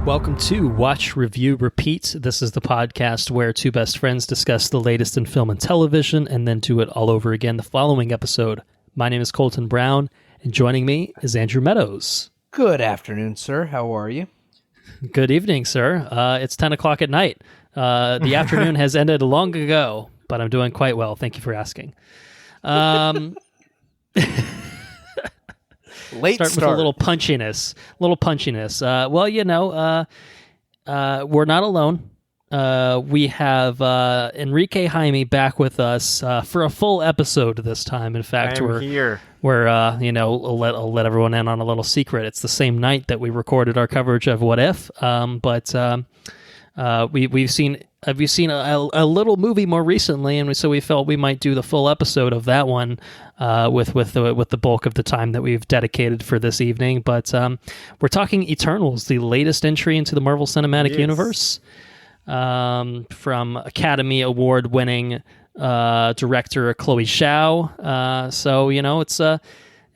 Welcome to Watch, Review, Repeat. This is the podcast where two best friends discuss the latest in film and television and then do it all over again the following episode. My name is Colton Brown, and joining me is Andrew Meadows. Good afternoon, sir. How are you? Good evening, sir. It's 10 o'clock at night. The afternoon has ended long ago, but I'm doing quite well. Thank you for asking. Late start with a little punchiness. We're not alone. We have Henrique Jaime back with us for a full episode this time. In fact, we're here. I'll let everyone in on a little secret. It's the same night that we recorded our coverage of What If. We've seen a little movie more recently, and so we felt we might do the full episode of that one with the bulk of the time that we've dedicated for this evening. But we're talking Eternals, the latest entry into the Marvel Cinematic Universe, from Academy Award winning director Chloe Zhao.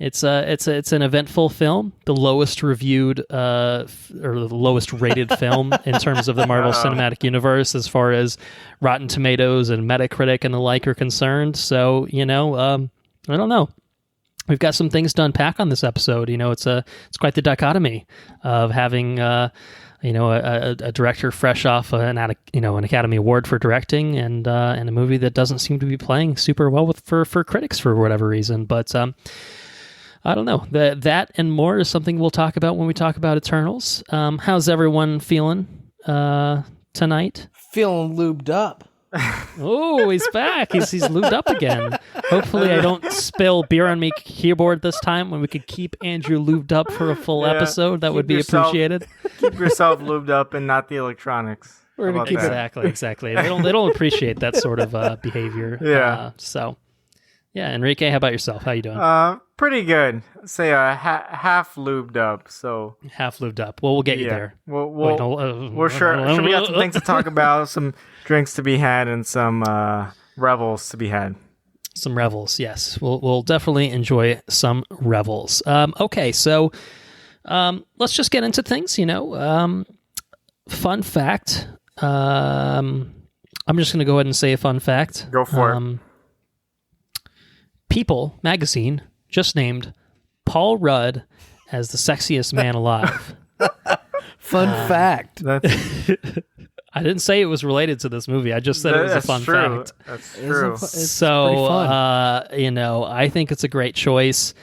It's an eventful film, the lowest reviewed or the lowest rated film in terms of the Marvel Cinematic Universe as far as Rotten Tomatoes and Metacritic and the like are concerned. So, I don't know. We've got some things to unpack on this episode. It's quite the dichotomy of having a director fresh off an Academy Award for directing and a movie that doesn't seem to be playing super well for critics for whatever reason. But I don't know. That and more is something we'll talk about when we talk about Eternals. How's everyone feeling tonight? Feeling lubed up. Oh, he's back. He's lubed up again. Hopefully I don't spill beer on me keyboard this time when we could keep Andrew lubed up for a full episode. That would be appreciated. Keep yourself lubed up and not the electronics. We're going to keep exactly. They don't appreciate that sort of behavior. Yeah. Yeah, Henrique, how about yourself? How you doing? Pretty good. Say half lubed up. So half lubed up. Well, we'll get you there. We're sure we got some things to talk about, some drinks to be had, and some revels to be had. Some revels, yes. We'll definitely enjoy some revels. Okay, so let's just get into things. Fun fact. I'm just going to go ahead and say a fun fact. Go for it. People magazine just named Paul Rudd as the sexiest man alive. Fun fact. That's I didn't say it was related to this movie. I just said it was a fun fact. That's true. So, I think it's a great choice.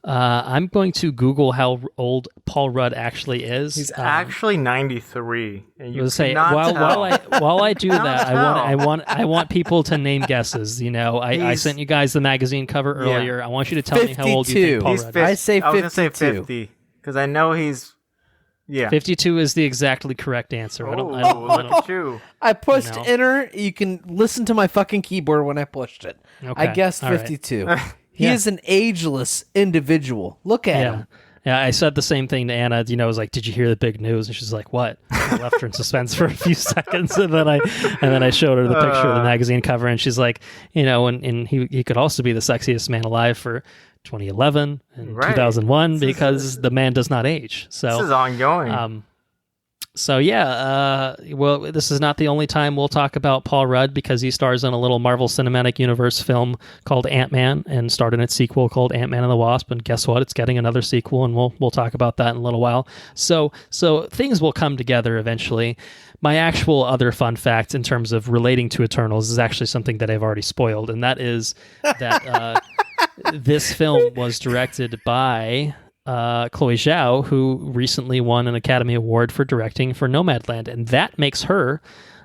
I'm going to Google how old Paul Rudd actually is. He's actually 93. And you say while I do that, I want people to name guesses. I sent you guys the magazine cover earlier. I want you to tell me how old you think Paul Rudd is. I say 52. I was going to say 50 because I know he's 52 is the exactly correct answer. Look at you. I pushed enter. You can listen to my fucking keyboard when I pushed it. Okay. I guessed 52. Right. He is an ageless individual. Look at him. Yeah, I said the same thing to Anna. I was like, "Did you hear the big news?" And she's like, "What?" I left her in suspense for a few seconds, and then I showed her the picture of the magazine cover, and she's like, and he could also be the sexiest man alive for 2011 and 2001 because the man does not age. So this is ongoing. This is not the only time we'll talk about Paul Rudd because he stars in a little Marvel Cinematic Universe film called Ant-Man and starred in its sequel called Ant-Man and the Wasp. And guess what? It's getting another sequel, and we'll talk about that in a little while. So things will come together eventually. My actual other fun fact in terms of relating to Eternals is actually something that I've already spoiled, and that is that this film was directed by Chloe Zhao, who recently won an Academy Award for directing for Nomadland, and that makes her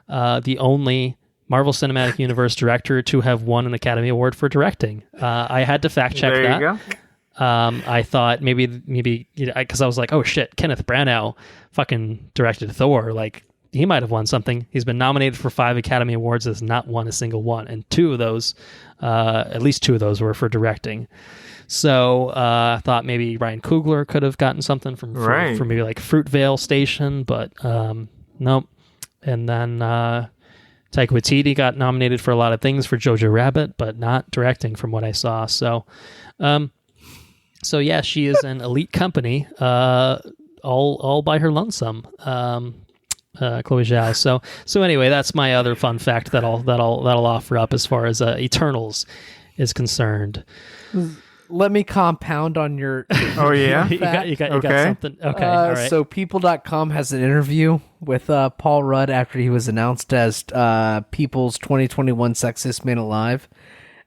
the only Marvel Cinematic Universe director to have won an Academy Award for directing. I had to fact check that. There you go. I thought maybe because I was like, oh shit, Kenneth Branagh fucking directed Thor. Like, he might have won something. He's been nominated for 5 Academy Awards, has not won a single one, and at least 2 of those were for directing. So I thought maybe Ryan Coogler could have gotten something from maybe like Fruitvale Station, but nope. And then Taika Waititi got nominated for a lot of things for Jojo Rabbit, but not directing from what I saw. So yeah, she is an elite company. all by her lonesome. Chloe Zhao. So anyway, that's my other fun fact that I'll offer up as far as Eternals is concerned. Let me compound on your. Oh yeah, you got something. Okay, all right. So People.com has an interview with Paul Rudd after he was announced as People's 2021 Sexiest Man Alive,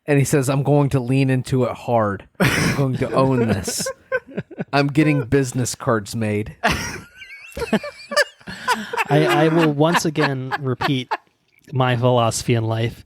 and he says, "I'm going to lean into it hard. I'm going to own this. I'm getting business cards made." I will once again repeat my philosophy in life.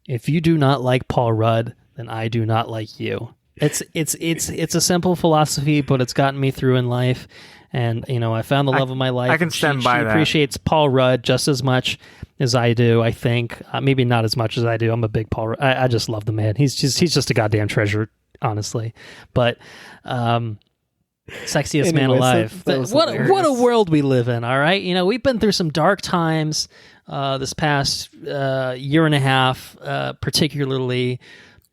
If you do not like Paul Rudd, then I do not like you. It's a simple philosophy, but it's gotten me through in life. And, I found the love of my life. I can stand by that. She appreciates Paul Rudd just as much as I do, I think. Maybe not as much as I do. I'm a big Paul Rudd. I just love the man. He's just a goddamn treasure, honestly. But sexiest man alive. What a world we live in, all right? We've been through some dark times this past year and a half, particularly.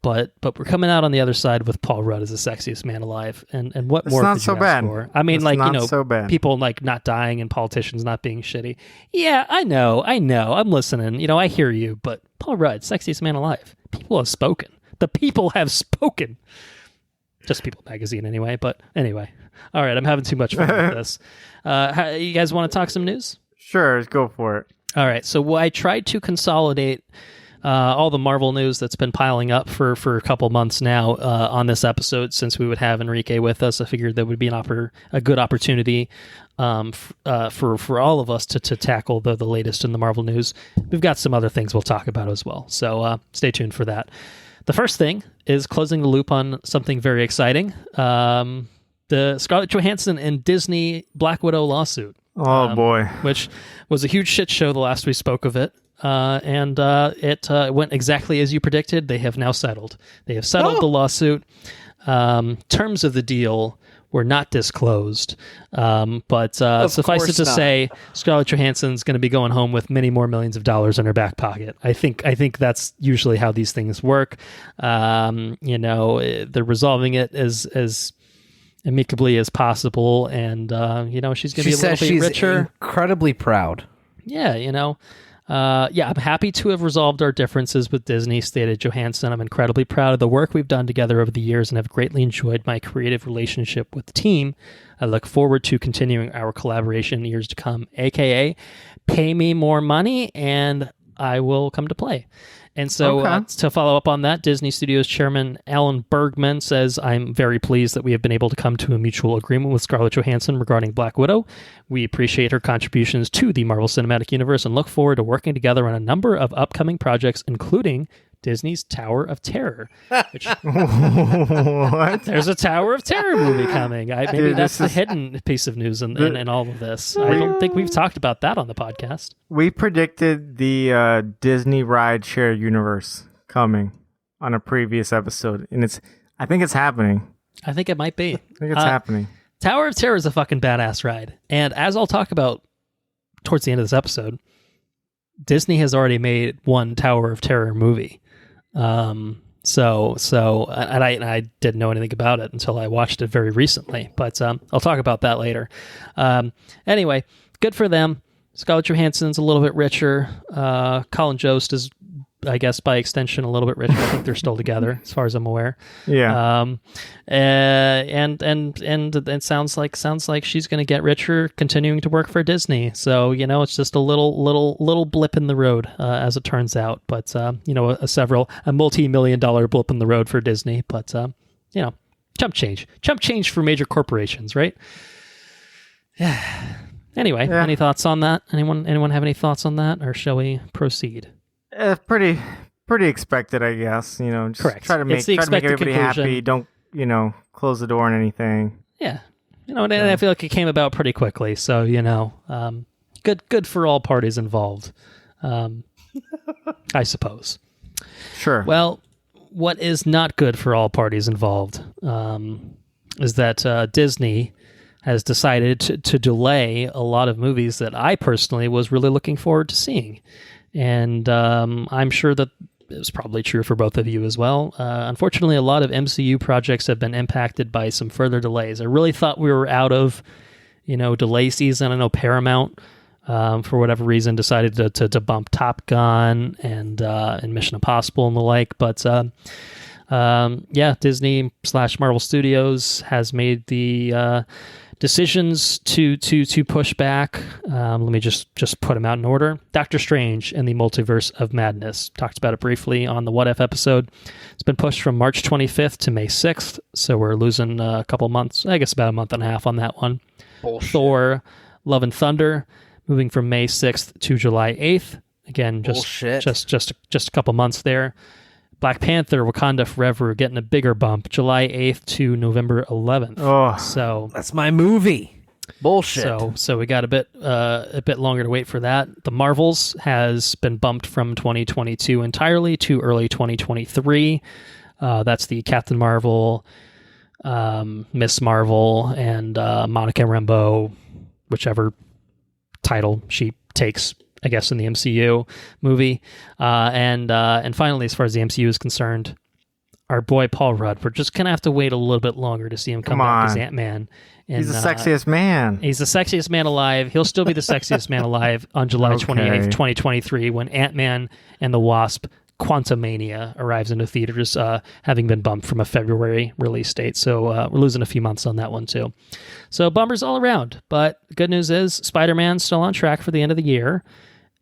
But we're coming out on the other side with Paul Rudd as the sexiest man alive, and what it's more not could so you bad. ask for? I mean, so bad. People not dying and politicians not being shitty. Yeah, I know, I'm listening. I hear you, but Paul Rudd, sexiest man alive. People have spoken. The people have spoken. Just People Magazine, anyway. But anyway, all right, I'm having too much fun with this. You guys want to talk some news? Sure, go for it. All right, so I tried to consolidate all the Marvel news that's been piling up for a couple months now on this episode. Since we would have Henrique with us, I figured that would be a good opportunity for all of us to tackle the latest in the Marvel news. We've got some other things we'll talk about as well, so stay tuned for that. The first thing is closing the loop on something very exciting. The Scarlett Johansson and Disney Black Widow lawsuit. Oh, boy. Which was a huge shit show the last we spoke of it. And it went exactly as you predicted. They have now settled. They have settled the lawsuit. Terms of the deal were not disclosed. But suffice it to say, Scarlett Johansson's going to be going home with many more millions of dollars in her back pocket. I think that's usually how these things work. They're resolving it as amicably as possible, and she's going to be a little bit richer. Incredibly proud. Yeah, I'm happy to have resolved our differences with Disney, stated Johansson. I'm incredibly proud of the work we've done together over the years and have greatly enjoyed my creative relationship with the team. I look forward to continuing our collaboration in the years to come, aka pay me more money and I will come to play. And so to follow up on that, Disney Studios chairman Alan Bergman says, I'm very pleased that we have been able to come to a mutual agreement with Scarlett Johansson regarding Black Widow. We appreciate her contributions to the Marvel Cinematic Universe and look forward to working together on a number of upcoming projects, including Disney's Tower of Terror. Which, what? There's a Tower of Terror movie coming. Maybe that's the hidden piece of news in all of this. I don't think we've talked about that on the podcast. We predicted the Disney rideshare universe coming on a previous episode, and I think it's happening. I think it might be. I think it's happening. Tower of Terror is a fucking badass ride. And as I'll talk about towards the end of this episode, Disney has already made one Tower of Terror movie. I didn't know anything about it until I watched it very recently, but I'll talk about that later. Anyway, good for them. Scarlett Johansson's a little bit richer. Colin Jost is, I guess, by extension, a little bit richer. I think they're still together, as far as I'm aware. Yeah. And it sounds like she's going to get richer, continuing to work for Disney. So it's just a little blip in the road, as it turns out. But a multi-million-dollar blip in the road for Disney. But chump change for major corporations, right? Anyway, Any thoughts on that? Anyone have any thoughts on that, or shall we proceed? Pretty expected, I guess. Just correct. Try to make everybody happy. Don't close the door on anything. Yeah, and I feel like it came about pretty quickly. So good for all parties involved. I suppose. Sure. Well, what is not good for all parties involved is that Disney has decided to delay a lot of movies that I personally was really looking forward to seeing. And I'm sure that it was probably true for both of you as well. Unfortunately, a lot of MCU projects have been impacted by some further delays. I really thought we were out of delay season. I know Paramount, for whatever reason, decided to bump Top Gun and Mission Impossible and the like. But Disney/Marvel Studios has made the decisions to push back. Let me just put them out in order. Doctor Strange and the Multiverse of Madness. Talked about it briefly on the What If episode. It's been pushed from March 25th to May 6th, so we're losing a couple months. I guess about a month and a half on that one. Bullshit. Thor, Love and Thunder, moving from May 6th to July 8th. Again, just a couple months there. Black Panther, Wakanda Forever, getting a bigger bump, July 8th to November 11th. Oh, so that's my movie. Bullshit. So we got a bit longer to wait for that. The Marvels has been bumped from 2022 entirely to early 2023. That's the Captain Marvel, Miss Marvel, and Monica Rambeau, whichever title she takes, I guess, in the MCU movie. And finally, as far as the MCU is concerned, our boy Paul Rudd, we're just going to have to wait a little bit longer to see him come back as Ant-Man. He's the sexiest man. He's the sexiest man alive. He'll still be the sexiest man alive on July 28th, 2023, when Ant-Man and the Wasp Quantumania arrives into theaters, having been bumped from a February release date. So we're losing a few months on that one too. So bummers all around. But good news is Spider-Man's still on track for the end of the year.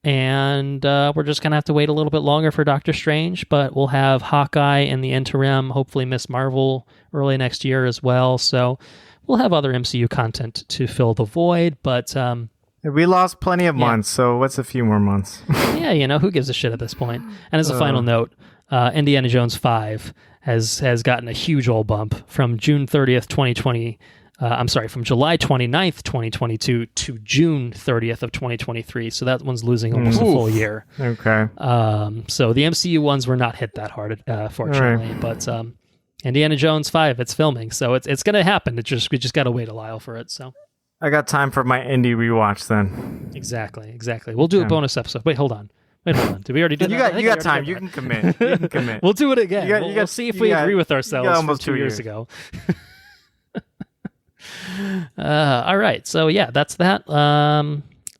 And we're just going to have to wait a little bit longer for Doctor Strange, but we'll have Hawkeye in the interim, hopefully Miss Marvel early next year as well. So we'll have other MCU content to fill the void, but... we lost plenty of months, so what's a few more months? Yeah, who gives a shit at this point? And as a final note, Indiana Jones 5 has gotten a huge old bump from June 30th, 2020... from July 29th, 2022 to June 30th of 2023. So that one's losing almost a full year. Okay. So the MCU ones were not hit that hard, fortunately. Right. But Indiana Jones 5, it's filming. So it's going to happen. We just got to wait a while for it. So I got time for my indie rewatch then. Exactly. We'll do a bonus episode. Wait, hold on. Did we already do that? You got time. You can commit. We'll do it again. We'll see if we agree with ourselves almost from 2 years ago. All right, so yeah, that's that.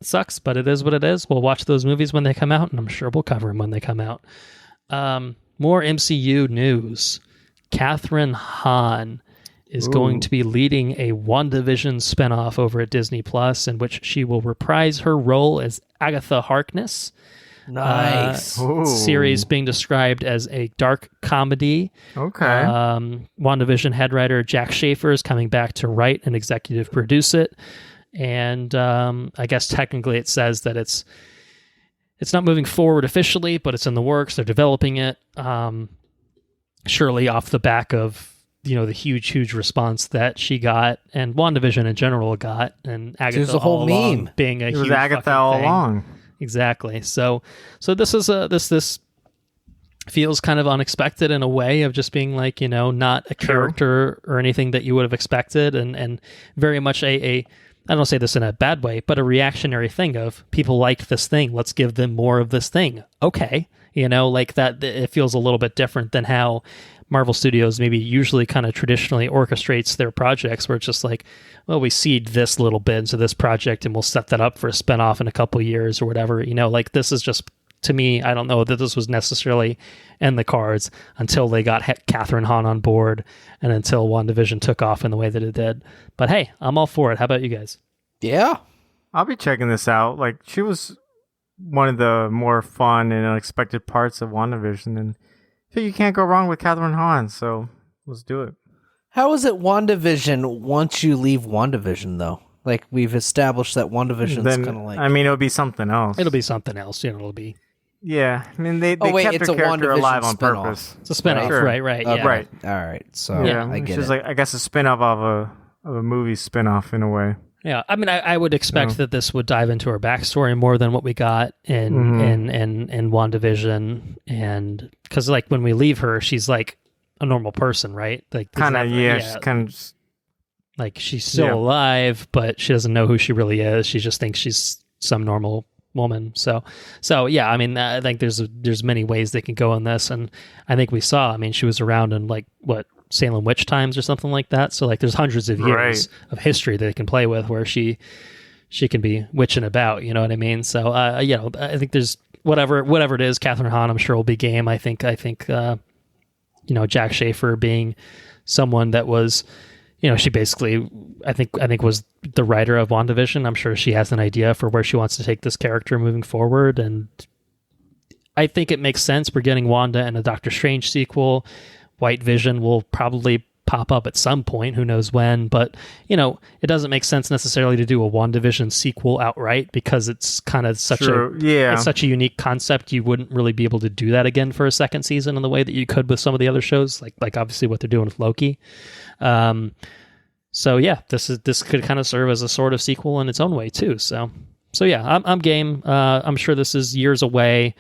Sucks, but it is what it is. We'll watch those movies when they come out, and I'm sure we'll cover them when they come out. More MCU news. Kathryn Hahn is going to be leading a WandaVision spinoff over at Disney Plus, in which she will reprise her role as Agatha Harkness. Nice. Series being described as a dark comedy. Okay. WandaVision head writer Jack Schaefer is coming back to write and executive produce it. And I guess technically it says that it's not moving forward officially, but it's in the works. They're developing it. Surely off the back of the huge response that she got, and WandaVision in general got, and Agatha There's a whole meme being a huge Agatha all thing. Along. Exactly. So this is this feels kind of unexpected in a way of just being like, not a character or anything that you would have expected, and very much a I don't say this in a bad way, but a reactionary thing of people liked this thing. Let's give them more of this thing. Okay. Like that, it feels a little bit different than how Marvel Studios maybe usually kind of traditionally orchestrates their projects, where it's just like, well, we seed this little bit into this project and we'll set that up for a spinoff in a couple years or whatever. Like this is just, to me, I don't know that this was necessarily in the cards until they got Kathryn Hahn on board and until WandaVision took off in the way that it did. But hey, I'm all for it. How about you guys? Yeah. I'll be checking this out. Like, she was one of the more fun and unexpected parts of WandaVision, and I think you can't go wrong with Kathryn Hahn, so let's do it. How is it WandaVision once you leave WandaVision, though? Like, we've established that WandaVision's kind of like... I mean, it'll be something else. It'll be something else. It'll be... Yeah, I mean, they kept her character alive on purpose. It's a spinoff, sure. right, yeah. Right. All right, so yeah, I get it's it. like, I guess, a spinoff of a movie spinoff in a way. Yeah, I mean, I would expect that this would dive into her backstory more than what we got in WandaVision, and because like when we leave her, she's like a normal person, right? Like kind of, she's kind of like she's still alive, but she doesn't know who she really is. She just thinks she's some normal woman. So yeah, I mean, I think there's many ways they can go in this, and I think we saw. I mean, she was around in like what Salem witch times or something like that. So like there's hundreds of years of history that they can play with where she can be witching about, you know what I mean? So you know, I think there's whatever it is, Kathryn Hahn I'm sure will be game. I think you know, Jack Schaefer being someone that was, you know, she basically I think was the writer of WandaVision. I'm sure she has an idea for where she wants to take this character moving forward, and I think it makes sense. We're getting Wanda in a Doctor Strange sequel. White Vision will probably pop up at some point, who knows when, but you know, it doesn't make sense necessarily to do a WandaVision sequel outright because it's kind of such it's such a unique concept. You wouldn't really be able to do that again for a second season in the way that you could with some of the other shows, like obviously what they're doing with Loki. So yeah, this could kind of serve as a sort of sequel in its own way too. So yeah, I'm game. I'm sure this is years away.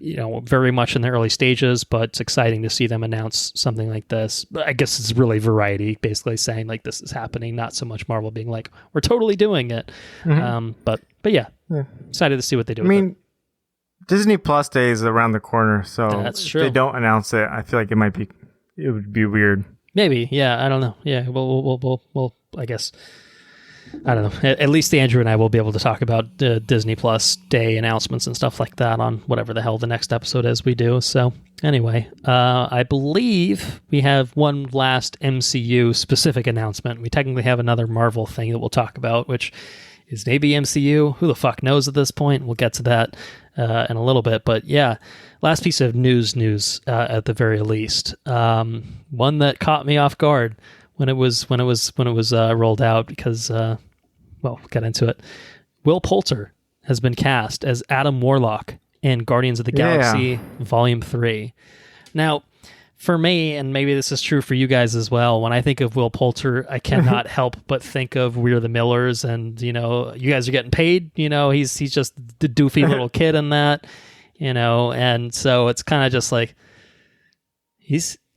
You know, very much in the early stages, but it's exciting to see them announce something like this. But I guess it's really Variety basically saying like this is happening, not so much Marvel being like, we're totally doing it. But yeah, excited to see what they do. I mean, Disney Plus Day is around the corner, so that's true. If they don't announce it, I feel like it would be weird. Maybe, yeah, I don't know. Yeah, we'll I guess. I don't know. At least Andrew and I will be able to talk about Disney Plus Day announcements and stuff like that on whatever the hell the next episode is we do. So anyway, I believe we have one last MCU specific announcement. We technically have another Marvel thing that we'll talk about, which is maybe MCU. Who the fuck knows at this point? We'll get to that in a little bit. But yeah, last piece of news at the very least. One that caught me off guard when it was rolled out because, well, we'll get into it. Will Poulter has been cast as Adam Warlock in Guardians of the Galaxy Volume 3. Now, for me, and maybe this is true for you guys as well, when I think of Will Poulter, I cannot help but think of We're the Millers, and, you know, you guys are getting paid, you know, he's just the doofy little kid in that, you know, and so it's kind of just like,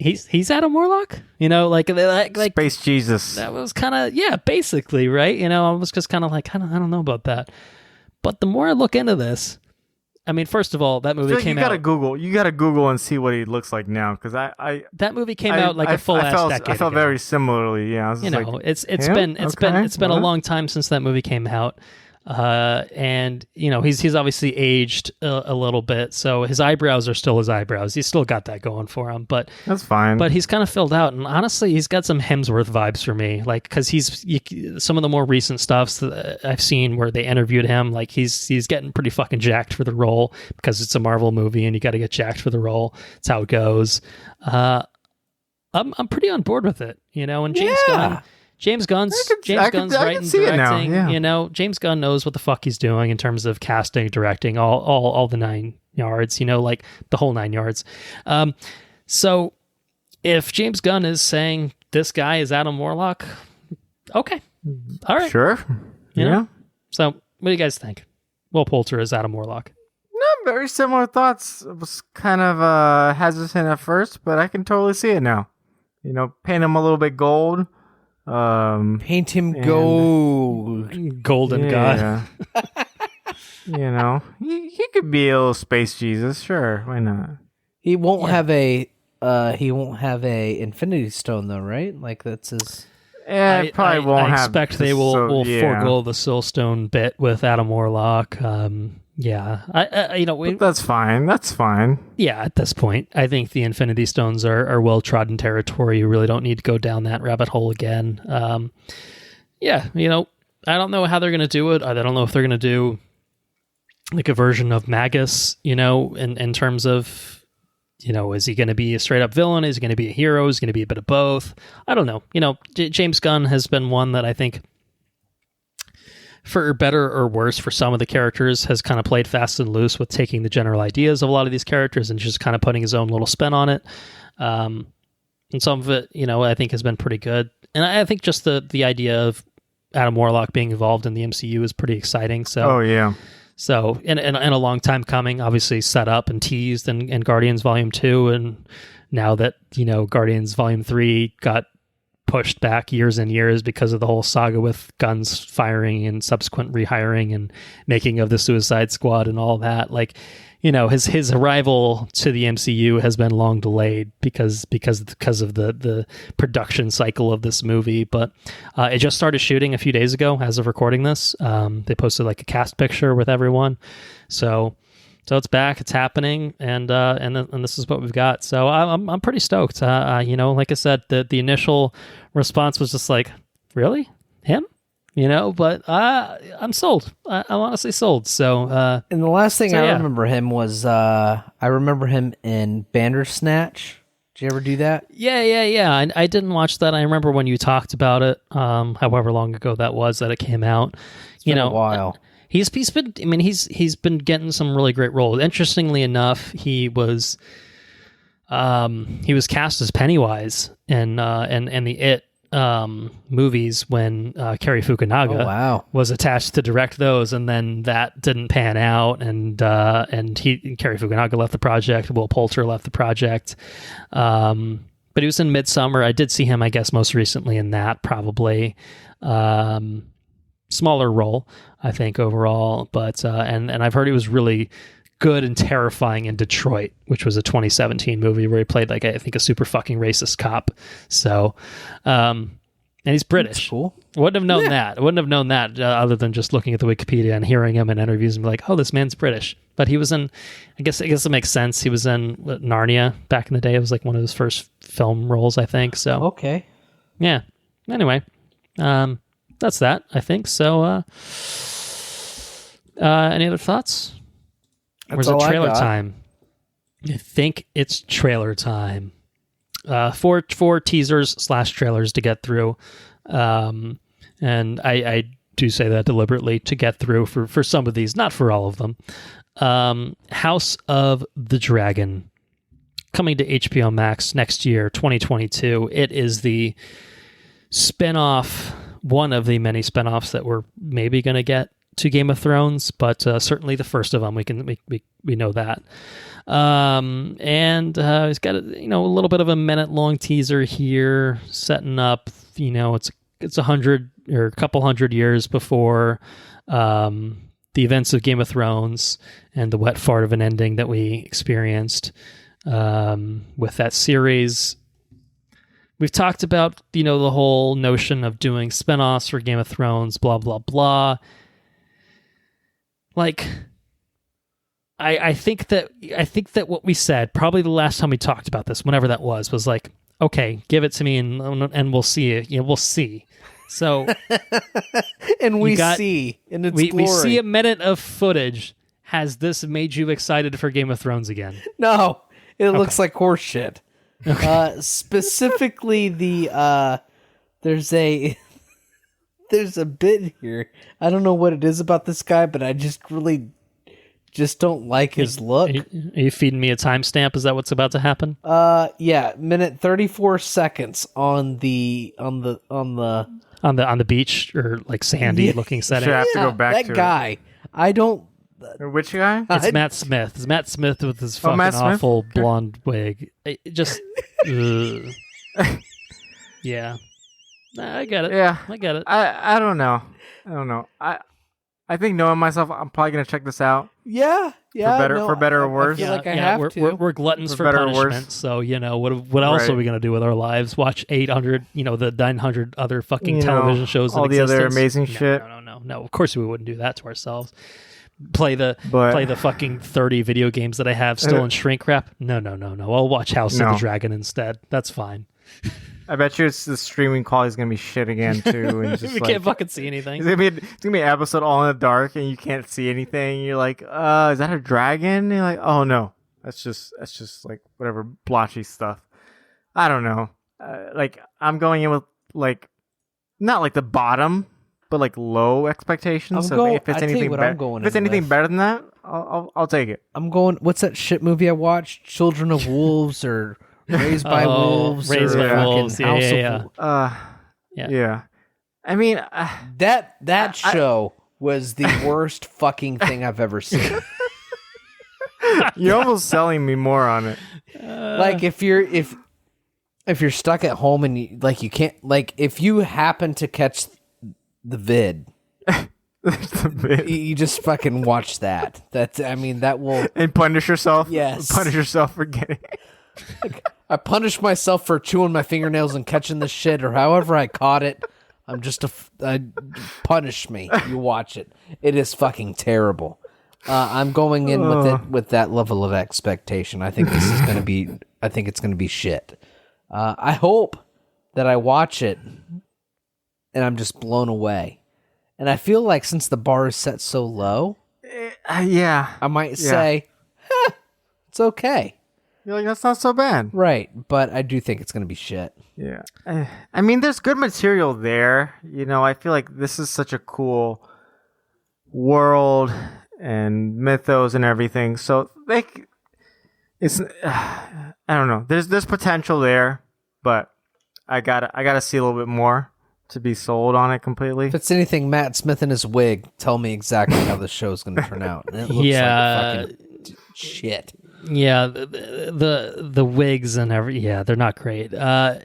He's Adam Warlock, you know, like Space Jesus. That was kind of basically, right? You know, I was just kind of like, I don't know about that. But the more I look into this, I mean, first of all, that movie came out. You gotta Google and see what he looks like now, because that movie came out like a full ass decade. I felt ago. very similarly. Yeah, you know, like, it's been a long time since that movie came out. And you know, he's obviously aged a little bit, so his eyebrows are still his eyebrows. He's still got that going for him, but that's fine. But he's kind of filled out, and honestly, he's got some Hemsworth vibes for me. Like, because some of the more recent stuffs that I've seen where they interviewed him, like he's getting pretty fucking jacked for the role because it's a Marvel movie, and you got to get jacked for the role. That's how it goes. I'm pretty on board with it, you know. And James Gunn's writing and directing. You know, James Gunn knows what the fuck he's doing in terms of casting, directing, all the 9 yards. You know, like the whole 9 yards. So if James Gunn is saying this guy is Adam Warlock, okay, all right, sure, you know? So what do you guys think? Will Poulter is Adam Warlock. No, very similar thoughts. I was kind of hesitant at first, but I can totally see it now. You know, paint him a little bit gold. Paint him gold. Golden God. You know, he could be a little space Jesus, sure. Why not? He won't have a Infinity Stone though, right? Like that's his. Yeah, I expect they will forego the Soul Stone bit with Adam Warlock. But that's fine. That's fine. Yeah, at this point, I think the Infinity Stones are well trodden territory. You really don't need to go down that rabbit hole again. You know, I don't know how they're going to do it. I don't know if they're going to do like a version of Magus, you know, in terms of, you know, is he going to be a straight up villain? Is he going to be a hero? Is he going to be a bit of both? I don't know. You know, James Gunn has been one that I think, for better or worse, for some of the characters, has kind of played fast and loose with taking the general ideas of a lot of these characters and just kind of putting his own little spin on it. And some of it, you know, I think has been pretty good. And I think just the idea of Adam Warlock being involved in the MCU is pretty exciting. So, So, in a long time coming, obviously set up and teased in Guardians Volume 2. And now that, you know, Guardians Volume 3 got pushed back years and years because of the whole saga with Gunn's firing and subsequent rehiring and making of the Suicide Squad and all that. Like, you know, his arrival to the MCU has been long delayed because of the production cycle of this movie. But it just started shooting a few days ago as of recording this. They posted like a cast picture with everyone. So it's back, it's happening, and this is what we've got. So I'm pretty stoked. You know, like I said, the initial response was just like, really? Him? You know, but I'm sold. I'm honestly sold. So and the last thing I remember him was I remember him in Bandersnatch. Did you ever do that? Yeah. I didn't watch that. I remember when you talked about it, however long ago that was that it came out. It's been a while. He's been getting some really great roles. Interestingly enough, he was cast as Pennywise in the It movies when Cary Fukunaga was attached to direct those, and then that didn't pan out, and Cary Fukunaga left the project. Will Poulter left the project, but he was in Midsummer. I did see him, I guess, most recently in that, probably. Smaller role, I think, overall, but and I've heard he was really good and terrifying in Detroit, which was a 2017 movie where he played like I think a super fucking racist cop. So, and he's British. That's cool. Wouldn't have known that. I wouldn't have known that other than just looking at the Wikipedia and hearing him in interviews and be like, oh, this man's British. But he was in, I guess it makes sense. He was in Narnia back in the day. It was like one of his first film roles, I think. So okay, yeah. Anyway, that's that, I think. So, any other thoughts? Or is it trailer time? I think it's trailer time. Four teasers / trailers to get through. And I do say that deliberately, to get through for some of these, not for all of them. House of the Dragon, coming to HBO Max next year, 2022. It is the spinoff, one of the many spinoffs that we're maybe going to get to Game of Thrones, but certainly the first of them. We know that. And it's got a little bit of a minute-long teaser here, setting up. It's 100 or a couple hundred years before the events of Game of Thrones and the wet fart of an ending that we experienced with that series. We've talked about the whole notion of doing spinoffs for Game of Thrones, blah blah blah. Like, I think that what we said, probably the last time we talked about this, whenever that was like, okay, give it to me and we'll see it. We'll see. So, and we see in its glory. We see a minute of footage. Has this made you excited for Game of Thrones again? No, it looks like horse shit. Okay. Specifically, there's a bit here. I don't know what it is about this guy, but I just don't like his look. Are you feeding me a timestamp? Is that what's about to happen? Yeah, minute 34 seconds on the beach, or like sandy looking setting. Should have to go back that to guy. I don't. Which guy? It's Matt Smith. It's Matt Smith with his fucking awful blonde wig. It just, yeah. I get it. Yeah, I get it. I don't know. I think, knowing myself, I'm probably gonna check this out. Yeah. For better or worse. I feel like I have to. We're gluttons for better or punishment. worse. So what else are we gonna do with our lives? Watch 800, the 900 other fucking television shows. All in the existence? other amazing shit. No. Of course we wouldn't do that to ourselves. Play the fucking 30 video games that I have still in shrink wrap. No. I'll watch House of the Dragon instead. That's fine. I bet you the streaming quality is gonna be shit again too. And just we can't fucking see anything. It's gonna be an episode all in the dark and you can't see anything. You're like, is that a dragon? And you're like, oh no, that's just like whatever blotchy stuff. I don't know. Like, I'm going in with like not like the bottom, but like low expectations. If it's anything better than that, I'll take it. I'm going. What's that shit movie I watched? Children of Wolves or Raised by Wolves? Raised by Wolves. Yeah. I mean, that show was the worst fucking thing I've ever seen. You're almost selling me more on it. Like if If you're stuck at home and you can't, like, if you happen to catch the vid, you just fucking watch that. That will... And punish yourself? Yes. Punish yourself for getting... I punish myself for chewing my fingernails and catching this shit, or however I caught it. I'm just punish me. You watch it. It is fucking terrible. I'm going in with that level of expectation. I think this is going to be... I think it's going to be shit. I hope that I watch it and I'm just blown away. And I feel like since the bar is set so low, I might say, it's okay. You're like, that's not so bad. Right, but I do think it's going to be shit. Yeah. I mean, there's good material there. I feel like this is such a cool world and mythos and everything. So, it's... I don't know. There's potential there, but I gotta see a little bit more to be sold on it completely. If it's anything Matt Smith in his wig, tell me exactly how the show's going to turn out. And it looks like fucking shit. Yeah, the wigs and they're not great. I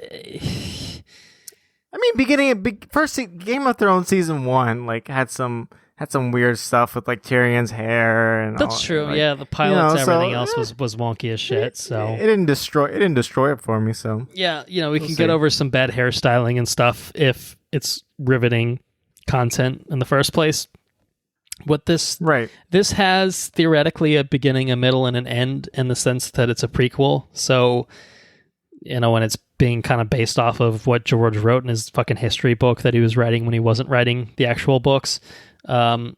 mean, first Game of Thrones season 1 had some weird stuff with Tyrion's hair and that's all, true. The pilots, everything else was wonky as shit. So it didn't destroy it for me. So we can get over some bad hairstyling and stuff if it's riveting content in the first place. What this has theoretically a beginning, a middle, and an end in the sense that it's a prequel. So when it's being kind of based off of what George wrote in his fucking history book that he was writing when he wasn't writing the actual books. The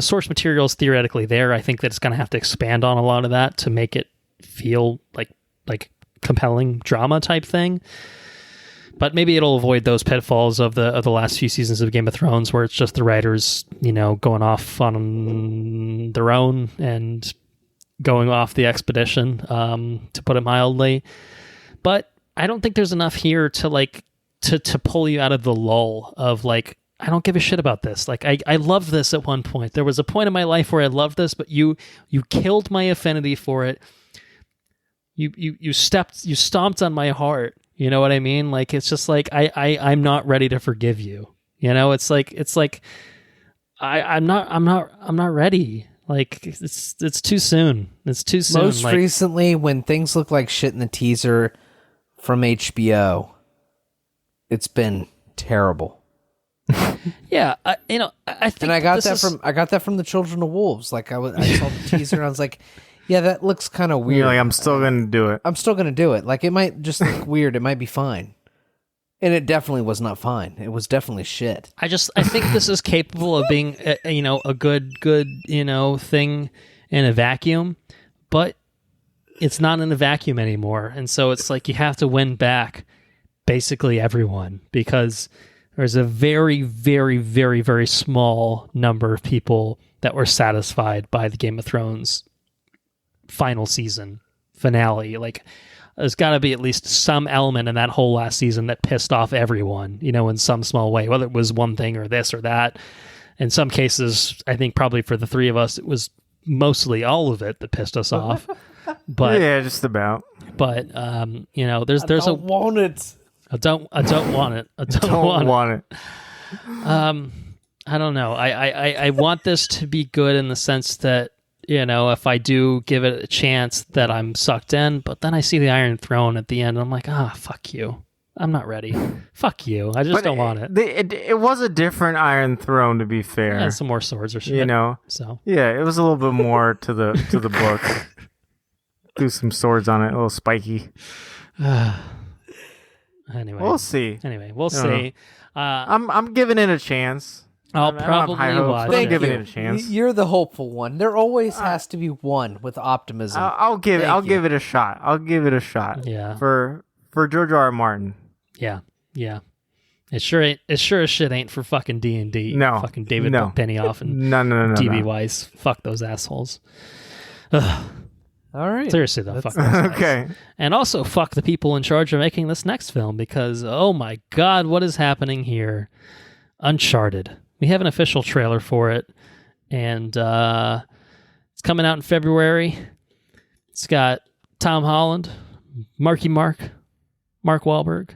source material is theoretically there. I think that it's going to have to expand on a lot of that to make it feel like compelling drama type thing. But maybe it'll avoid those pitfalls of the last few seasons of Game of Thrones, where it's just the writers, going off on their own and going off the expedition, to put it mildly. But I don't think there's enough here to to pull you out of the lull of I don't give a shit about this. I loved this at one point. There was a point in my life where I loved this, but you killed my affinity for it. You stomped on my heart. You know what I mean? It's just I'm not ready to forgive you. I'm not ready. It's too soon. It's too soon. Most recently, when things look like shit in the teaser from HBO, it's been terrible. Yeah, I think, and I got that from the Children of Wolves. I saw the teaser and I was like, yeah, that looks kind of weird. You're I'm still gonna do it. I'm still gonna do it. It might just look weird. It might be fine, and it definitely was not fine. It was definitely shit. I think this is capable of being a good thing in a vacuum, but it's not in a vacuum anymore. And so it's you have to win back basically everyone, because there's a very, very, very, very small number of people that were satisfied by the Game of Thrones final season finale. There's got to be at least some element in that whole last season that pissed off everyone, in some small way, whether it was one thing or this or that. In some cases, I think probably for the three of us, it was mostly all of it that pissed us off. But yeah, just about. But there's I don't want it. I don't want it. I don't want it. I don't know. I want this to be good in the sense that, if I do give it a chance, that I'm sucked in, but then I see the Iron Throne at the end, and I'm like, fuck you. I'm not ready. Fuck you. I just don't want it. It was a different Iron Throne, to be fair. And some more swords or shit. So yeah, it was a little bit more to the book. Do some swords on it, a little spiky. Anyway, we'll see. We'll see. I'm giving it a chance. I'll probably watch it. I'm giving it a chance. You're the hopeful one. There always has to be one with optimism. I'll give it a shot. I'll give it a shot. Yeah. For George R. R. Martin. Yeah. Yeah. It sure as shit ain't for fucking D&D. No. Fucking David Benioff and no, DB Weiss. Fuck those assholes. Ugh. All right. Seriously though, fuck those guys. Okay. And also fuck the people in charge of making this next film, because oh my god, what is happening here? Uncharted. We have an official trailer for it, and it's coming out in February. It's got Tom Holland, Mark Wahlberg.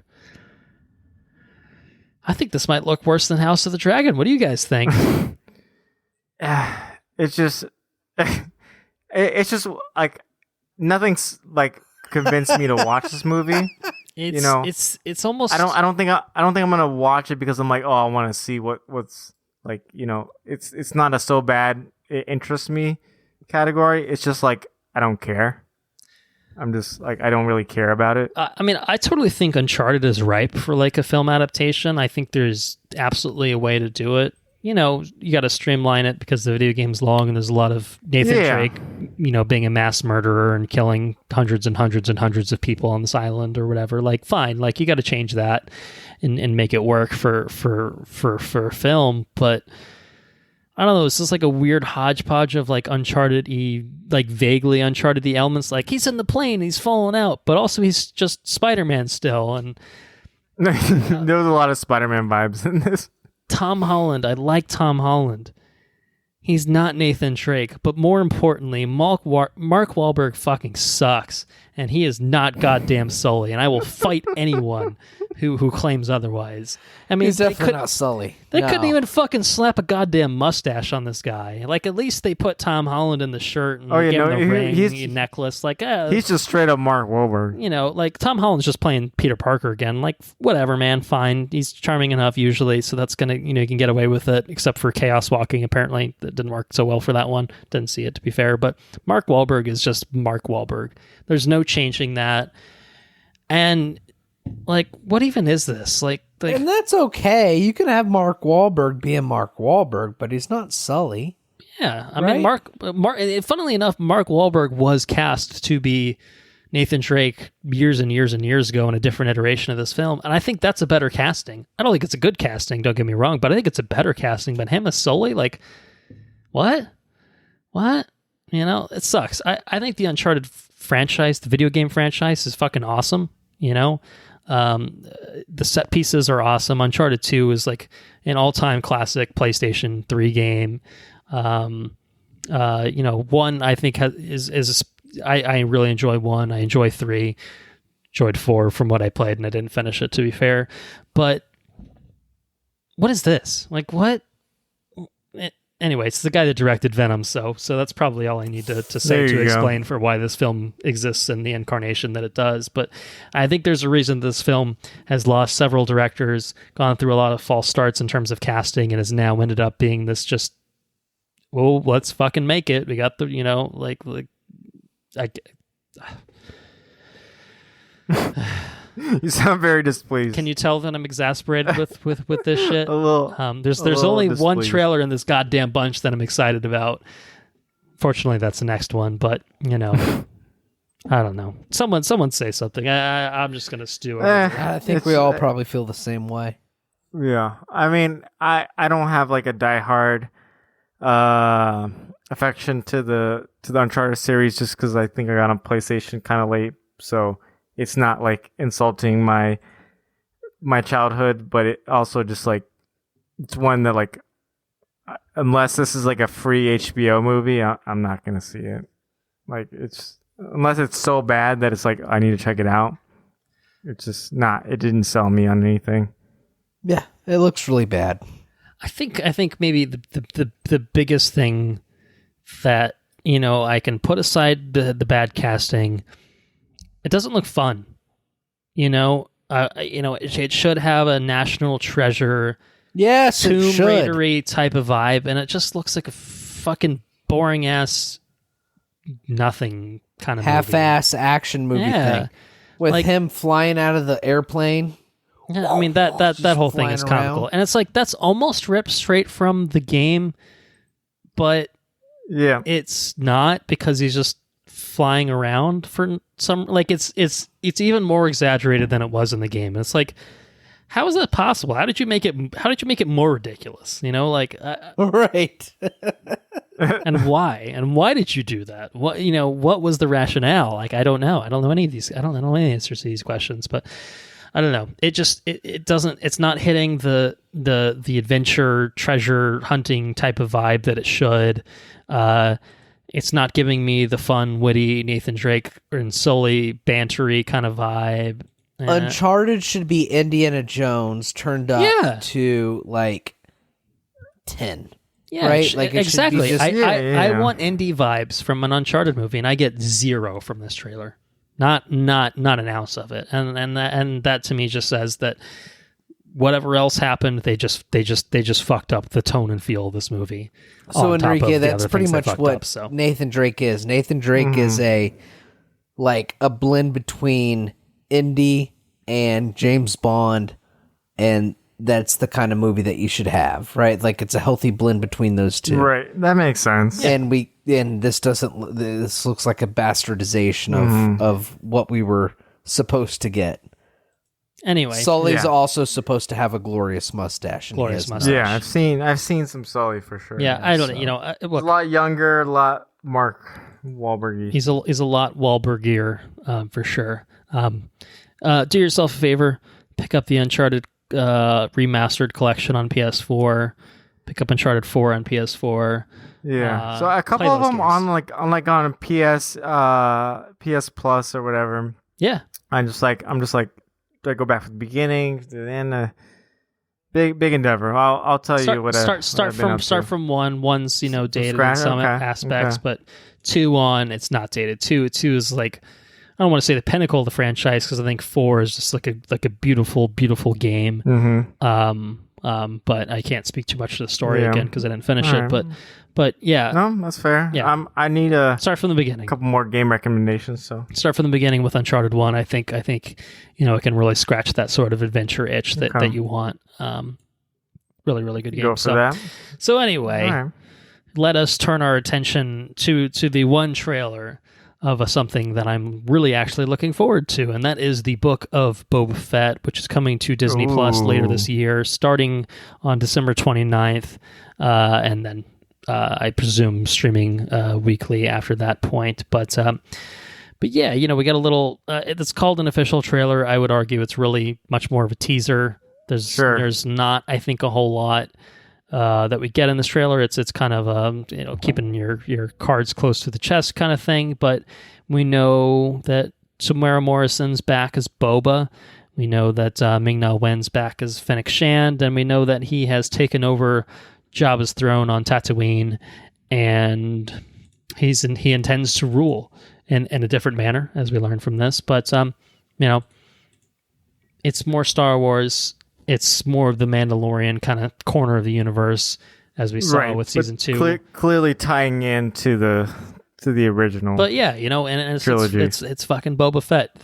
I think this might look worse than House of the Dragon. What do you guys think? It's just, it's just like nothing's like convinced me to watch this movie. It's almost. I don't think I'm gonna watch it because I'm like, oh, I want to see what's like. It's not a so bad it interests me category. It's just like I don't care. I'm just like I don't really care about it. I mean, I totally think Uncharted is ripe for like a film adaptation. I think there's absolutely a way to do it. You got to streamline it because the video game's long and there's a lot of Nathan Drake, being a mass murderer and killing hundreds and hundreds and hundreds of people on this island or whatever. Like, fine, like you got to change that and make it work for film. But I don't know. It's just like a weird hodgepodge of like Uncharted-y, like vaguely Uncharted-y elements. Like he's in the plane, he's falling out, but also he's just Spider-Man still. And there was a lot of Spider-Man vibes in this. Tom Holland. I like Tom Holland. He's not Nathan Drake, but more importantly, Mark Wahlberg fucking sucks, and he is not goddamn Sully, and I will fight anyone who claims otherwise. I mean, he's definitely not Sully. They couldn't even fucking slap a goddamn mustache on this guy. Like, at least they put Tom Holland in the shirt and gave him the ring, necklace. Like, he's just straight up Mark Wahlberg. Like Tom Holland's just playing Peter Parker again. Like, whatever, man, fine. He's charming enough usually, so that's gonna, you can get away with it. Except for Chaos Walking, apparently that didn't work so well for that one. Didn't see it, to be fair. But Mark Wahlberg is just Mark Wahlberg. There's no changing that. And like, what even is this? Like, and that's okay. You can have Mark Wahlberg being Mark Wahlberg, but he's not Sully. Yeah, I mean, Mark. Funnily enough, Mark Wahlberg was cast to be Nathan Drake years and years and years ago in a different iteration of this film, and I think that's a better casting. I don't think it's a good casting. Don't get me wrong, but I think it's a better casting. But him as Sully, like, what? It sucks. I think the Uncharted franchise, the video game franchise, is fucking awesome. The set pieces are awesome. Uncharted 2 is like an all-time classic PlayStation 3 game. 1 I think I really enjoy 1. I enjoy 3. Enjoyed 4 from what I played, and I didn't finish it, to be fair. But what is this? Like, what? Anyway, it's the guy that directed Venom, so that's probably all I need to say to explain for why this film exists in the incarnation that it does. But I think there's a reason this film has lost several directors, gone through a lot of false starts in terms of casting, and has now ended up being this just, well, let's fucking make it. We got the, You sound very displeased. Can you tell that I'm exasperated with this shit? A little. There's only one trailer in this goddamn bunch that I'm excited about. Fortunately, that's the next one, but I don't know. Someone say something. I'm just gonna stew it. I think we all probably feel the same way. Yeah, I mean, I don't have like a diehard affection to the Uncharted series just because I think I got on PlayStation kind of late, so. It's not like insulting my childhood, but it also just like it's one that like unless this is like a free HBO movie, I'm not gonna see it. Like it's unless it's so bad that it's like I need to check it out. It's just not. It didn't sell me on anything. Yeah, it looks really bad. I think maybe the biggest thing that I can put aside the bad casting. It doesn't look fun, It should have a National Treasure, Tomb Raider-y type of vibe, and it just looks like a fucking boring ass nothing kind of half-ass action movie thing with like, him flying out of the airplane. Yeah, I mean that whole thing is comical, and it's like that's almost ripped straight from the game, but it's not because he's just flying around for some like it's even more exaggerated than it was in the game. It's like, how is that possible? How did you make it more ridiculous? Right. And why did you do that? What was the rationale? Like, I don't know any of these. I don't know any answers to these questions, but I don't know. It just it doesn't. It's not hitting the adventure treasure hunting type of vibe that it should. It's not giving me the fun, witty Nathan Drake and Sully bantery kind of vibe. Uncharted should be Indiana Jones turned up to like 10. Yeah, right? Like exactly. I I want indie vibes from an Uncharted movie, and I get zero from this trailer. Not an ounce of it. And that to me just says that whatever else happened, they just fucked up the tone and feel of this movie. So Henrique, that's pretty much what Nathan Drake is. Nathan Drake is a blend between Indy and James Bond, and that's the kind of movie that you should have, right? Like it's a healthy blend between those two. Right. That makes sense. And this looks like a bastardization of what we were supposed to get. Anyway, Sully's also supposed to have a glorious mustache. Yeah, I've seen some Sully for sure. Yeah, I don't. Look, He's a lot younger, a lot Mark Wahlberg-y. He's a lot Wahlbergier for sure. Do yourself a favor, pick up the Uncharted remastered collection on PS4. Pick up Uncharted 4 on PS4. Yeah, so a couple of them games. on PS Plus or whatever. Yeah, I'm just like. Do I go back from the beginning to the end? Big endeavor. I'll tell you what. Start from one. One's dated in some aspects, but 2 on it's not dated. Two is like, I don't want to say the pinnacle of the franchise because I think 4 is just like a beautiful game. Mm-hmm. But I can't speak too much to the story again because I didn't finish it. But yeah, no, that's fair. Yeah, I need a start from the beginning. A couple more game recommendations. So start from the beginning with Uncharted 1. I think it can really scratch that sort of adventure itch that you want. Really good game. Go for that. So anyway, let us turn our attention to the one trailer of something that I'm really actually looking forward to, and that is the Book of Boba Fett, which is coming to Disney Plus later this year, starting on December 29th, and then I presume streaming weekly after that point. But yeah, we got a little. It's called an official trailer. I would argue it's really much more of a teaser. There's not, I think, a whole lot that we get in this trailer. It's kind of keeping your cards close to the chest kind of thing. But we know that Tamara Morrison's back as Boba. We know that Ming-Na Wen's back as Fennec Shand, and we know that he has taken over Jabba's throne on Tatooine, and he intends to rule in a different manner, as we learn from this. But it's more Star Wars. It's more of the Mandalorian kind of corner of the universe, as we saw with season 2. Clearly tying into the original. But yeah, and it's fucking Boba Fett,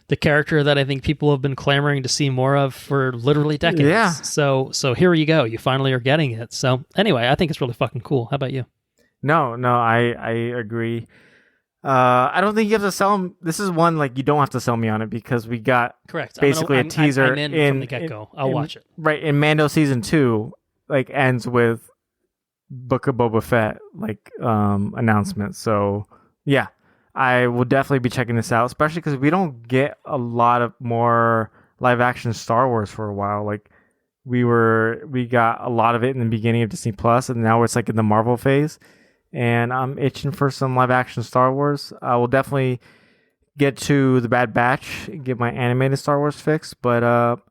the character that I think people have been clamoring to see more of for literally decades. Yeah. So here you go. You finally are getting it. So anyway, I think it's really fucking cool. How about you? No, I agree. I don't think you have to sell them. This is one you don't have to sell me on it because we got basically a teaser I'm in from the get-go. I'll watch it. Right, in Mando season 2, ends with Book of Boba Fett announcement. So yeah, I will definitely be checking this out, especially because we don't get a lot of more live action Star Wars for a while. We got a lot of it in the beginning of Disney Plus, and now it's in the Marvel phase. And I'm itching for some live action Star Wars. I will definitely get to the Bad Batch, get my animated Star Wars fix. But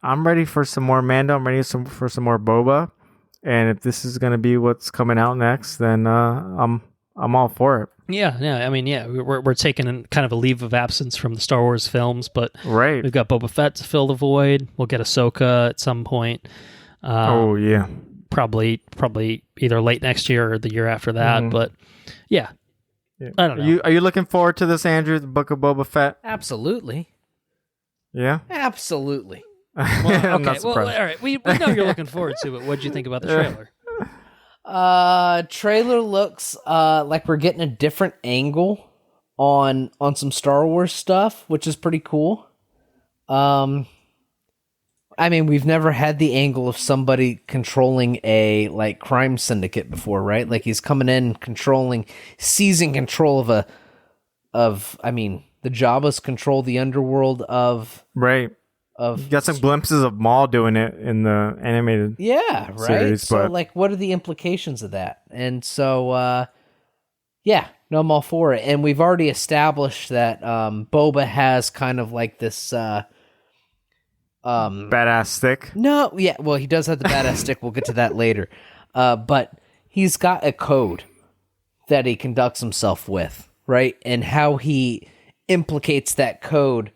I'm ready for some more Mando. I'm ready for some more Boba. And if this is going to be what's coming out next, then I'm all for it. Yeah. I mean, we're taking kind of a leave of absence from the Star Wars films, but we've got Boba Fett to fill the void. We'll get Ahsoka at some point. Oh yeah. Probably either late next year or the year after that. But yeah, I don't know. Are you looking forward to this, Andrew? The Book of Boba Fett? Absolutely. Yeah. Absolutely. Well, I'm okay. not surprised. Well, all right. We know you're looking forward to it. What did you think about the trailer? Trailer looks like we're getting a different angle on some Star Wars stuff, which is pretty cool. I mean, we've never had the angle of somebody controlling a crime syndicate before, right? He's coming in seizing control of the Jabbas control the underworld of right. You got some glimpses of Maul doing it in the animated right? series, so but what are the implications of that? And so Yeah, no, I'm all for it. And we've already established that Boba has kind of like this badass stick. No, yeah, well, he does have the badass stick. We'll get to that later. But he's got a code that he conducts himself with, right? And how he implicates that code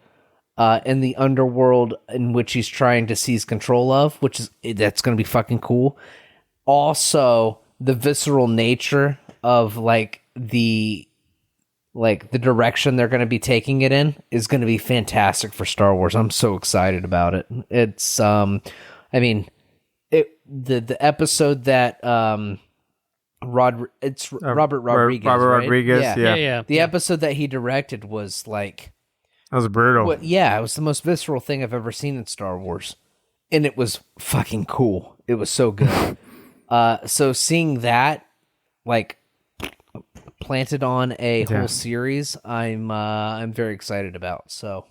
in the underworld in which he's trying to seize control of, that's going to be fucking cool. Also, the visceral nature of the direction they're going to be taking it in is going to be fantastic for Star Wars. I'm so excited about it. It's the episode that Robert Rodriguez. Robert right? Rodriguez, Yeah. The episode that he directed was like, that was brutal. it was the most visceral thing I've ever seen in Star Wars, and it was fucking cool. It was so good. So seeing that, planted on a whole series, I'm very excited about. So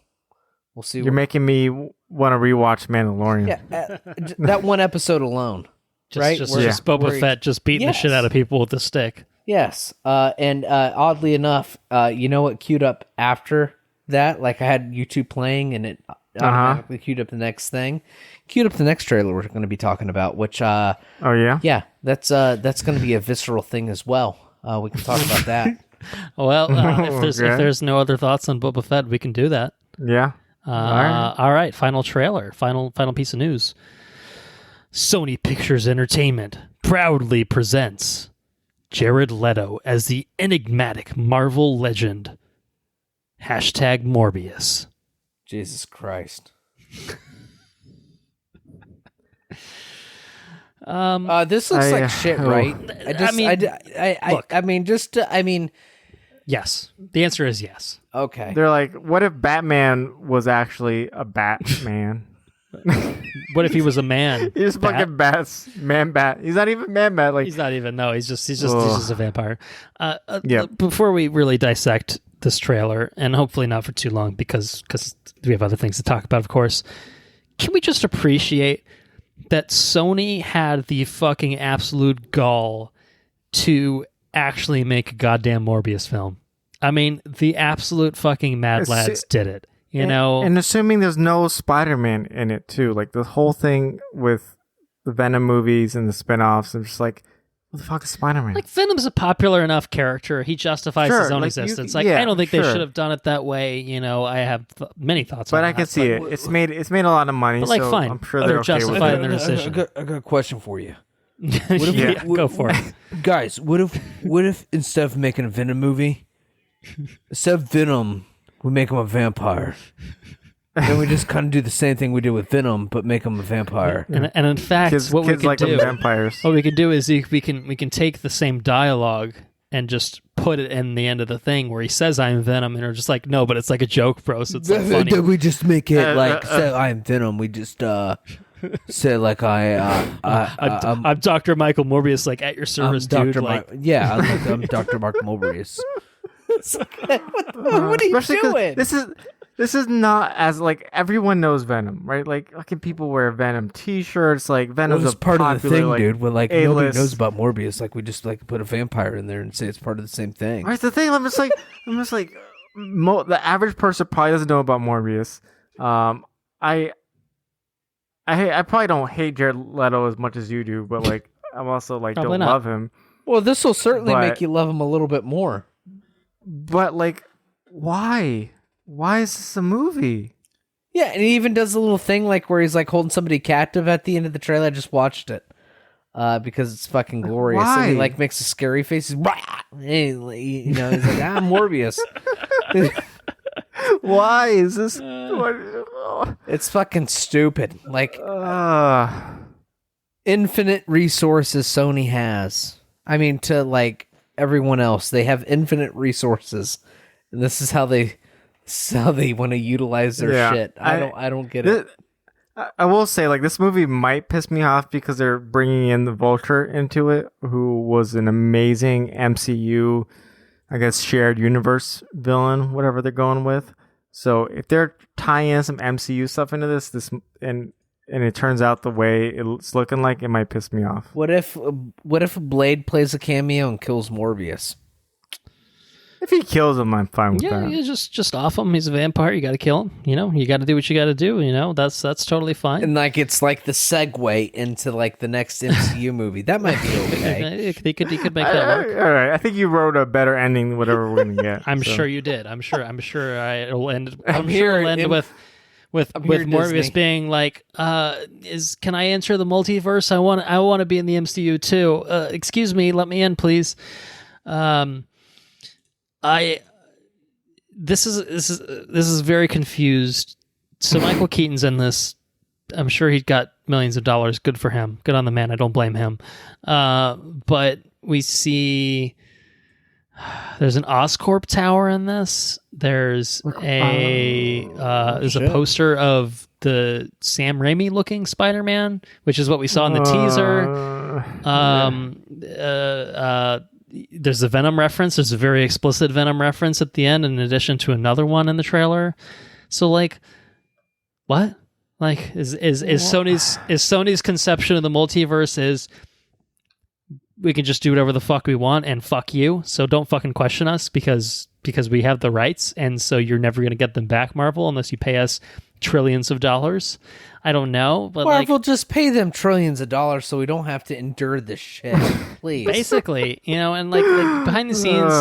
we'll see. You're making me want to rewatch Mandalorian. Yeah, that one episode alone, right? Just Boba Fett just beating the shit out of people with a stick. Yes, and oddly enough, you know what queued up after that? Like I had YouTube playing, and it automatically queued up the next thing. Queued up the next trailer we're going to be talking about, which oh yeah, that's going to be a visceral thing as well. We can talk about that. Well, if there's no other thoughts on Boba Fett, we can do that. Yeah. All right. Final trailer. Final piece of news. Sony Pictures Entertainment proudly presents Jared Leto as the enigmatic Marvel legend. #Morbius. Jesus Christ. This looks like shit, right? Yes. The answer is yes. Okay. They're like, what if Batman was actually a Batman? What if he was a man? He's fucking man bat. He's not even man bat. He's not even. No, he's just a vampire. Before we really dissect this trailer, and hopefully not for too long, because we have other things to talk about, of course. Can we just appreciate that Sony had the fucking absolute gall to actually make a goddamn Morbius film? I mean, the absolute fucking mad lads did it. And assuming there's no Spider-Man in it too, like the whole thing with the Venom movies and the spin-offs, I'm just like, what the fuck is Spider-Man? Like, Venom's a popular enough character. He justifies his own existence. I don't think they should have done it that way. I have many thoughts on that. But that. I can see it. It's made a lot of money. But so fine. I'm sure they're okay with justified in it. their decision. I got a question for you. Go for it. Guys, what if instead of making a Venom movie, instead of Venom, we make him a vampire? Then we just kind of do the same thing we did with Venom, but make him a vampire. And in fact, kids what we like can do, vampires. what we can do is we can take the same dialogue and just put it in the end of the thing where he says "I'm Venom," and we're just like, no, but it's like a joke, bro. So it's like funny. We just make it like say I'm Venom. We just say like I'm Dr. Michael Morbius, like at your service, dude. I'm Dr. Mark Morbius. What are you doing? This is not as like everyone knows Venom, right? Like people wear Venom T-shirts. Like Venom's a part of the thing, dude. When like A-list. nobody knows about Morbius, like we just like put a vampire in there and say it's part of the same thing. Right, the thing. I'm just like the average person probably doesn't know about Morbius. I probably don't hate Jared Leto as much as you do, but like I'm also like Probably don't not. love him. Well, this will certainly make you love him a little bit more. But like, why? Why is this a movie? Yeah, and he even does a little thing like where he's like holding somebody captive at the end of the trailer. I just watched it because it's fucking glorious. Why? And he like makes a scary face. He's like, I'm Morbius. Why is this? It's fucking stupid. Like infinite resources Sony has. I mean, to like everyone else, they have infinite resources, and this is how they want to utilize their shit. I don't get it. I will say, like, this movie might piss me off because they're bringing in the Vulture into it, who was an amazing MCU, I guess, shared universe villain, whatever they're going with. So if they're tying in some MCU stuff into this and it turns out the way it's looking like, it might piss me off. What if Blade plays a cameo and kills Morbius? If he kills him, I'm fine with Yeah, that. you just off him. He's a vampire. You got to kill him. You got to do what you got to do. That's totally fine. And like it's like the segue into like the next MCU movie. That might be okay. He could make that work. All right, I think you wrote a better ending than whatever we're gonna get. I'm so. sure you did. I'm sure it'll end. I'm sure here it'll end in- with here, Morbius Disney. being like, can I enter the multiverse? I want to be in the MCU too. Excuse me, let me in, please. This is very confused. So Michael Keaton's in this. I'm sure he got millions of dollars. Good for him. Good on the man. I don't blame him. But we see there's an Oscorp tower in this. There's a poster of the Sam Raimi looking Spider-Man, which is what we saw in the teaser. There's a Venom reference. There's a very explicit Venom reference at the end, in addition to another one in the trailer. So, like, what? Like, is Sony's conception of the multiverse is we can just do whatever the fuck we want and fuck you. So don't fucking question us because we have the rights, and so you're never gonna get them back, Marvel, unless you pay us trillions of dollars. I don't know, but Marvel, just pay them trillions of dollars so we don't have to endure this shit, please. basically, and like behind the scenes,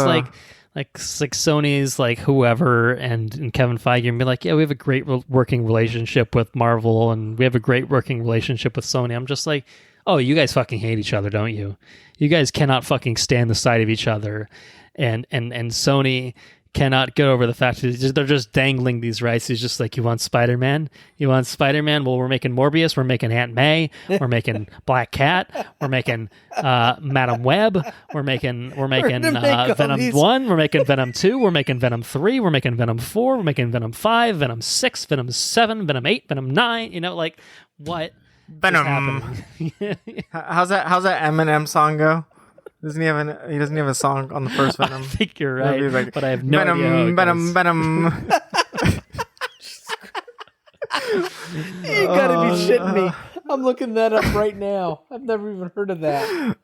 like Sony's like whoever and Kevin Feige and be like, yeah, we have a great working relationship with Marvel and we have a great working relationship with Sony. I'm just like, oh, you guys fucking hate each other, don't you? You guys cannot fucking stand the sight of each other, and Sony cannot get over the fact that they're just dangling these rights. He's just like, you want Spider-Man? You want Spider-Man? Well, we're making Morbius. We're making Aunt May. We're making Black Cat. We're making Madam Web. We're making Venom 1. We're making Venom 2. We're making Venom 3. We're making Venom 4. We're making Venom 5, Venom 6, Venom 7, Venom 8, Venom 9. Like, what? Venom. How's that Eminem song go? He doesn't have a song on the first Venom. I think you're right, like, but I have no idea how it goes. Venom. You gotta be shitting me. I'm looking that up right now. I've never even heard of that.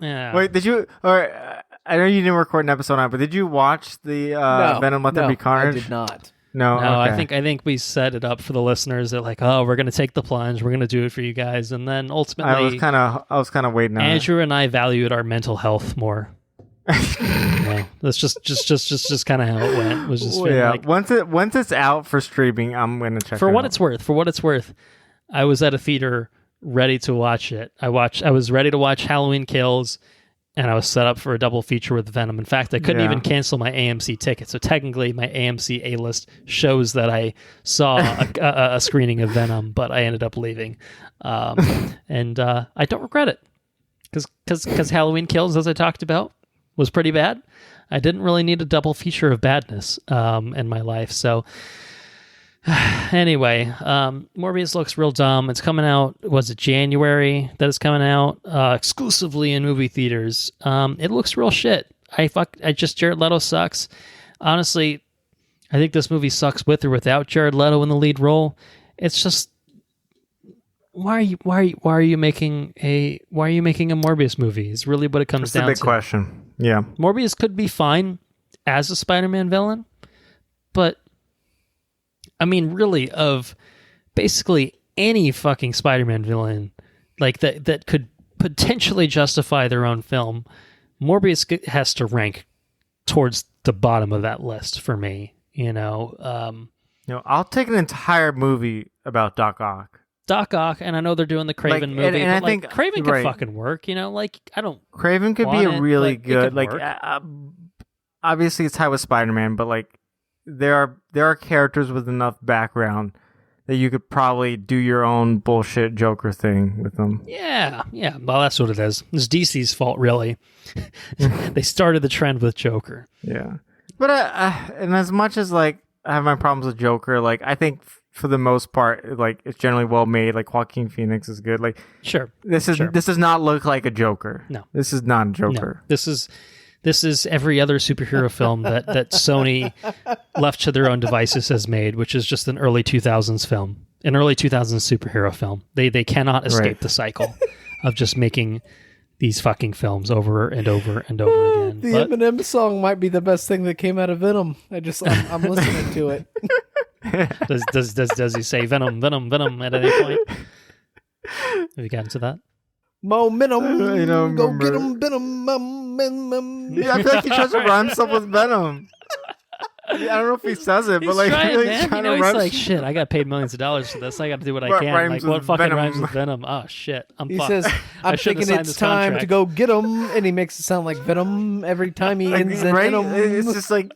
Yeah. Wait, did you? Or I know you didn't record an episode on it, but did you watch the Venom Let There Be Carnage? I did not. No, No, okay. I think we set it up for the listeners that like, oh, we're gonna take the plunge, we're gonna do it for you guys, and then ultimately, I was kind of waiting on it. Andrew and I valued our mental health more. That's just kind of how it went. It was just like, once it's out for streaming, I'm gonna check. for it what out. it's worth. For what it's worth, I was at a theater ready to watch it. I was ready to watch Halloween Kills. And I was set up for a double feature with Venom. In fact, I couldn't even cancel my AMC ticket. So technically, my AMC A-list shows that I saw a screening of Venom, but I ended up leaving. And I don't regret it. Because Halloween Kills, as I talked about, was pretty bad. I didn't really need a double feature of badness in my life. So anyway, Morbius looks real dumb. It's coming out, was it January that it's coming out? Exclusively in movie theaters. It looks real shit. Jared Leto sucks. Honestly, I think this movie sucks with or without Jared Leto in the lead role. It's just, why are you making a Morbius movie? Is really what it comes down to. It's a big question. Yeah. Morbius could be fine as a Spider-Man villain, but I mean, really, of basically any fucking Spider-Man villain like that could potentially justify their own film, Morbius has to rank towards the bottom of that list for me. I'll take an entire movie about Doc Ock. Doc Ock, and I know they're doing the Craven movie, but I think Craven could fucking work. I don't. Craven could be a really good obviously it's tied with Spider-Man, but like. There are characters with enough background that you could probably do your own bullshit Joker thing with them. Yeah. Well, that's what it is. It's DC's fault, really. They started the trend with Joker. Yeah, but and as much as like I have my problems with Joker, like I think for the most part, like it's generally well made. Like Joaquin Phoenix is good. Like sure, this does not look like a Joker. No, this is not a Joker. No. This is every other superhero film that Sony, left to their own devices, has made, which is just an early 2000s film, an early 2000s superhero film. They cannot escape the cycle of just making these fucking films over and over and over again. The But Eminem song might be the best thing that came out of Venom. I'm listening to it. does he say Venom, Venom, Venom at any point? Have you gotten to that? Momentum, You know, go remember- get him, Venom. Yeah, I feel like he tries to rhyme stuff with Venom. I don't know if he says it, but like, I feel like he's man. trying You know, to he's rhyme. like, shit, I got paid millions of dollars for this. I got to do what I What can. rhymes Like, what with fucking Venom? rhymes with Venom? Oh, shit. I'm He fucked. says, I I'm shouldn't thinking have signed it's this time contract. to go get him, and he makes it sound like Venom every time he Like, ends in right? Venom. It's just like,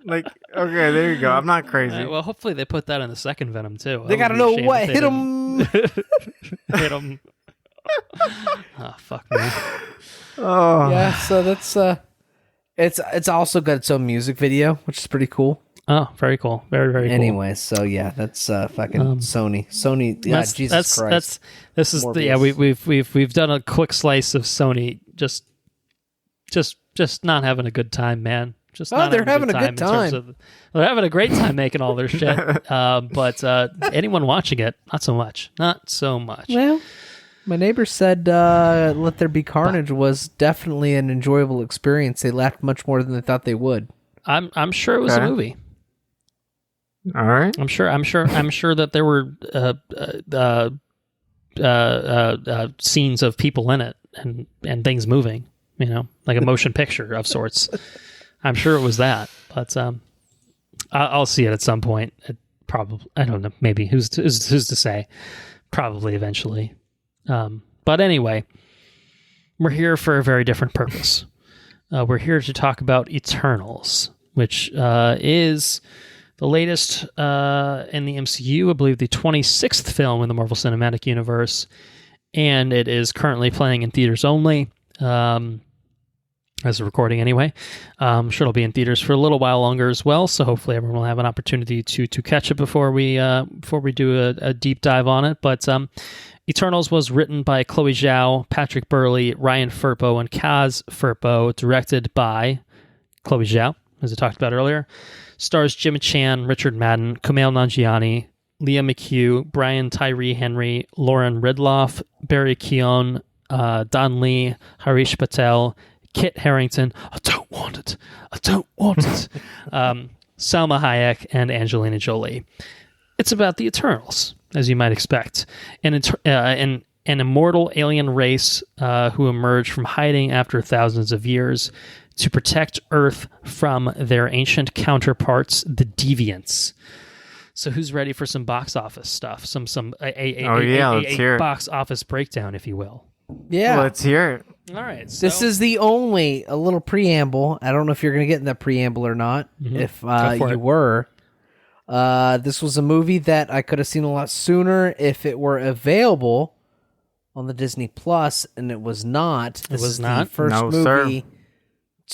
okay, there you go. I'm not crazy. Well, hopefully they put that in the second Venom, too. They got to know what hit him. Hit him. Oh, fuck me. Oh, Yeah, so that's it's also got its own music video, which is pretty cool. Oh, very cool. Very, very cool. Anyway, so yeah, that's fucking Sony. Yeah, Jesus Christ. This is the, yeah. Morbius. We've done a quick slice of Sony. Just not having a good time, man. Just not they're having a good in terms time. of- they're having a great time making all their shit. But anyone watching it, not so much. Not so much. Well, my neighbor said Let There Be Carnage was definitely an enjoyable experience. They laughed much more than they thought they would. I'm sure it was a Okay. movie. all right. I'm sure that there were scenes of people in it and things moving. You know, like a motion picture of sorts. I'm sure it was that, but I'll see it at some point. Probably, I don't know. Maybe who's to say? Probably eventually. But anyway, we're here for a very different purpose. We're here to talk about Eternals, which is the latest in the MCU. I believe the 26th film in the Marvel Cinematic Universe, and it is currently playing in theaters only. As a recording anyway. I'm sure it'll be in theaters for a little while longer as well, so hopefully everyone will have an opportunity to catch it before we do a deep dive on it. But Eternals was written by Chloe Zhao, Patrick Burley, Ryan Firpo, and Kaz Firpo, directed by Chloe Zhao, as I talked about earlier. Stars Jim Chan, Richard Madden, Kumail Nanjiani, Leah McHugh, Brian Tyree Henry, Lauren Ridloff, Barry Keoghan, Don Lee, Harish Patel, Kit Harington, I don't want it, Salma Hayek, and Angelina Jolie. It's about the Eternals, as you might expect, an immortal alien race who emerge from hiding after thousands of years to protect Earth from their ancient counterparts, the Deviants. So who's ready for some box office stuff? Let's hear it. Box office breakdown, if you will. Yeah. Let's hear it. All right. So, This is the only, a little preamble. I don't know if you're going to get in that preamble or not. If you were. This was a movie that I could have seen a lot sooner if it were available on the Disney Plus, and it was not. This was is not? the first No, movie sir.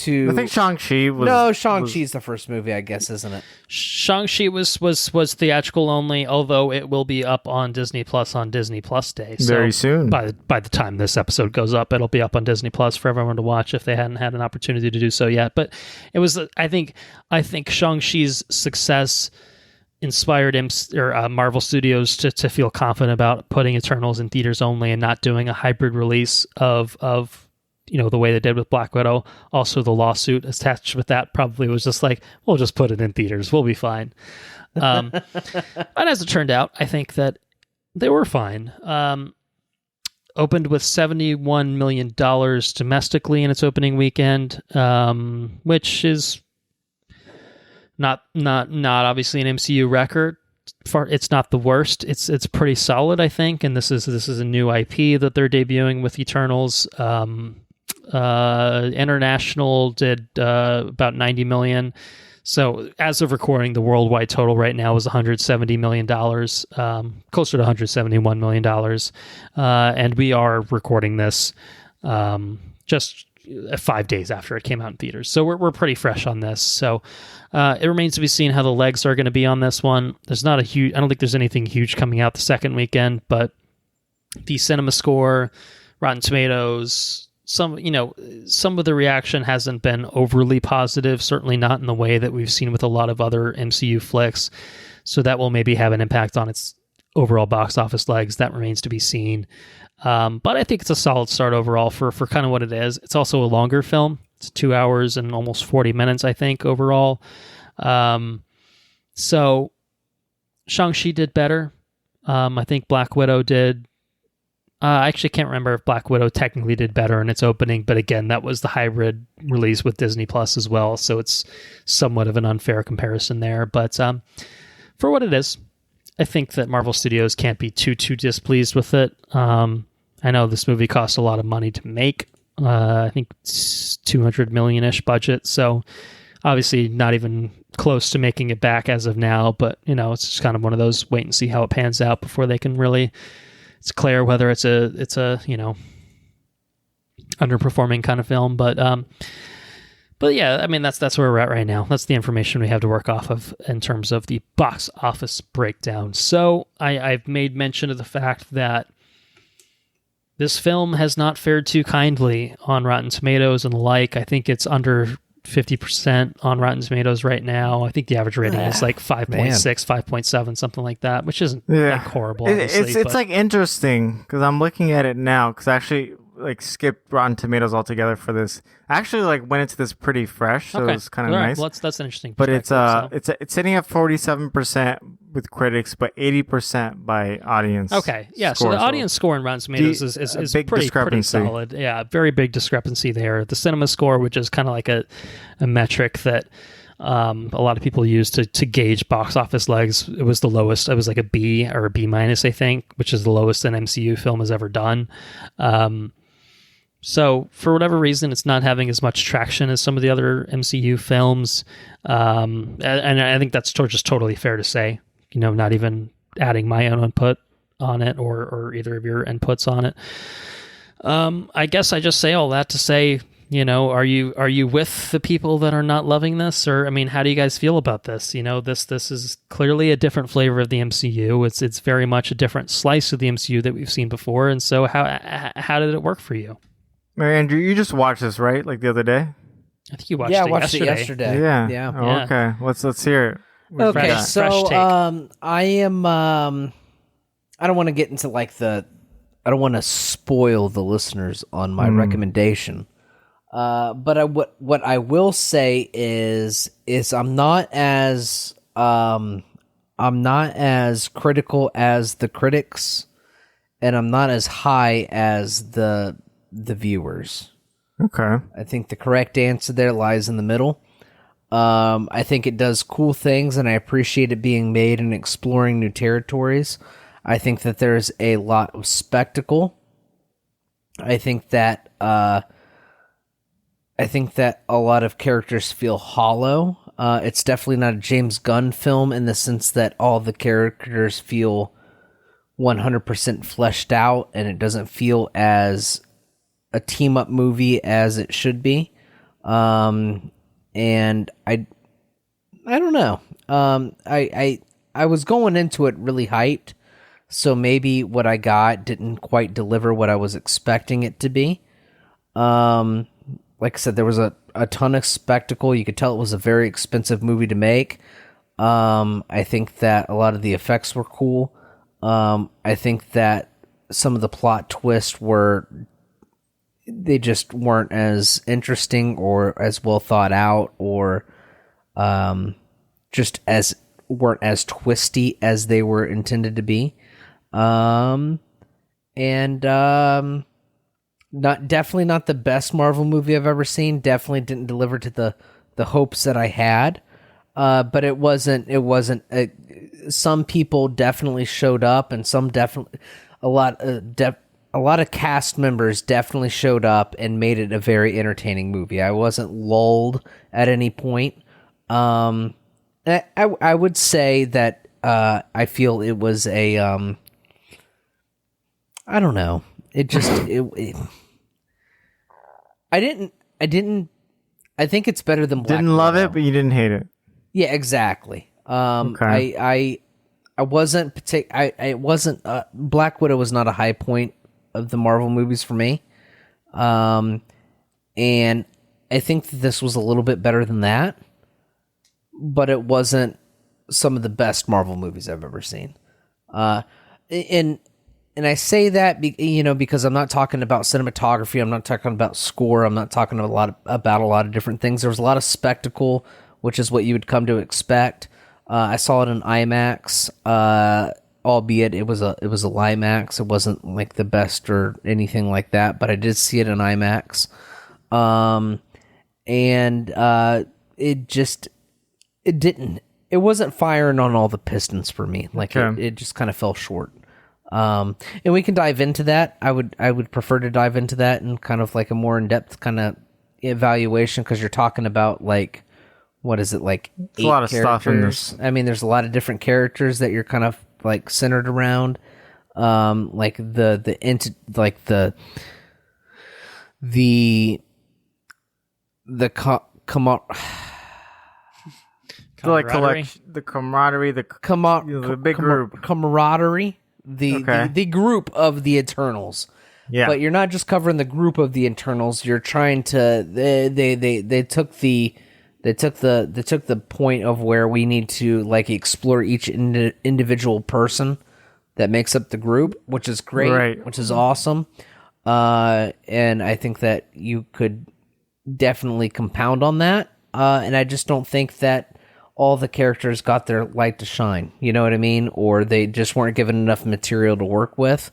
to... I think Shang-Chi was... No, Shang-Chi's the first movie, I guess, isn't it? Shang-Chi was theatrical only, although it will be up on Disney Plus on Disney Plus Day. So Very soon. By the time this episode goes up, it'll be up on Disney Plus for everyone to watch if they hadn't had an opportunity to do so yet. But it was, I think Shang-Chi's success inspired Marvel Studios to feel confident about putting Eternals in theaters only and not doing a hybrid release of the way they did with Black Widow. Also, the lawsuit attached with that probably was just like, we'll just put it in theaters. We'll be fine. And as it turned out, I think that they were fine. Opened with $71 million domestically in its opening weekend, which is not obviously an MCU record. It's not the worst. It's pretty solid, I think. And this is a new IP that they're debuting with Eternals. International did about $90 million. So as of recording, the worldwide total right now is $170 million, closer to $171 million. And we are recording this just 5 days after it came out in theaters. So we're pretty fresh on this. So it remains to be seen how the legs are going to be on this one. I don't think there's anything huge coming out the second weekend, but the cinema score, Rotten Tomatoes, some of the reaction hasn't been overly positive, certainly not in the way that we've seen with a lot of other MCU flicks. So that will maybe have an impact on its overall box office legs, that remains to be seen. But I think it's a solid start overall for kind of what it is. It's also a longer film. It's 2 hours and almost 40 minutes, I think, overall. So Shang-Chi did better. I think Black Widow did. I actually can't remember if Black Widow technically did better in its opening, but again, that was the hybrid release with Disney Plus as well, so it's somewhat of an unfair comparison there. But for what it is, I think that Marvel Studios can't be too displeased with it. I know this movie cost a lot of money to make. I think it's $200 million-ish budget, so obviously not even close to making it back as of now, but it's just kind of one of those wait and see how it pans out before they can really declare whether it's a underperforming kind of film. But yeah, I mean that's where we're at right now. That's the information we have to work off of in terms of the box office breakdown. So I've made mention of the fact that this film has not fared too kindly on Rotten Tomatoes and the like. I think it's under 50% on Rotten Tomatoes right now. I think the average rating is like 5.6, 5.7, something like that, which isn't like horrible. It's like interesting because I'm looking at it now because I actually like skipped Rotten Tomatoes altogether for this. I actually like went into this pretty fresh, so it was kind of nice. Well, that's an interesting but perspective. it's sitting at 47% with critics, but 80% by audience. Okay, yeah. So the audience score in Rotten Tomatoes is pretty solid. Yeah, very big discrepancy there. The cinema score, which is kind of like a metric that a lot of people use to gauge box office legs, it was the lowest. It was like a B or a B minus, I think, which is the lowest an MCU film has ever done. So for whatever reason, it's not having as much traction as some of the other MCU films. And I think that's just totally fair to say, not even adding my own input on it or either of your inputs on it. I guess I just say all that to say, are you with the people that are not loving this? Or, I mean, how do you guys feel about this? This is clearly a different flavor of the MCU. It's very much a different slice of the MCU that we've seen before. And so how did it work for you? Mary Andrew, you just watched this, right? Like the other day? I think you watched I it watched yesterday. it yesterday. Yeah. Oh, Yeah. okay. Let's hear it. Okay, Fresh so take. I am. I don't want to get into I don't want to spoil the listeners on my recommendation. But what I will say is I'm not as critical as the critics, and I'm not as high as the viewers. Okay. I think the correct answer there lies in the middle. I think it does cool things, and I appreciate it being made and exploring new territories. I think that there's a lot of spectacle. I think that a lot of characters feel hollow. It's definitely not a James Gunn film in the sense that all the characters feel 100% fleshed out, and it doesn't feel as a team-up movie as it should be. And I don't know. I was going into it really hyped, so maybe what I got didn't quite deliver what I was expecting it to be. Like I said, there was a ton of spectacle. You could tell it was a very expensive movie to make. I think that a lot of the effects were cool. I think that some of the plot twists they just weren't as interesting or as well thought out, or just weren't as twisty as they were intended to be. Definitely not the best Marvel movie I've ever seen. Definitely didn't deliver to the hopes that I had. But it wasn't. Some people definitely showed up, and a lot of cast members definitely showed up and made it a very entertaining movie. I wasn't lulled at any point. I would say that I feel it was a I don't know. I think it's better than Black Didn't love Widow. it, but you didn't hate it. Yeah, exactly. Okay. I wasn't Black Widow was not a high point of the Marvel movies for me. And I think that this was a little bit better than that, but it wasn't some of the best Marvel movies I've ever seen. and I say that because I'm not talking about cinematography, I'm not talking about score, I'm not talking about a lot of different things. There was a lot of spectacle, which is what you would come to expect. I saw it in IMAX, albeit it was a Limax. It wasn't like the best or anything like that, but I did see it in IMAX. It wasn't firing on all the pistons for me. Like it just kind of fell short. And we can dive into that. I would prefer to dive into that in kind of like a more in-depth kind of evaluation, because you're talking about like, what is it, like 8 a lot of characters? stuff in this. I mean, there's a lot of different characters that you're kind of like centered around. Like the camaraderie, the big group, camaraderie, the group of the Eternals. Yeah, but you're not just covering the group of the Eternals. You're trying to they took the point of where we need to like explore each individual person that makes up the group, which is great, right. Which is awesome. And I think that you could definitely compound on that. And I just don't think that all the characters got their light to shine. You know what I mean? Or they just weren't given enough material to work with.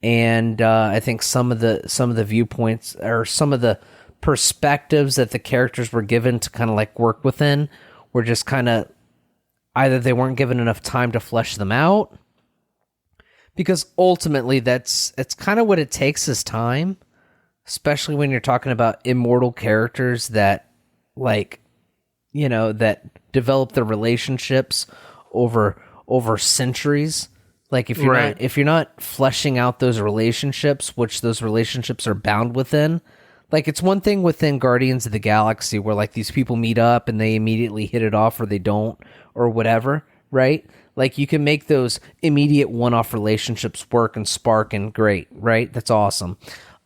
And I think some of the viewpoints or some of the perspectives that the characters were given to kind of like work within were just kind of either they weren't given enough time to flesh them out, because ultimately it's kind of what it takes is time, especially when you're talking about immortal characters that like, you know, that develop their relationships over centuries. Like if you're not fleshing out those relationships, which those relationships are bound within, like it's one thing within Guardians of the Galaxy where like these people meet up and they immediately hit it off or they don't or whatever, right? Like you can make those immediate one-off relationships work and spark and great, right? That's awesome.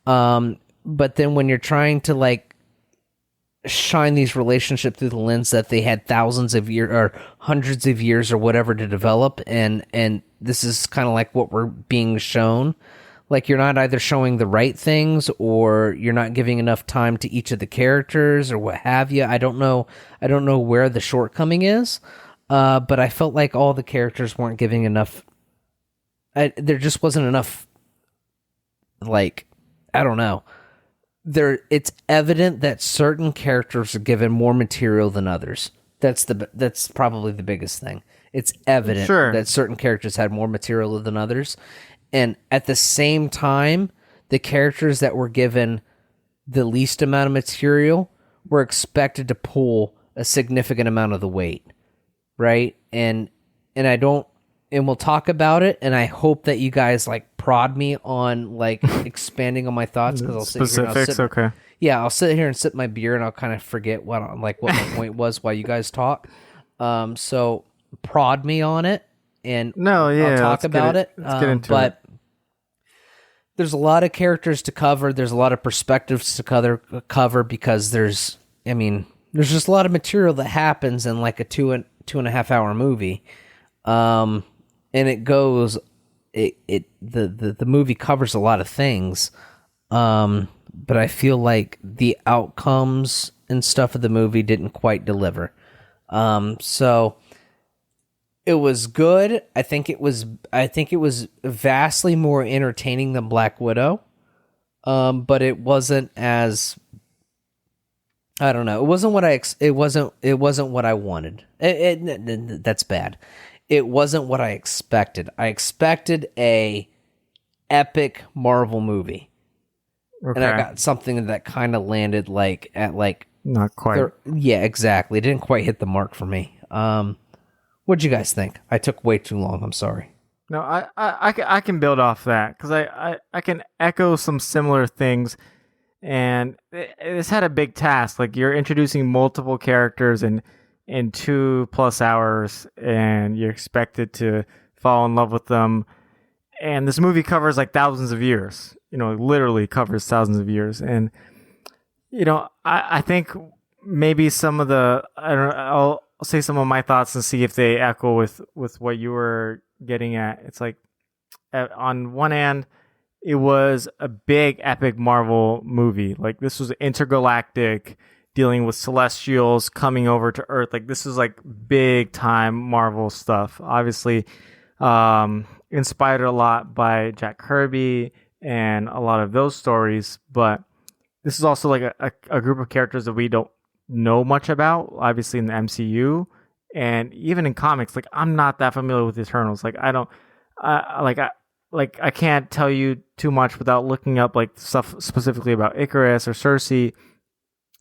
But then when you're trying to like shine these relationships through the lens that they had thousands of years or hundreds of years or whatever to develop, and this is kind of like what we're being shown. Like you're not either showing the right things or you're not giving enough time to each of the characters or what have you. I don't know where the shortcoming is, but I felt like all the characters weren't giving enough. There just wasn't enough. Like, I don't know. It's evident that certain characters are given more material than others. That's probably the biggest thing. It's evident that certain characters had more material than others. And at the same time, the characters that were given the least amount of material were expected to pull a significant amount of the weight, right? And we'll talk about it, and I hope that you guys like prod me on like expanding on my thoughts, because I'll sit specifics. Here I'll sit here and sip my beer, and I'll kind of forget what my point was while you guys talk. So prod me on it, and I'll talk about it. Let's get into it. There's a lot of characters to cover. There's a lot of perspectives to cover because there's just a lot of material that happens in like a 2.5 hour movie. And the movie covers a lot of things. But I feel like the outcomes and stuff of the movie didn't quite deliver. So it was good. I think it was vastly more entertaining than Black Widow. But it wasn't as, I don't know. It wasn't what I wanted. That's bad. It wasn't what I expected. I expected a epic Marvel movie. Okay. And I got something that kind of landed not quite. Yeah, exactly. It didn't quite hit the mark for me. What'd you guys think? I took way too long. I'm sorry. No, I can build off that because I can echo some similar things, and this had a big task. Like you're introducing multiple characters in 2+ hours, and you're expected to fall in love with them. And this movie covers like thousands of years. You know, literally covers thousands of years. And you know, I think maybe some of the I'll say some of my thoughts and see if they echo with what you were getting at. It's like on one hand, it was a big epic Marvel movie. Like this was intergalactic, dealing with Celestials coming over to Earth. Like this is like big time Marvel stuff. Obviously, inspired a lot by Jack Kirby and a lot of those stories. But this is also like a group of characters that we don't know much about. Obviously in the MCU and even in comics. Like I'm not that familiar with the Eternals. Like I don't. I can't tell you too much without looking up like stuff specifically about Icarus or Cersei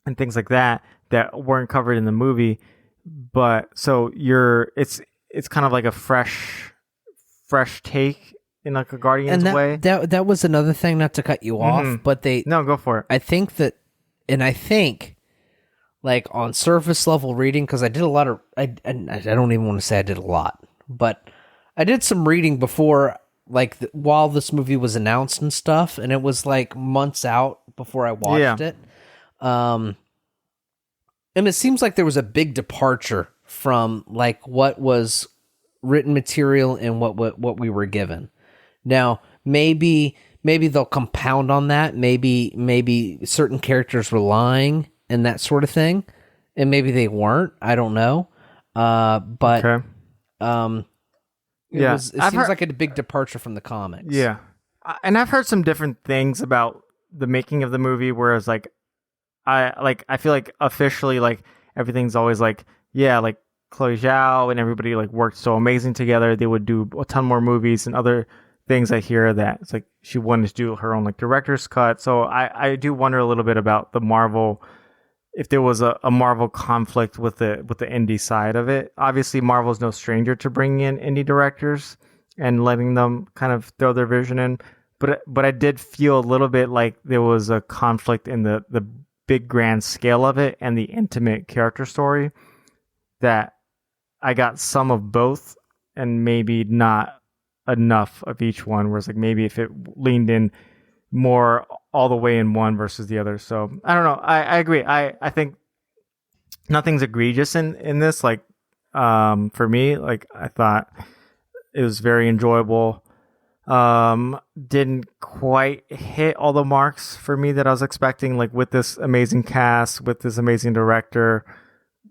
and things like that weren't covered in the movie. But so it's kind of like a fresh take in like a Guardians way. That was another thing, not to cut you off, but no, go for it. I think like on surface level reading, because I did a lot of I don't even want to say I did a lot, but I did some reading before, like while this movie was announced and stuff, and it was like months out before I watched it. And it seems like there was a big departure from like what was written material and what we were given. Now, maybe they'll compound on that. Maybe certain characters were lying and that sort of thing, and maybe they weren't. I don't know. But okay. It seems like a big departure from the comics. Yeah. And I've heard some different things about the making of the movie, whereas like I feel like officially like everything's always like, yeah, like Chloe Zhao and everybody like worked so amazing together. They would do a ton more movies and other things. I hear that it's like she wanted to do her own like director's cut. So I do wonder a little bit about the Marvel, if there was a Marvel conflict with the indie side of it. Obviously, Marvel's no stranger to bringing in indie directors and letting them kind of throw their vision in. But I did feel a little bit like there was a conflict in the big grand scale of it and the intimate character story, that I got some of both and maybe not enough of each one. Whereas like maybe if it leaned in more all the way in one versus the other. So I don't know. I agree. I think nothing's egregious in this. Like for me, like I thought it was very enjoyable. Didn't quite hit all the marks for me that I was expecting, like with this amazing cast, with this amazing director,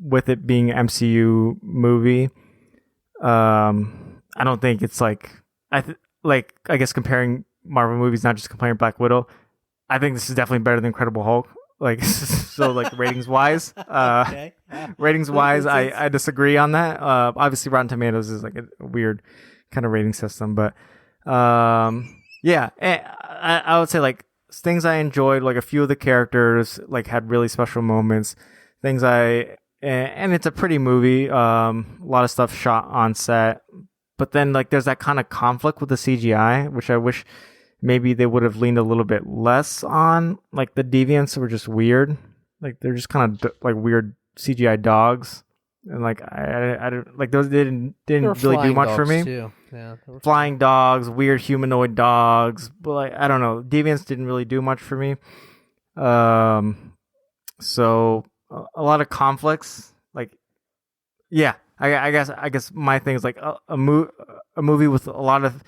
with it being an MCU movie. I don't think it's like I guess comparing Marvel movies, not just comparing Black Widow, I think this is definitely better than Incredible Hulk. Like so, like ratings wise, Okay. ratings wise, I disagree on that. Obviously, Rotten Tomatoes is like a weird kind of rating system, but yeah, I would say like things I enjoyed, like a few of the characters like had really special moments. Things and it's a pretty movie. A lot of stuff shot on set, but then like there's that kind of conflict with the CGI, which I wish maybe they would have leaned a little bit less on. Like the Deviants were just weird. Like they're just kind of like weird CGI dogs, and like I don't like those didn't really do much for me. Too. Yeah, flying dogs, weird humanoid dogs, but like I don't know, Deviants didn't really do much for me. So a lot of conflicts. Like, yeah, I guess my thing is like a movie with a lot of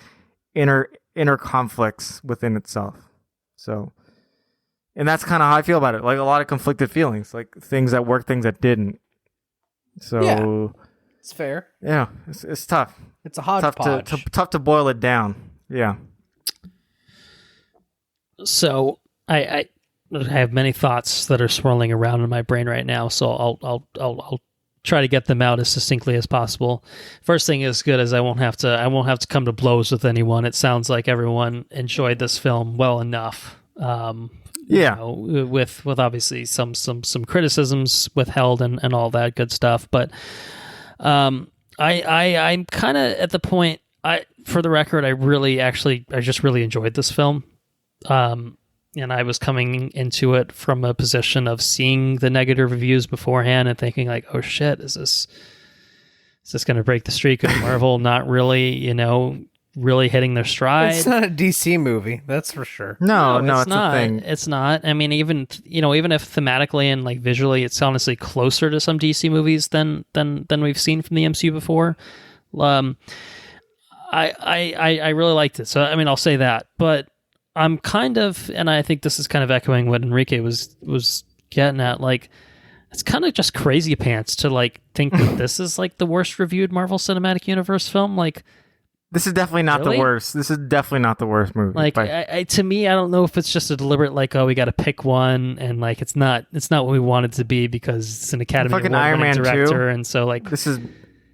inner conflicts within itself. So, and that's kind of how I feel about it. Like a lot of conflicted feelings, like things that worked, things that didn't. So yeah, it's fair. Yeah, it's tough. It's a hodgepodge. Tough to boil it down. Yeah. So I have many thoughts that are swirling around in my brain right now. So I'll try to get them out as succinctly as possible. First thing is good as I won't have to come to blows with anyone. It sounds like everyone enjoyed this film well enough. Yeah. You know, with obviously some criticisms withheld and all that good stuff. But I'm kind of at the point. For the record, I just really enjoyed this film. And I was coming into it from a position of seeing the negative reviews beforehand and thinking like, oh shit, is this going to break the streak of Marvel not really, really hitting their stride? It's not a DC movie, that's for sure. No, it's not. a thing. It's not. I mean, even if thematically and like visually, it's honestly closer to some DC movies than we've seen from the MCU before. I really liked it. So I mean, I'll say that, but I'm kind of, and I think this is kind of echoing what Henrique was getting at. Like, it's kind of just crazy pants to like think that this is like the worst reviewed Marvel Cinematic Universe film. Like, this is definitely not really? the worst. This is definitely not the worst movie. Like, to me, I don't know if it's just a deliberate like, oh, we got to pick one, and like it's not what we want it to be because it's an Academy Award-winning director, and so like this is,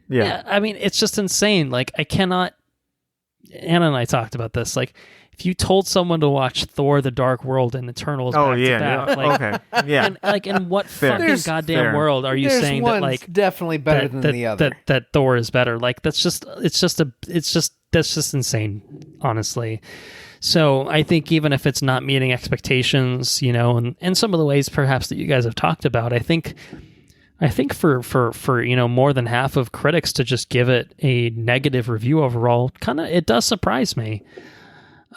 yeah. I mean, it's just insane. Like, I cannot. Anna and I talked about this. Like, if you told someone to watch Thor: The Dark World and Eternals back to back, like, okay, yeah, and like, in what fucking goddamn world are you saying that like definitely better than the other? That Thor is better? Like, that's just insane, honestly. So I think even if it's not meeting expectations, you know, and in some of the ways perhaps that you guys have talked about, I think for you know, more than half of critics to just give it a negative review overall, kind of, it does surprise me.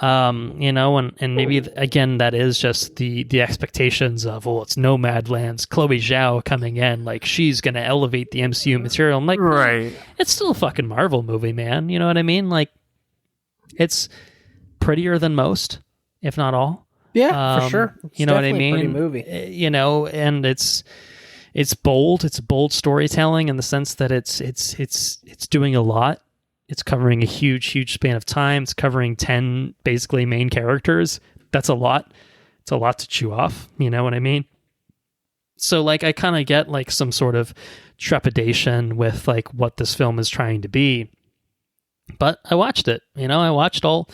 You know, and maybe again that is just the expectations of, well, it's Nomadland's Chloe Zhao coming in, like she's gonna elevate the MCU material. I'm like, right, it's still a fucking Marvel movie, man. You know what I mean? Like, it's prettier than most, if not all. Yeah, for sure. You know what I mean? Pretty movie. You know, and it's bold. It's bold storytelling in the sense that it's doing a lot. It's covering a huge span of time. It's covering 10 basically main characters. That's a lot. It's a lot to chew off. You know what I mean? So like, I kind of get like some sort of trepidation with like what this film is trying to be. But I watched it. You know, I watched all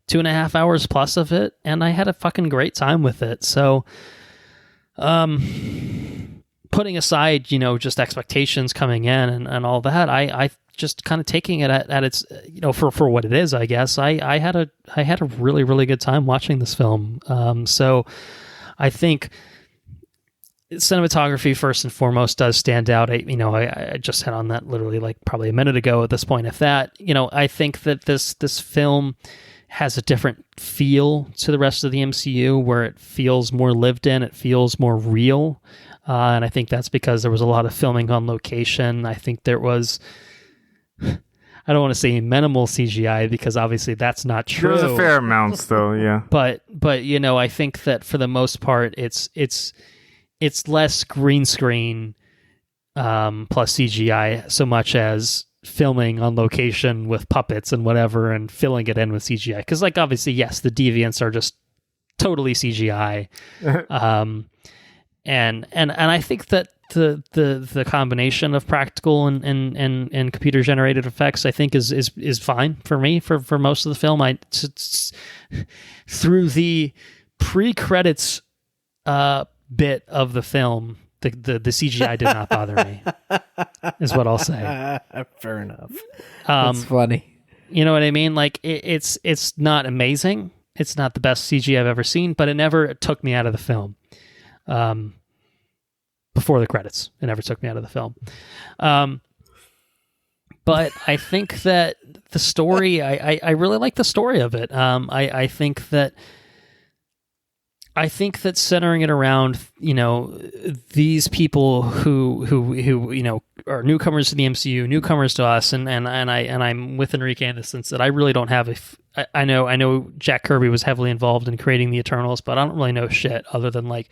2.5 hours plus of it, and I had a fucking great time with it. So, putting aside, you know, just expectations coming in and all that, I just kind of taking it at its, you know, for what it is, I guess. I had a really, really good time watching this film. So I think cinematography first and foremost does stand out. I just hit on that literally like probably a minute ago at this point. If that, you know, I think that this film has a different feel to the rest of the MCU where it feels more lived in, it feels more real. And I think that's because there was a lot of filming on location. I think there was, I don't want to say minimal CGI because obviously that's not true. There was a fair amount still, yeah. But you know, I think that for the most part, it's less green screen plus CGI so much as filming on location with puppets and whatever and filling it in with CGI. Because like obviously, yes, the Deviants are just totally CGI. And I think that the combination of practical and computer generated effects, I think is fine for me for most of the film. Through the pre-credits bit of the film, the CGI did not bother me. Is what I'll say. Fair enough. That's funny. You know what I mean? Like it's not amazing. It's not the best CG I've ever seen, but it never took me out of the film. Before the credits, it never took me out of the film. But I think that the story, I really like the story of it. I think that centering it around, you know, these people who you know are newcomers to the MCU, newcomers to us, and I'm with Henrique in the sense that I really don't have I know Jack Kirby was heavily involved in creating the Eternals, but I don't really know shit other than like,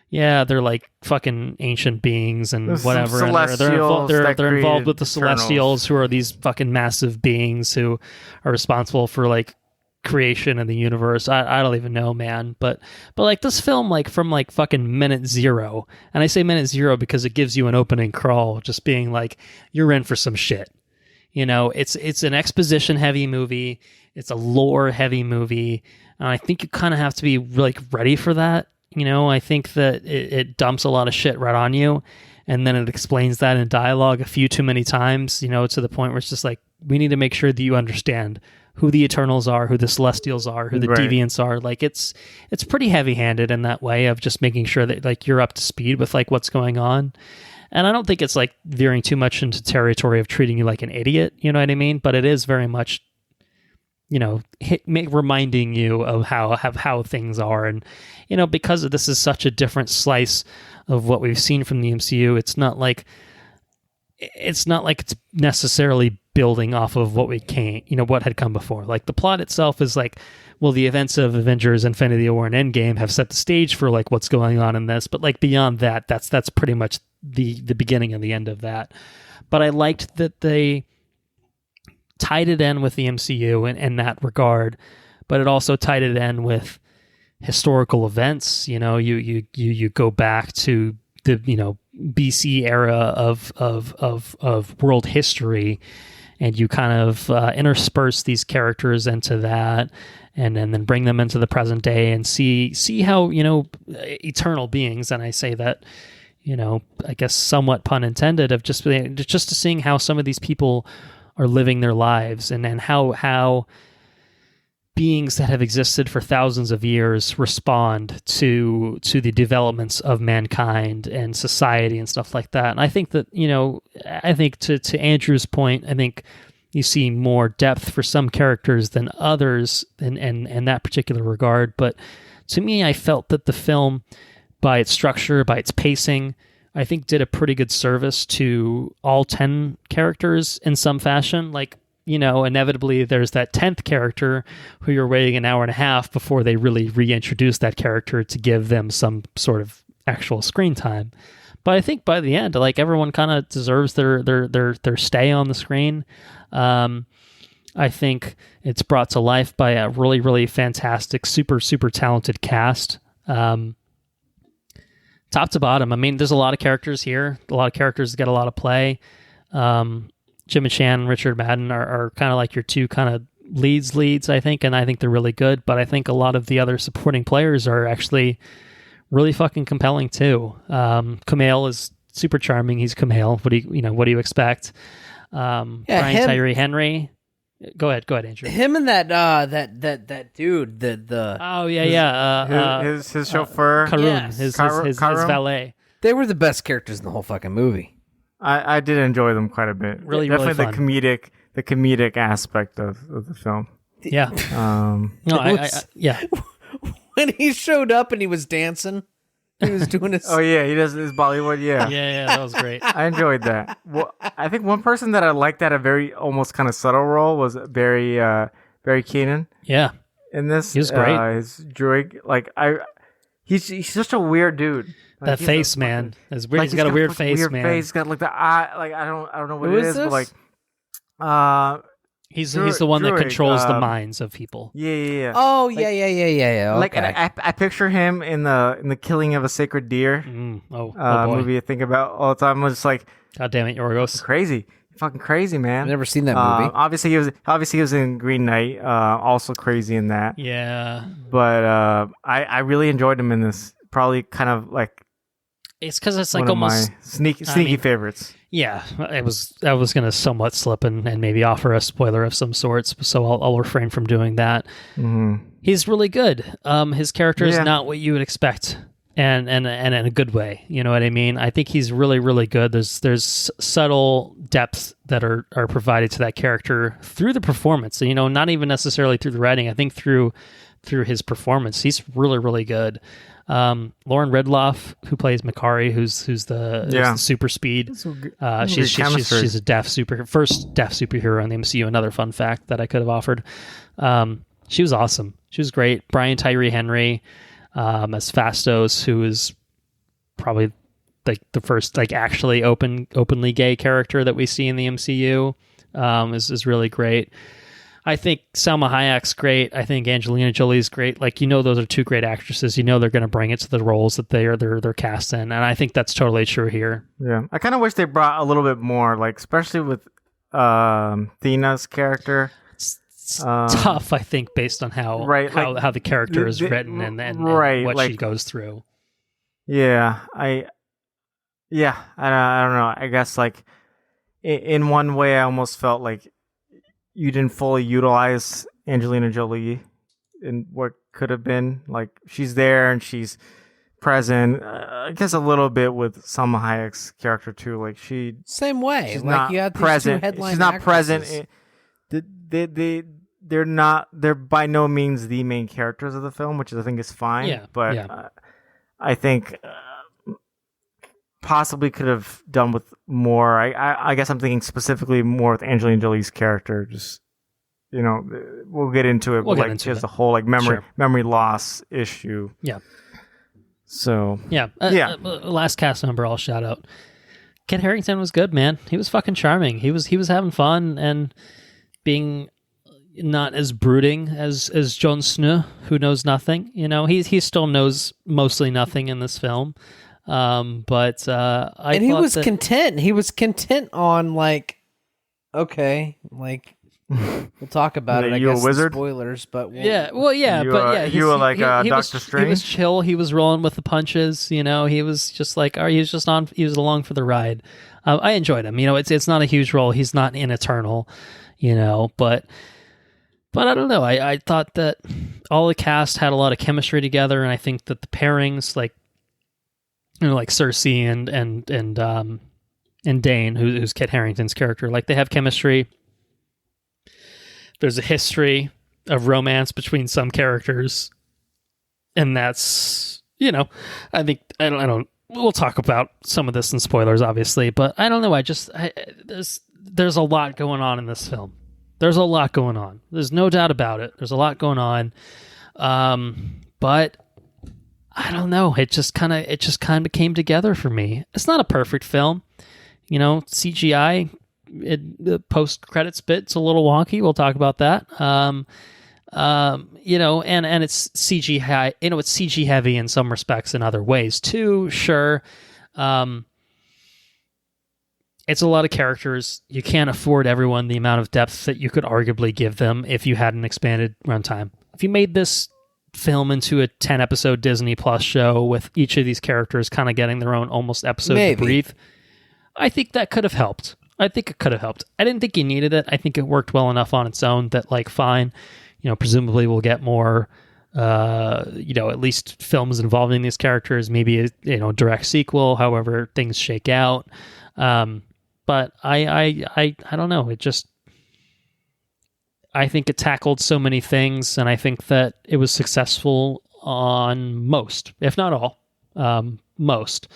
yeah, they're like fucking ancient beings and There's whatever. And they're involved with the Celestials, who are these fucking massive beings who are responsible for like creation in the universe. I don't even know, man. But like this film, like from like fucking minute zero, and I say minute zero because it gives you an opening crawl, just being like, you're in for some shit. You know, it's an exposition heavy movie. It's a lore heavy movie. And I think you kind of have to be like ready for that. You know, I think that it dumps a lot of shit right on you, and then it explains that in dialogue a few too many times, you know, to the point where it's just like, we need to make sure that you understand who the Eternals are, who the Celestials are, who the Deviants are. Like it's pretty heavy-handed in that way of just making sure that like you're up to speed with like what's going on. And I don't think it's like veering too much into territory of treating you like an idiot, you know what I mean? But it is very much, you know, reminding you of how things are. And, you know, because this is such a different slice of what we've seen from the MCU, it's not like it's necessarily building off of what what had come before. Like the plot itself is like, well, the events of Avengers, Infinity War, and Endgame have set the stage for like what's going on in this. But like beyond that, that's pretty much the beginning and the end of that. But I liked that they tied it in with the MCU in that regard, but it also tied it in with historical events. You go back to the BC era of world history, and you kind of intersperse these characters into that, and then bring them into the present day and see how eternal beings, and I say that I guess somewhat pun intended, of just seeing how some of these people are living their lives, and how beings that have existed for thousands of years respond to the developments of mankind and society and stuff like that. And I think that, I think to Andrew's point, I think you see more depth for some characters than others in that particular regard. But to me, I felt that the film, by its structure, by its pacing, I think did a pretty good service to all 10 characters in some fashion. Like, inevitably there's that 10th character who you're waiting an hour and a half before they really reintroduce that character to give them some sort of actual screen time. But I think by the end, like, everyone kind of deserves their stay on the screen. I think it's brought to life by a really, really fantastic, super, super talented cast. Top to bottom. I mean, there's a lot of characters here. A lot of characters get a lot of play. Jim and Shan and Richard Madden are kind of like your two kind of leads, I think, and I think they're really good. But I think a lot of the other supporting players are actually really fucking compelling too. Kumail is super charming. He's Kumail. What do you expect? Brian Tyree Henry. Go ahead, Andrew. Him and that dude, his chauffeur, Karun, yes. his Karun? valet. They were the best characters in the whole fucking movie. I did enjoy them quite a bit. Really, definitely really fun. the comedic aspect of the film. Yeah. Yeah. When he showed up and he was dancing, he was doing his. Oh yeah, he does his Bollywood. Yeah, Yeah, that was great. I enjoyed that. Well, I think one person that I liked that a very almost kind of subtle role was Barry Keoghan. Yeah. In this, he was great. His droid, he's such a weird dude. That face, man, is weird. He's got a weird face, man. He's got like the eye. Like I don't know what Who it is is, this? but like, he's the one that Druig, controls the minds of people. Yeah. Oh, yeah. Okay. Like I picture him in the Killing of a Sacred Deer Oh boy. movie I think about all the time. I was just like, God damn it, Yorgos. crazy, fucking crazy, man. I've never seen that movie. Obviously he was in Green Knight, also crazy in that. Yeah. But I really enjoyed him in this. Probably kind of like It's because it's one like of almost my sneaky favorites. Yeah, I was going to somewhat slip and maybe offer a spoiler of some sorts, so I'll refrain from doing that. Mm-hmm. He's really good. His character is not what you would expect, and in a good way. You know what I mean? I think he's really, really good. There's subtle depths that are provided to that character through the performance. Not even necessarily through the writing. I think through his performance, he's really, really good. Lauren Ridloff, who plays Makari, who's the super speed. She's a first deaf superhero in the MCU. Another fun fact that I could have offered. She was awesome. She was great. Brian Tyree Henry as Fastos, who is probably like the first like actually openly gay character that we see in the MCU. Is really great. I think Salma Hayek's great. I think Angelina Jolie's great. Like, those are two great actresses. They're going to bring it to the roles that they're cast in, and I think that's totally true here. Yeah, I kind of wish they brought a little bit more, like especially with Thena's character. It's tough, I think, based on how the character is written and what she goes through. Yeah, I don't know. I guess like in one way, I almost felt like you didn't fully utilize Angelina Jolie in what could have been. Like, she's there and she's present. I guess a little bit with Salma Hayek's character too. Like same way. She's like not you had these present. Two headline she's not actresses. present. They're by no means the main characters of the film, which I think is fine. Yeah, but I think possibly could have done with more. I guess I'm thinking specifically more with Angelina Jolie's character. Just, we'll get into it. We'll but get into just it. the whole memory loss issue. Yeah. So yeah. Last cast member I'll shout out. Kit Harington was good, man. He was fucking charming. He was having fun and being not as brooding as Jon Snow, who knows nothing. He still knows mostly nothing in this film. But he was content. He was content on okay, we'll talk about it. I guess a wizard? Spoilers, but you were like Doctor Strange. He was chill. He was rolling with the punches. He was just like, he was along for the ride. I enjoyed him. It's not a huge role. He's not in Eternal. But I don't know. I thought that all the cast had a lot of chemistry together, and I think that the pairings, like Cersei and Dane, who's Kit Harington's character, like they have chemistry. There's a history of romance between some characters, and that's I think I don't. We'll talk about some of this in spoilers, obviously, but I don't know. There's a lot going on in this film. There's a lot going on. There's no doubt about it. There's a lot going on. But I don't know. It just kind of came together for me. It's not a perfect film. CGI, the post-credits bit's a little wonky. We'll talk about that. And it's CG high. It's CG heavy in some respects in other ways too. Sure. It's a lot of characters. You can't afford everyone the amount of depth that you could arguably give them if you had an expanded runtime. If you made this film into a 10-episode Disney Plus show with each of these characters kind of getting their own almost episode to breathe, I think that could have helped. I think it could have helped. I didn't think you needed it. I think it worked well enough on its own that, fine, presumably we'll get more, at least films involving these characters, maybe a direct sequel, however things shake out. But I don't know. I think it tackled so many things, and I think that it was successful on most, if not all, most.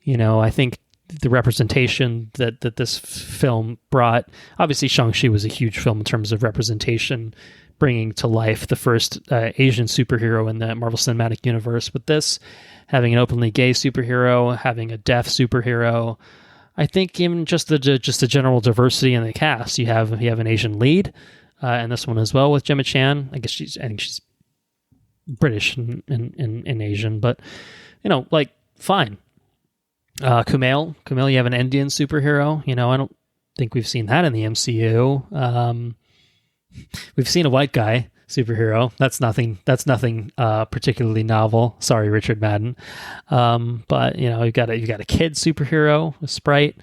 I think the representation that this film brought, obviously Shang-Chi was a huge film in terms of representation, bringing to life the first Asian superhero in the Marvel Cinematic Universe. With this, having an openly gay superhero, having a deaf superhero, I think even just the general diversity in the cast. You have an Asian lead, and this one as well with Gemma Chan. I think she's British and Asian, but fine. Kumail, you have an Indian superhero. I don't think we've seen that in the MCU. We've seen a white guy superhero. That's nothing particularly novel. Sorry, Richard Madden. But you've got a kid superhero, a Sprite.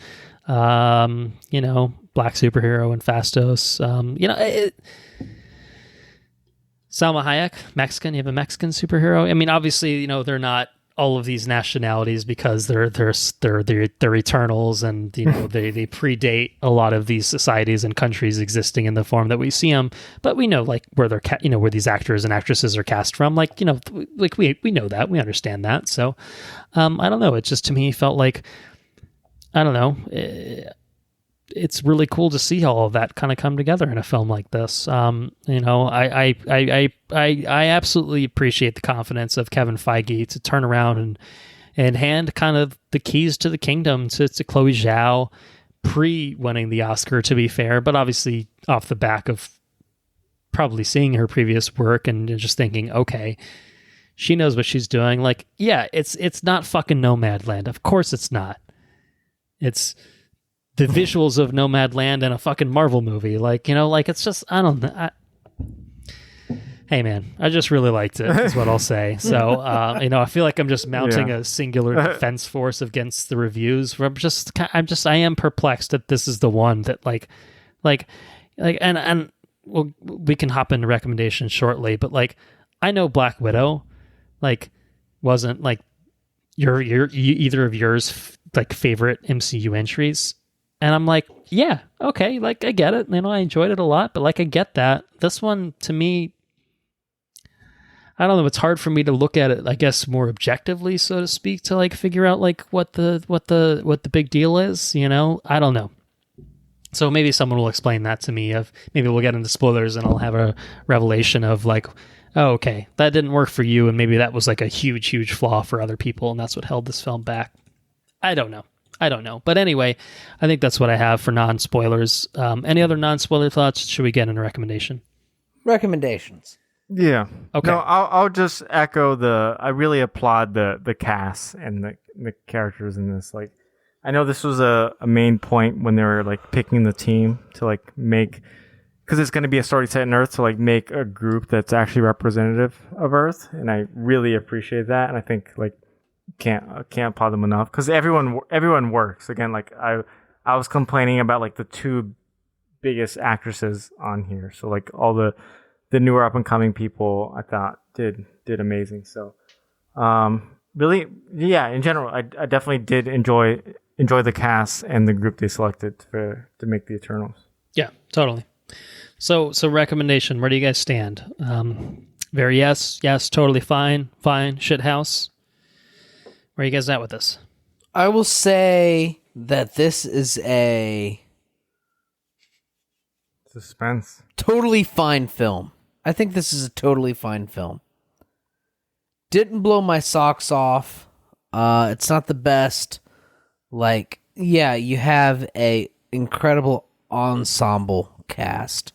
Black superhero and Fastos. Salma Hayek, Mexican. You have a Mexican superhero. I mean, obviously, they're not all of these nationalities because they're Eternals, and they predate a lot of these societies and countries existing in the form that we see them. But we know where they're where these actors and actresses are cast from. We know that, we understand that. So I don't know. It just to me felt like, I don't know. It's really cool to see all of that kind of come together in a film like this. I absolutely appreciate the confidence of Kevin Feige to turn around and hand kind of the keys to the kingdom to Chloe Zhao, pre-winning the Oscar, to be fair, but obviously off the back of probably seeing her previous work and just thinking, okay, she knows what she's doing. It's not fucking Nomadland. Of course it's not. It's the visuals of Nomadland in a fucking Marvel movie. It's just, I don't know. Hey man, I just really liked it, is what I'll say. So, I feel like I'm just mounting a singular defense force against the reviews. Where I am perplexed that this is the one that and we can hop into recommendations shortly, but I know Black Widow, wasn't your either of yours favorite MCU entries. And I'm yeah, okay, I get it. I enjoyed it a lot, but I get that. This one, to me, I don't know. It's hard for me to look at it, I guess, more objectively, so to speak, to like figure out like what the big deal is. You know, I don't know. So maybe someone will explain that to me. Maybe we'll get into spoilers and I'll have a revelation of like, oh, okay, that didn't work for you, and maybe that was like a huge flaw for other people, and that's what held this film back. I don't know. But anyway, I think that's what I have for non-spoilers. Any other non-spoiler thoughts? Should we get into recommendation? Recommendations. Yeah. Okay. No, I'll just echo I really applaud the cast and the characters in this. Like, I know this was a main point when they were like picking the team to like make, because it's going to be a story set in Earth, to like make a group that's actually representative of Earth, and I really appreciate that. And I think like can't applaud them enough, because everyone works. Again, like I was complaining about like the two biggest actresses on here, so like all the newer up and coming people I thought did amazing. So really, yeah, in general, I definitely did enjoy the cast and the group they selected to make the Eternals. Yeah, totally. So recommendation, where do you guys stand? Very yes, totally fine, shithouse. Where are you guys at with this? I will say that this is a Suspense. totally fine film. I think this is a totally fine film. Didn't blow my socks off. It's not the best. Like, yeah, you have a incredible ensemble cast.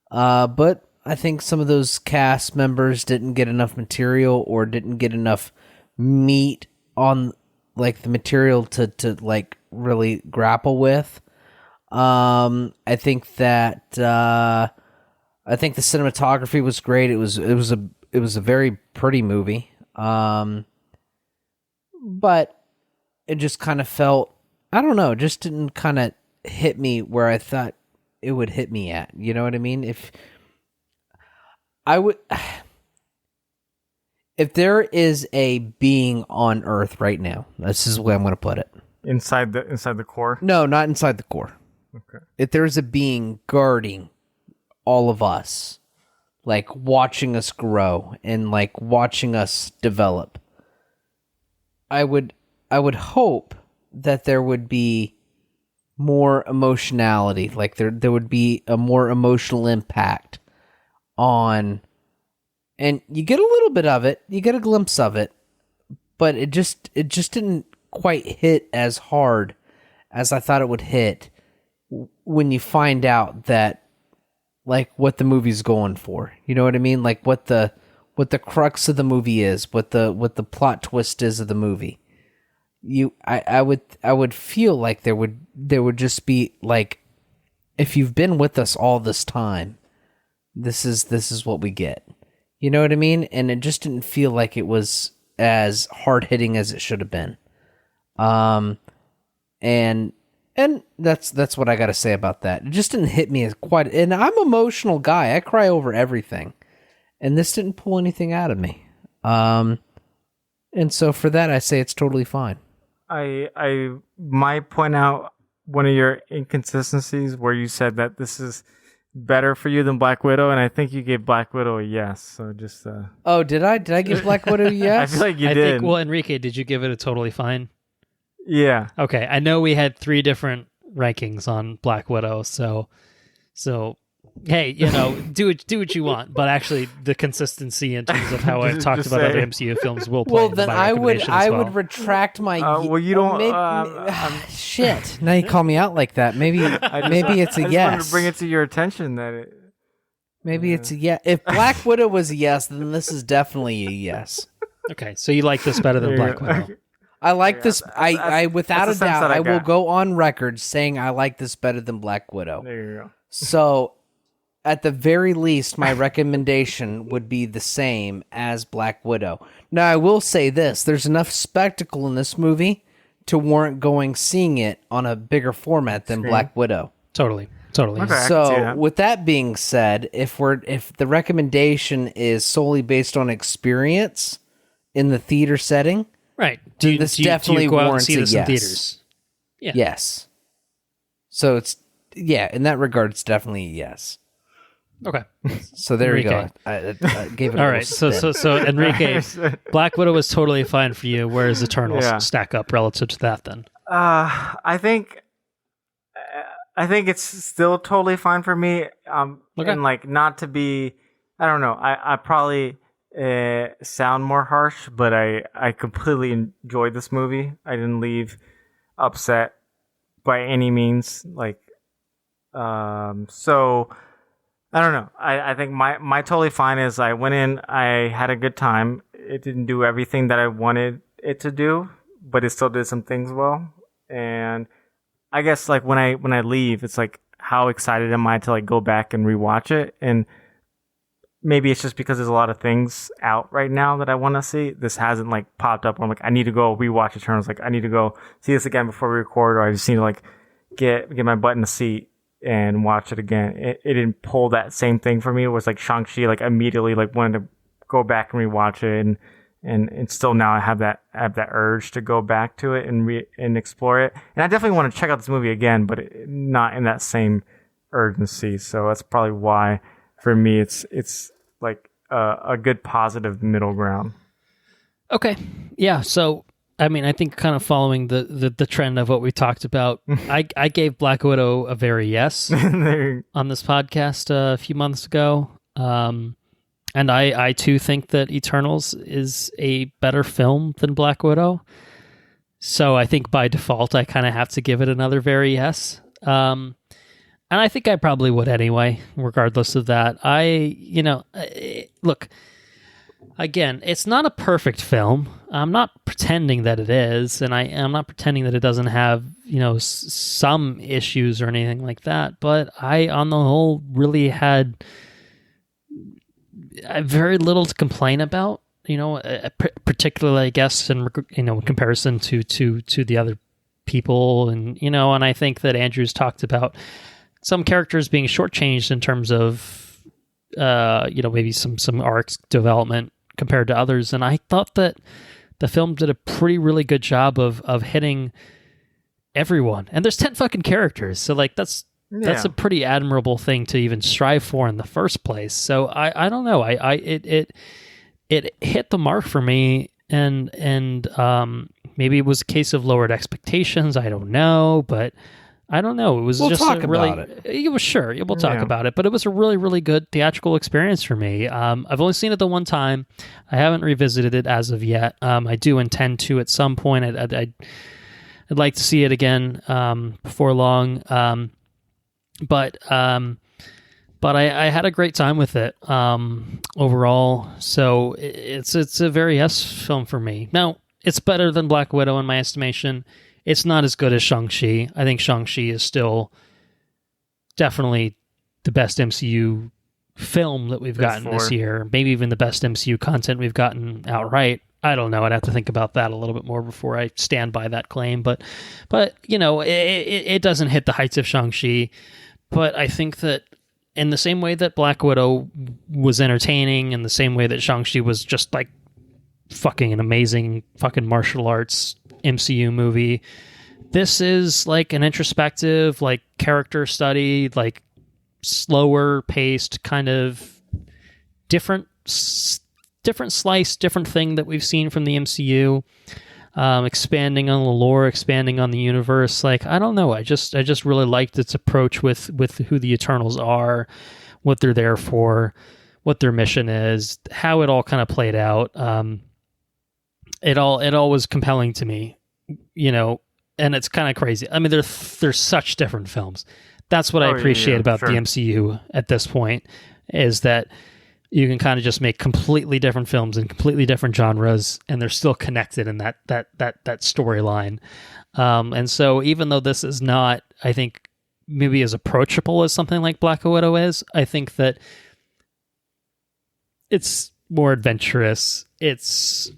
But I think some of those cast members didn't get enough material, or didn't get enough meat on like the material to like really grapple with. I think that I think the cinematography was great. It was a very pretty movie. But it just kind of felt, I don't know, just didn't kind of hit me where I thought it would hit me at. You know what I mean? If there is a being on Earth right now, this is the way I'm going to put it. Inside the core? No, not inside the core. Okay. If there's a being guarding all of us, like watching us grow and like watching us develop, I would hope that there would be more emotionality, like there would be a more emotional impact on, and you get a little bit of it, you get a glimpse of it, but it just didn't quite hit as hard as I thought it would hit when you find out that like what the movie's going for. You know what I mean? Like what the crux of the movie is, what the plot twist is of the movie. I would feel like there would just be like, if you've been with us all this time, this is what we get. You know what I mean? And it just didn't feel like it was as hard hitting as it should have been. And that's what I got to say about that. It just didn't hit me as quite. And I'm an emotional guy. I cry over everything, and this didn't pull anything out of me. And so for that, I say it's totally fine. I might point out one of your inconsistencies where you said that this is better for you than Black Widow, and I think you gave Black Widow a yes. So just oh, did I give Black Widow a yes? I feel like you did. Well, Henrique, did you give it a totally fine? Yeah. Okay, I know we had 3 different rankings on Black Widow, so hey, you know, do what you want, but actually the consistency in terms of how I've talked about other MCU films will play. Well, then I would retract my. Well, you don't. Shit! Now you call me out like that. Maybe it's a I just yes. wanted to bring it to your attention that it. Maybe it's a yes. If Black Widow was a yes, then this is definitely a yes. Okay, so you like this better than Black Widow? I like this. I without a doubt, I will got. go on record saying I like this better than Black Widow. There you go. So, at the very least, my recommendation would be the same as Black Widow. Now, I will say this: there's enough spectacle in this movie to warrant seeing it on a bigger format than Black Widow. Totally. Okay, So, with that being said, if the recommendation is solely based on experience in the theater setting, Right. this definitely go out and warrants see this a in yes. theaters? Yeah. Yes. So it's in that regard, it's definitely a yes. Okay. So there you go. Henrique. I gave it a All little right. spin. So Henrique, Black Widow was totally fine for you. Where does Eternals Yeah. stack up relative to that then? I think it's still totally fine for me. Okay. And like not to be, I don't know. I probably sound more harsh, but I completely enjoyed this movie. I didn't leave upset by any means. Like, so I don't know. I think my totally fine is I went in, I had a good time. It didn't do everything that I wanted it to do, but it still did some things well. And I guess like when I leave, it's like how excited am I to like go back and rewatch it? And maybe it's just because there's a lot of things out right now that I want to see. This hasn't like popped up. I'm like, I need to go rewatch Eternals. Like I need to go see this again before we record, or I just need to like get my butt in the seat and watch it again. It didn't pull that same thing for me. It was like Shang-Chi, like immediately like wanted to go back and rewatch it, and still now I have that urge to go back to it and explore it. And I definitely want to check out this movie again, but not in that same urgency. So that's probably why for me it's like a good positive middle ground. Okay. Yeah. So, I mean, I think kind of following the trend of what we talked about, I gave Black Widow a very yes on this podcast a few months ago. And I too think that Eternals is a better film than Black Widow. So I think by default, I kind of have to give it another very yes. And I think I probably would anyway, regardless of that. Look, again, it's not a perfect film. I'm not pretending that it is, and I'm not pretending that it doesn't have, some issues or anything like that. But I, on the whole, really had very little to complain about. Particularly, I guess, in comparison to the other people, and I think that Andrew's talked about some characters being shortchanged in terms of, maybe some arc development compared to others. And I thought that the film did a really good job of hitting everyone. And there's 10 fucking characters. So like, that's a pretty admirable thing to even strive for in the first place. So I don't know. It hit the mark for me, and maybe it was a case of lowered expectations. I don't know, but I don't know. It was we'll just talk a really, about it. It was sure. We'll talk about it, but it was a really, really good theatrical experience for me. I've only seen it the one time. I haven't revisited it as of yet. I do intend to at some point. I'd like to see it again before long. But I had a great time with it overall. So it's a very yes film for me. Now, it's better than Black Widow in my estimation. It's not as good as Shang-Chi. I think Shang-Chi is still definitely the best MCU film that we've gotten this year. Maybe even the best MCU content we've gotten outright. I don't know. I'd have to think about that a little bit more before I stand by that claim. But it doesn't hit the heights of Shang-Chi. But I think that in the same way that Black Widow was entertaining, in the same way that Shang-Chi was just like fucking an amazing fucking martial arts MCU movie, this is like an introspective, like character study, like slower paced, kind of different slice, different thing that we've seen from the MCU, expanding on the lore, expanding on the universe. Like, I don't know. I just really liked its approach with who the Eternals are, what they're there for, what their mission is, how it all kind of played out. It all was compelling to me, and it's kind of crazy. I mean, they're such different films. That's what I appreciate about the MCU at this point, is that you can kind of just make completely different films in completely different genres, and they're still connected in that storyline. And so even though this is not, I think, maybe as approachable as something like Black Widow is, I think that it's more adventurous. It's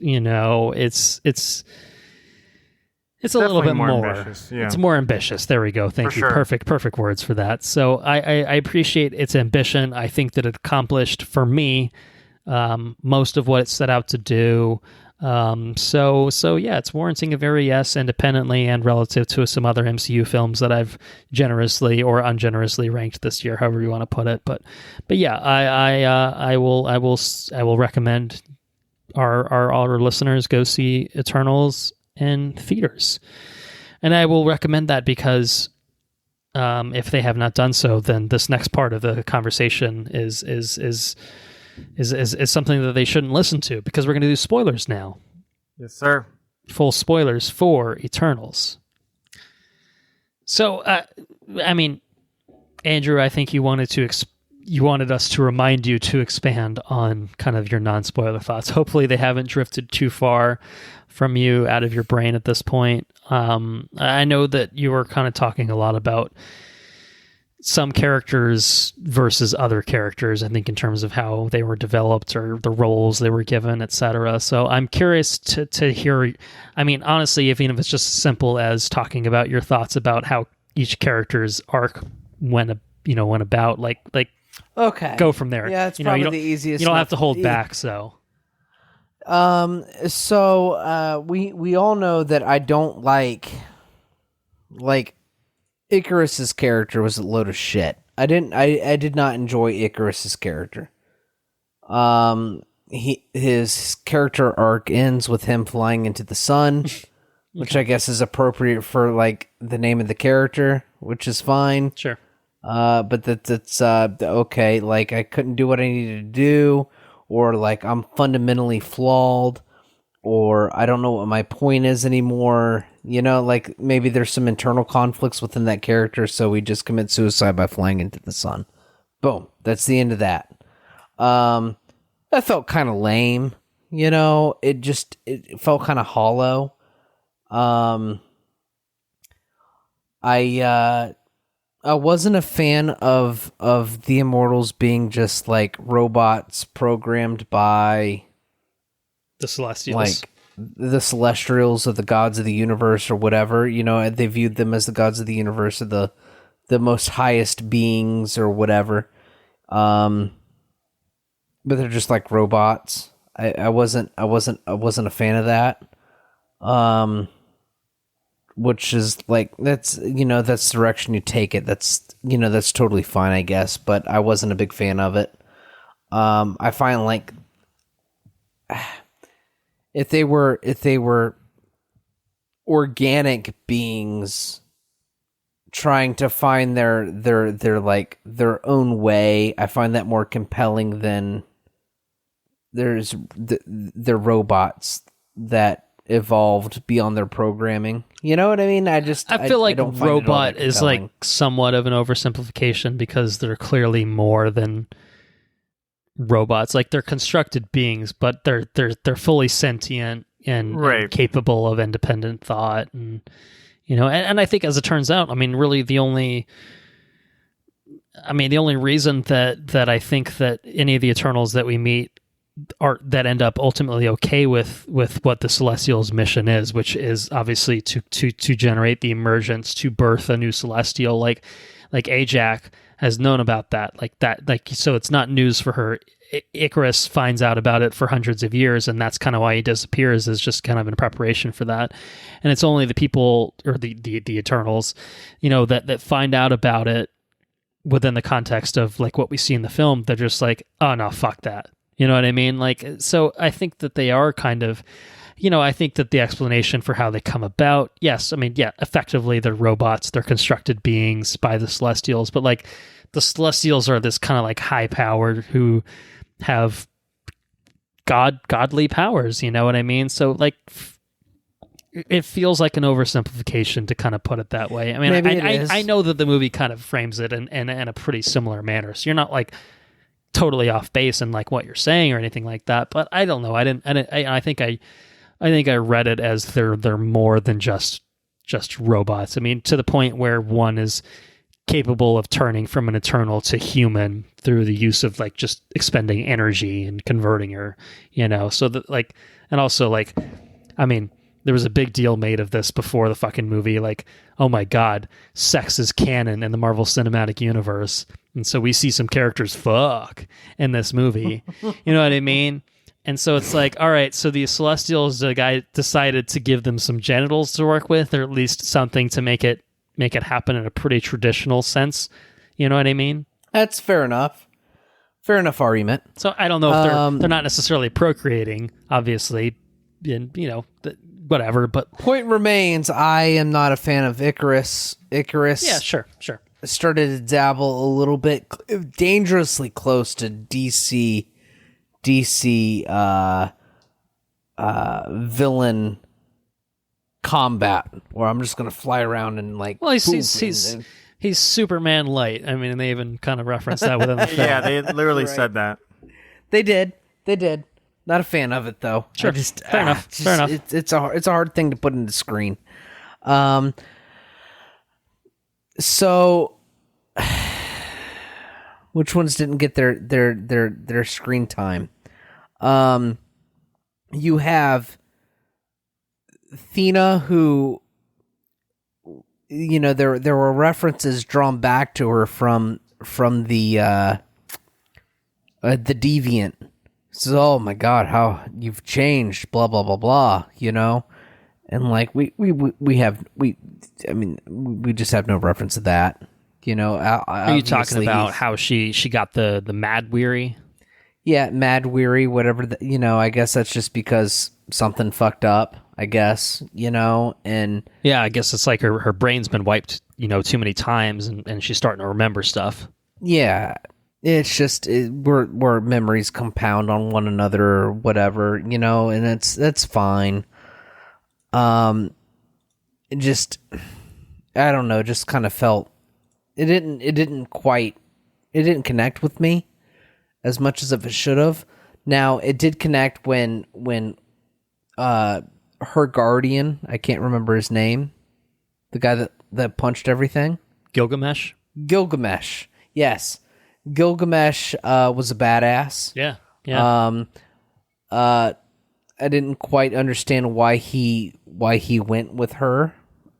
it's a little bit more ambitious. Yeah. It's more ambitious. There we go. Thank you. Sure. Perfect words for that. So I appreciate its ambition. I think that it accomplished for me most of what it set out to do. So yeah, it's warranting a very yes, independently and relative to some other MCU films that I've generously or ungenerously ranked this year, however you want to put it. But yeah, I will recommend our listeners go see Eternals in theaters, and I will recommend that because if they have not done so, then this next part of the conversation is something that they shouldn't listen to, because we're going to do spoilers now. Yes, sir. Full spoilers for Eternals. So, I mean, Andrew, I think you wanted us to remind you to expand on kind of your non-spoiler thoughts. Hopefully they haven't drifted too far from you out of your brain at this point. I know that you were kind of talking a lot about some characters versus other characters, I think, in terms of how they were developed or the roles they were given, etc. So I'm curious to hear, I mean, honestly, even if it's just as simple as talking about your thoughts about how each character's arc went about, like okay, go from there. Yeah, it's probably the easiest. You don't have to hold back, so. We all know that I don't like Icarus's character was a load of shit. I did not enjoy Icarus's character. His character arc ends with him flying into the sun, which I guess is appropriate for like the name of the character, which is fine. Sure. But that's okay. Like I couldn't do what I needed to do, or like I'm fundamentally flawed, or I don't know what my point is anymore. You know, like maybe there's some internal conflicts within that character, so we just commit suicide by flying into the sun. Boom. That's the end of that. That felt kind of lame. You know, it felt kind of hollow. I wasn't a fan of the Immortals being just like robots programmed by the Celestials. Like the Celestials or the gods of the universe or whatever. You know, they viewed them as the gods of the universe or the most highest beings or whatever. But they're just like robots. I wasn't a fan of that. Which is like, that's the direction you take it. That's totally fine, I guess, but I wasn't a big fan of it. I find like if they were organic beings trying to find their own way, I find that more compelling than the robots that evolved beyond their programming. You know what I mean? I feel like robot is like somewhat of an oversimplification, because they're clearly more than robots. Like they're constructed beings, but they're fully sentient and capable of independent thought, and and I think, as it turns out, I mean, really the only reason that I think that any of the Eternals that we meet that end up ultimately okay with what the Celestials' mission is, which is obviously to generate the emergence, to birth a new Celestial, like Ajak has known about that, so it's not news for her. Icarus finds out about it for hundreds of years, and that's kind of why he disappears, is just kind of in preparation for that. And it's only the people, or the Eternals, that find out about it within the context of like what we see in the film. They're just like, oh no, fuck that. You know what I mean? Like, so I think that they are kind of, I think that the explanation for how they come about, yes, I mean, yeah, effectively they're robots, they're constructed beings by the Celestials, but like the Celestials are this kind of like high powered who have godly powers, you know what I mean? So like it feels like an oversimplification to kind of put it that way. I mean, I know that the movie kind of frames it in a pretty similar manner, so you're not like totally off base in like what you're saying or anything like that, but I don't know. I think I read it as they're more than just robots. I mean, to the point where one is capable of turning from an Eternal to human through the use of like just expending energy and converting her, so that like, and also like, I mean, there was a big deal made of this before the fucking movie, like, oh my god, sex is canon in the Marvel Cinematic Universe. And so we see some characters fuck in this movie. You know what I mean? And so it's like, all right, so the Celestials, the guy decided to give them some genitals to work with, or at least something to make it happen in a pretty traditional sense. You know what I mean? That's fair enough. Fair enough argument. So I don't know if they're not necessarily procreating, obviously, and whatever. But point remains, I am not a fan of Icarus. Yeah, sure. Started to dabble a little bit, dangerously close to DC villain combat, where I'm just gonna fly around and like. Well, he's Superman light. I mean, they even kind of referenced that within the film. Yeah, they literally said that. They did. Not a fan of it though. Sure, fair enough. It's a hard thing to put into screen. So, which ones didn't get their screen time? You have Thena, who, there were references drawn back to her from the Deviant. So, oh my God, how you've changed, blah blah blah blah, and like we just have no reference to that, Are you talking about how she got the mad weary? Yeah, mad weary, whatever. I guess that's just because something fucked up. I guess, and yeah, I guess it's like her brain's been wiped, too many times, and she's starting to remember stuff. Yeah, it's just where memories compound on one another or whatever, and that's fine. Just I don't know, just kind of felt it didn't connect with me as much as if it should have. Now it did connect when her guardian, I can't remember his name, the guy that punched everything. Gilgamesh, yes. Gilgamesh was a badass. Yeah. I didn't quite understand why he went with her.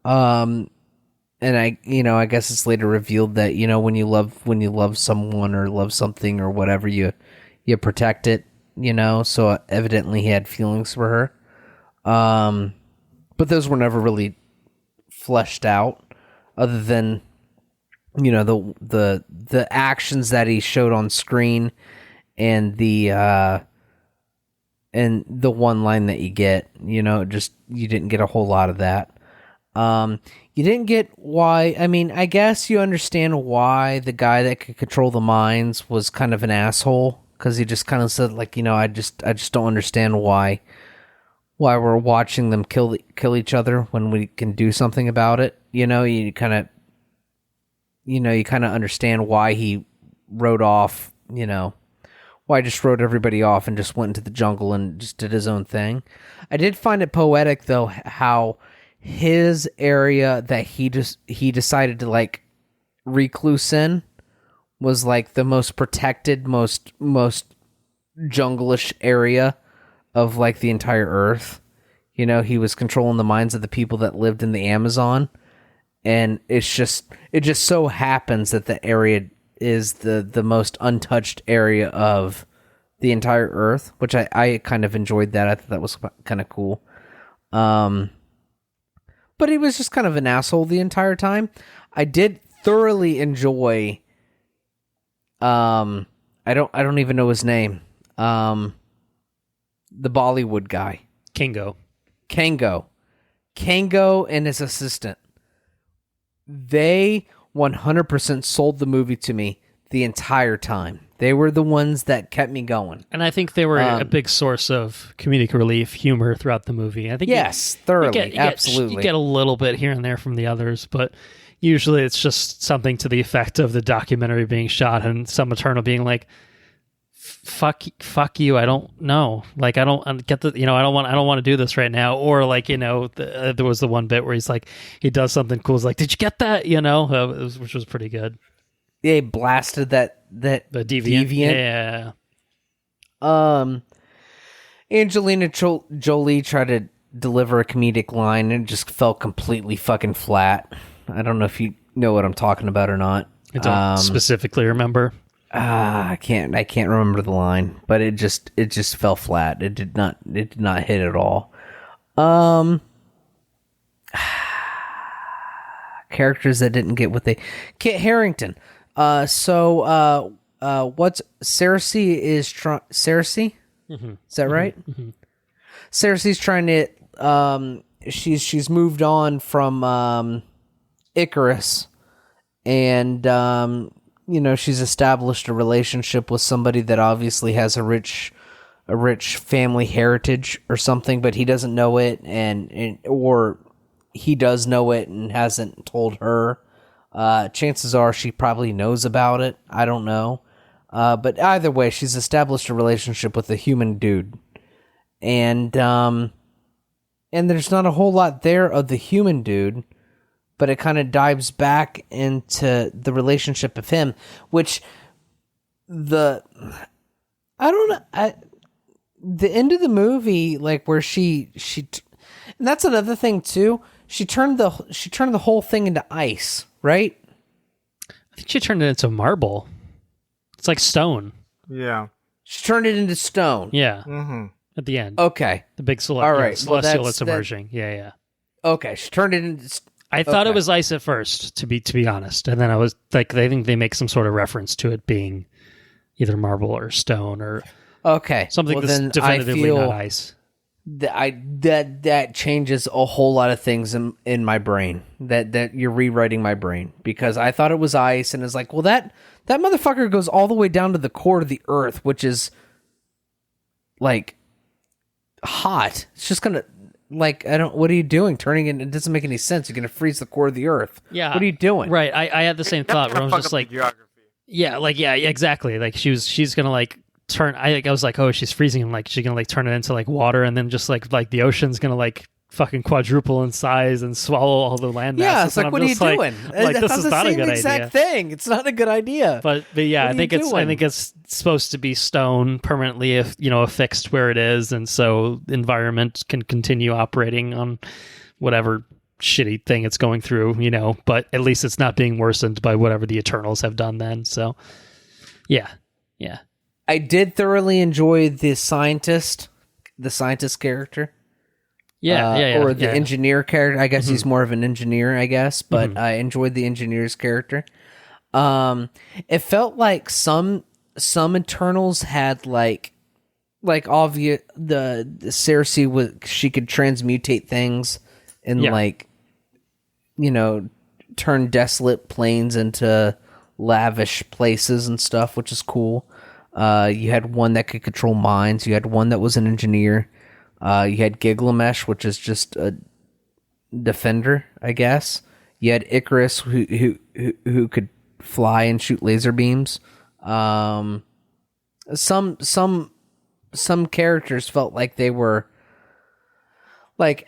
And I guess it's later revealed that, when you love someone or love something or whatever, you protect it, so evidently he had feelings for her. But those were never really fleshed out, other than, the actions that he showed on screen and the one line that you get, just, you didn't get a whole lot of that. You didn't get why. I mean, I guess you understand why the guy that could control the minds was kind of an asshole, because he just kind of said, like, I just don't understand why we're watching them kill each other when we can do something about it. You kind of understand why he wrote off, why he just wrote everybody off and just went into the jungle and just did his own thing. I did find it poetic, though, how his area that he decided to, like, recluse in was, like, the most protected, most jungle-ish area of, like, the entire Earth. He was controlling the minds of the people that lived in the Amazon, and it just so happens that the area is the most untouched area of the entire Earth, which I kind of enjoyed that. I thought that was kind of cool. But he was just kind of an asshole the entire time. I did thoroughly enjoy. I don't even know his name. The Bollywood guy, Kango and his assistant. They 100% sold the movie to me the entire time. They were the ones that kept me going. And I think they were a big source of comedic relief, humor throughout the movie. I think thoroughly, absolutely. You get a little bit here and there from the others, but usually it's just something to the effect of the documentary being shot and some Eternal being like, fuck you, I don't know, like, I don't get the, I don't want to do this right now. Or like, there was the one bit where he's like, he does something cool, he's like, did you get that, which was pretty good. Yeah, he blasted the Deviant. Yeah. Angelina Jolie tried to deliver a comedic line and it just fell completely fucking flat. I don't know if you know what I'm talking about or not. I don't specifically remember. I can't remember the line, but it just fell flat. It did not hit at all. Characters that didn't get what they... Kit Harington. What's Cersei is trying... Cersei? Mm-hmm. Is that right? Mm-hmm. Cersei's trying to... She's moved on from Icarus, and she's established a relationship with somebody that obviously has a rich family heritage or something, but he doesn't know it, or he does know it and hasn't told her. Chances are she probably knows about it. I don't know. But either way, she's established a relationship with a human dude. And there's not a whole lot there of the human dude, but it kind of dives back into the relationship of him, which the end of the movie, like where she and that's another thing too. She turned the whole thing into ice, right? I think she turned it into marble. It's like stone. Yeah. She turned it into stone. Yeah. Mm-hmm. At the end. Okay. The big All right. celestial that's emerging. Yeah. Okay. She turned it into... I thought it was ice at first, to be honest. And then I was like, I think they make some sort of reference to it being either marble or stone or something that's definitively not ice. That changes a whole lot of things in my brain. That you're rewriting my brain, because I thought it was ice, and it's like, well, that motherfucker goes all the way down to the core of the earth, which is like hot. It's just gonna what are you doing? Turning it doesn't make any sense. You're gonna freeze the core of the earth. Yeah. What are you doing? Right. I had the same thought where I was just like, exactly. Like she's gonna like turn. I was like, oh, she's freezing him. Like she's gonna like turn it into like water, and then just like the ocean's gonna like fucking quadruple in size and swallow all the land masses. Yeah, it's like, what are you doing? Like this is not a good exact idea. Thing. It's not a good idea. But yeah, I think it's supposed to be stone permanently, affixed where it is, and so the environment can continue operating on whatever shitty thing it's going through, but at least it's not being worsened by whatever the Eternals have done then. So yeah. I did thoroughly enjoy the scientist character. Or the engineer character. I guess he's more of an engineer, I guess, but I enjoyed the engineer's character. It felt like some Eternals had like obvious the Cersei she could transmutate things and turn desolate plains into lavish places and stuff, which is cool. You had one that could control minds. You had one that was an engineer. You had Gilgamesh, which is just a defender, I guess. You had Icarus, who could fly and shoot laser beams. Some characters felt like they were like,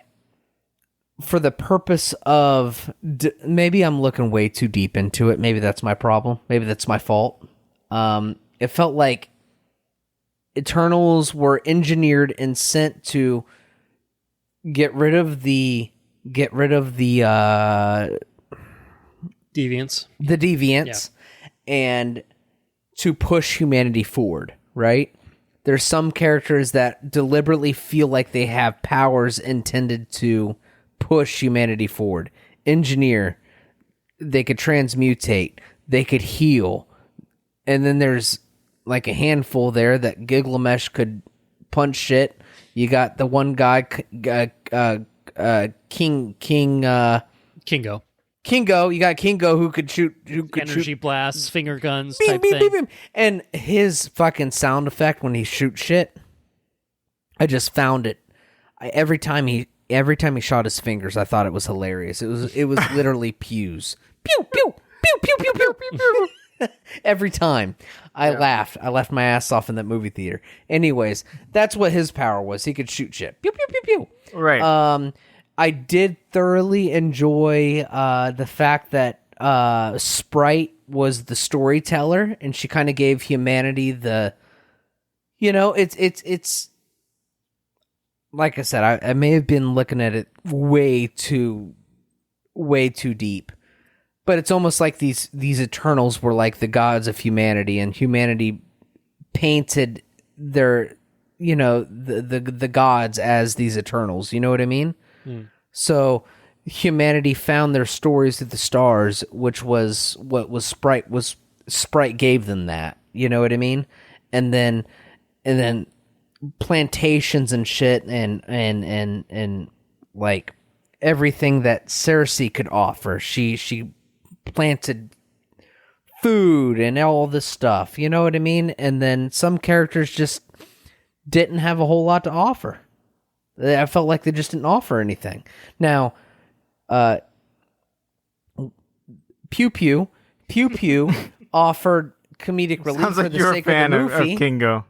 for the purpose of maybe I'm looking way too deep into it. Maybe that's my problem. Maybe that's my fault. It felt like Eternals were engineered and sent to get rid of the deviants, and to push humanity forward, right? There's some characters that deliberately feel like they have powers intended to push humanity forward. Engineer, they could transmutate, they could heal, and then there's like a handful there that Gilgamesh could punch shit. You got the one guy, Kingo. You got Kingo who could shoot energy blasts, finger guns, beam, type beam, thing. Beam, beam. And his fucking sound effect when he shoots shit, I just found it. Every time he shot his fingers, I thought it was hilarious. It was literally pews. Pew pew pew pew pew pew pew pew. Every time I laughed my ass off in that movie theater. Anyways, that's what his power was. He could shoot shit. Pew pew pew pew. Right. I did thoroughly enjoy the fact that Sprite was the storyteller, and she kind of gave humanity the, it's like I said, I may have been looking at it way too deep. But it's almost like these Eternals were like the gods of humanity, and humanity painted their, the gods as these Eternals. You know what I mean? So humanity found their stories through the stars, which was what Sprite gave them that. You know what I mean? And then plantations and shit and like everything that Cersei could offer. She planted food and all this stuff, you know what I mean? And then some characters just didn't have a whole lot to offer. I felt like they just didn't offer anything. Now, Pew Pew offered comedic relief Sounds for like the you're sake a fan of the of movie. Kingo.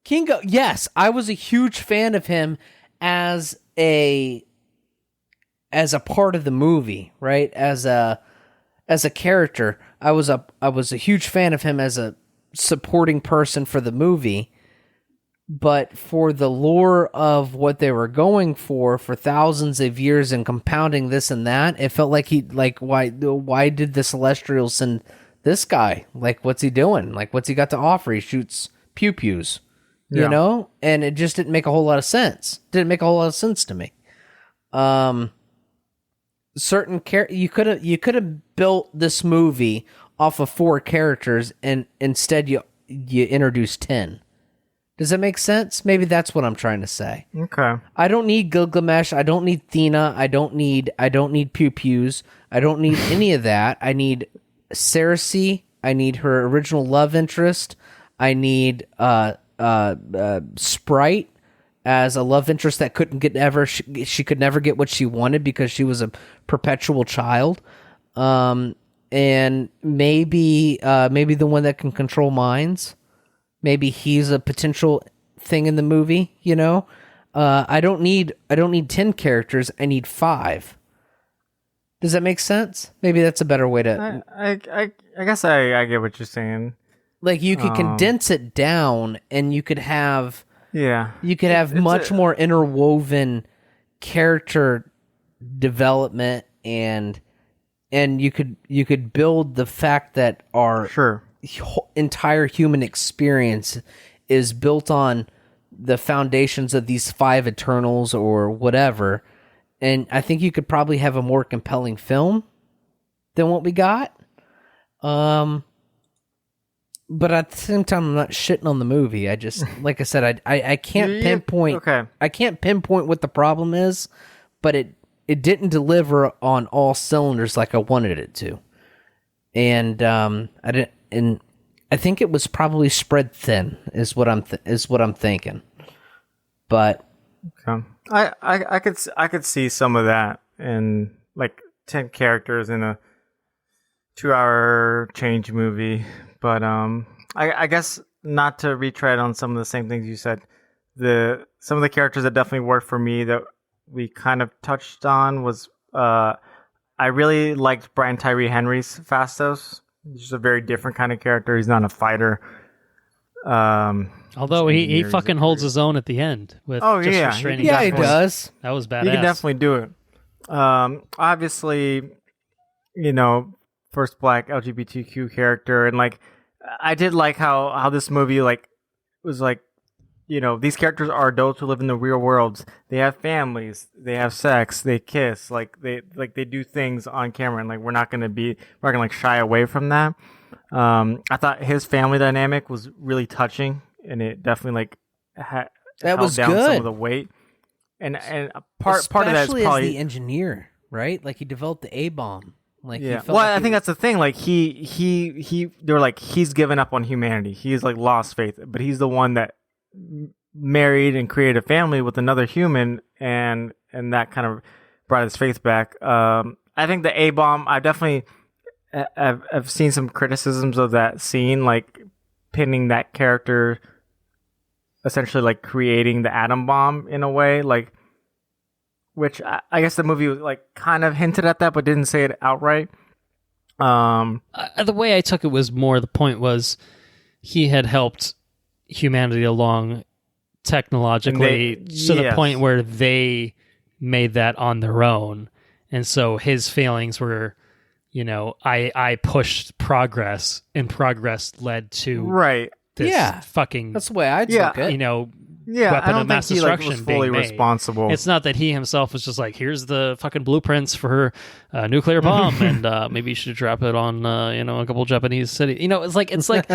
Kingo, yes, I was a huge fan of him as a part of the movie, right? As a character, I was a huge fan of him as a supporting person for the movie. But for the lore of what they were going for thousands of years and compounding this and that, it felt like why did the Celestials send this guy? Like, what's he doing? Like, what's he got to offer? He shoots pew-pews, you know? And it just didn't make a whole lot of sense. Didn't make a whole lot of sense to me. You could have built this movie off of 4 characters, and instead you introduced 10. Does that make sense? Maybe that's what I'm trying to say. Okay. I don't need Gilgamesh. I don't need Thena. I don't need Pew Pews. I don't need any of that. I need Cersei. I need her original love interest. I need Sprite as a love interest that she could never get what she wanted because she was a perpetual child. And maybe the one that can control minds. Maybe he's a potential thing in the movie, you know? I don't need 10 characters. I need 5. Does that make sense? Maybe that's a better way to... I guess I get what you're saying. Like, you could condense it down, and you could have... Yeah. You could have much more interwoven character development, and you could build the fact that our... Sure. Entire human experience is built on the foundations of these 5 Eternals or whatever, and I think you could probably have a more compelling film than what we got. But at the same time, I'm not shitting on the movie. I just, like I said, I can't pinpoint. Okay. I can't pinpoint what the problem is, but it didn't deliver on all cylinders like I wanted it to, and I didn't. And I think it was probably spread thin, is what I'm thinking. But I could see some of that in like 10 characters in a 2-hour change movie. But I guess not to retread on some of the same things you said. Some of the characters that definitely worked for me that we kind of touched on was I really liked Brian Tyree Henry's Phastos. He's just a very different kind of character. He's not a fighter. Although he fucking holds his own at the end with restraining yeah, he does. That was badass. He can definitely do it. Obviously, first black LGBTQ character, and like I did like how this movie was these characters are adults who live in the real world. They have families, they have sex, they kiss, they do things on camera, and we're not gonna shy away from that. I thought his family dynamic was really touching, and it definitely held down some of the weight. And part of that is probably as the engineer, right? Like he developed the A-bomb. I think that's the thing. They were he's given up on humanity. He's lost faith, but he's the one that married and created a family with another human, and that kind of brought his faith back. I think the A-bomb, I definitely have seen some criticisms of that scene, pinning that character, essentially creating the atom bomb in a way, which I guess the movie kind of hinted at that, but didn't say it outright. The way I took it was more the point was he had helped humanity along technologically to the point where they made that on their own, and so his failings were I pushed progress, and progress led to Right. this fucking That's the way I took it. Yeah, weapon I don't of mass think he destruction was fully being made. responsible. It's not that he himself was just like, here's the fucking blueprints for a nuclear bomb, and maybe you should drop it on a couple Japanese cities. It's like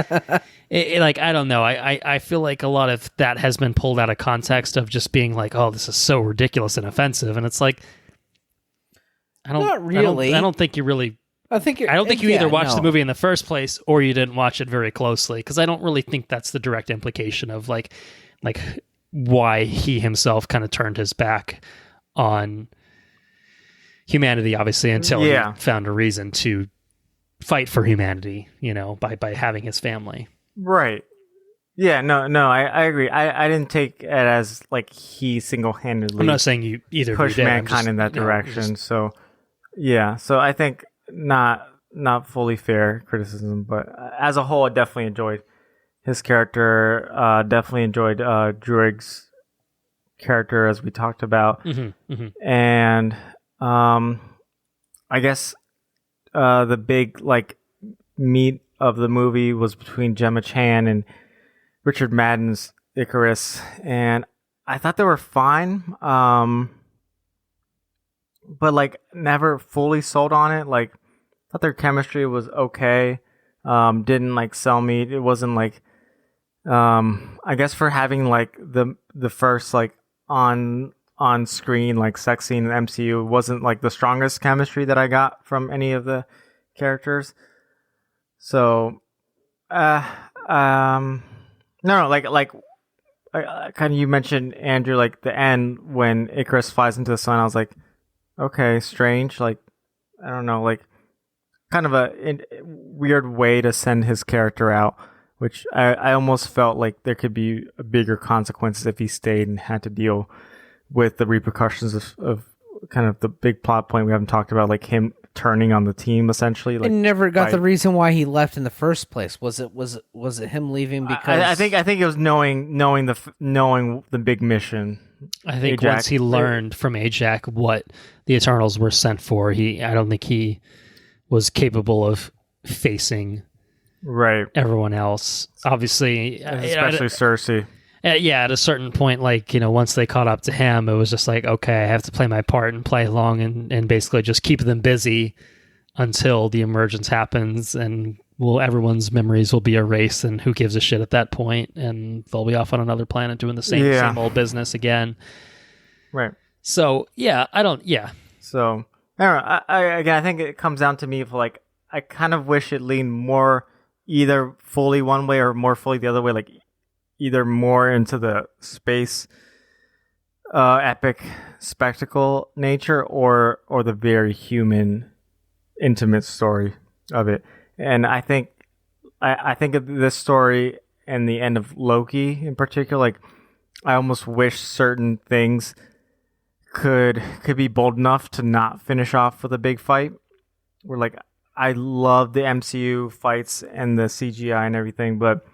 like I don't know. I feel like a lot of that has been pulled out of context of just being like, oh, this is so ridiculous and offensive, and it's like, Not really. I don't think you really. I think you either watched the movie in the first place or you didn't watch it very closely, because I don't really think that's the direct implication of like why he himself kind of turned his back on humanity, obviously, until he found a reason to fight for humanity, by having his family. Right. Yeah, no, I agree. I didn't take it as like he single-handedly I'm not saying you either pushed mankind in that direction. So I think not fully fair criticism, but as a whole, I definitely enjoyed his character. Definitely enjoyed Druig's character, as we talked about. And I guess the big meat of the movie was between Gemma Chan and Richard Madden's Icarus, and I thought they were fine, but never fully sold on it. I thought their chemistry was okay. Didn't sell me. It wasn't I guess for having the first on screen sex scene in the MCU, wasn't the strongest chemistry that I got from any of the characters. So no, kind of, you mentioned, Andrew, the end when Icarus flies into the sun. I was like, okay, strange. I don't know, kind of a weird way to send his character out, which I almost felt like there could be bigger consequences if he stayed and had to deal with the repercussions of kind of the big plot point we haven't talked about, him turning on the team, essentially. I never got the reason why he left in the first place. Was it him leaving because I think it was knowing the big mission. I think Ajax, once he learned from Ajax what the Eternals were sent for, I don't think he was capable of facing everyone else. Obviously, especially Cersei. At a certain point, once they caught up to him, it was just like, okay, I have to play my part and play along and basically just keep them busy until the emergence happens, and everyone's memories will be erased, and who gives a shit at that point, and they'll be off on another planet doing the same old business again. Right. So, I don't know. I think it comes down to me for I kind of wish it leaned more either fully one way or more fully the other way, either more into the space epic spectacle nature or the very human intimate story of it. And I think of this story and the end of Loki in particular, I almost wish certain things could be bold enough to not finish off with a big fight. Where I love the MCU fights and the CGI and everything, but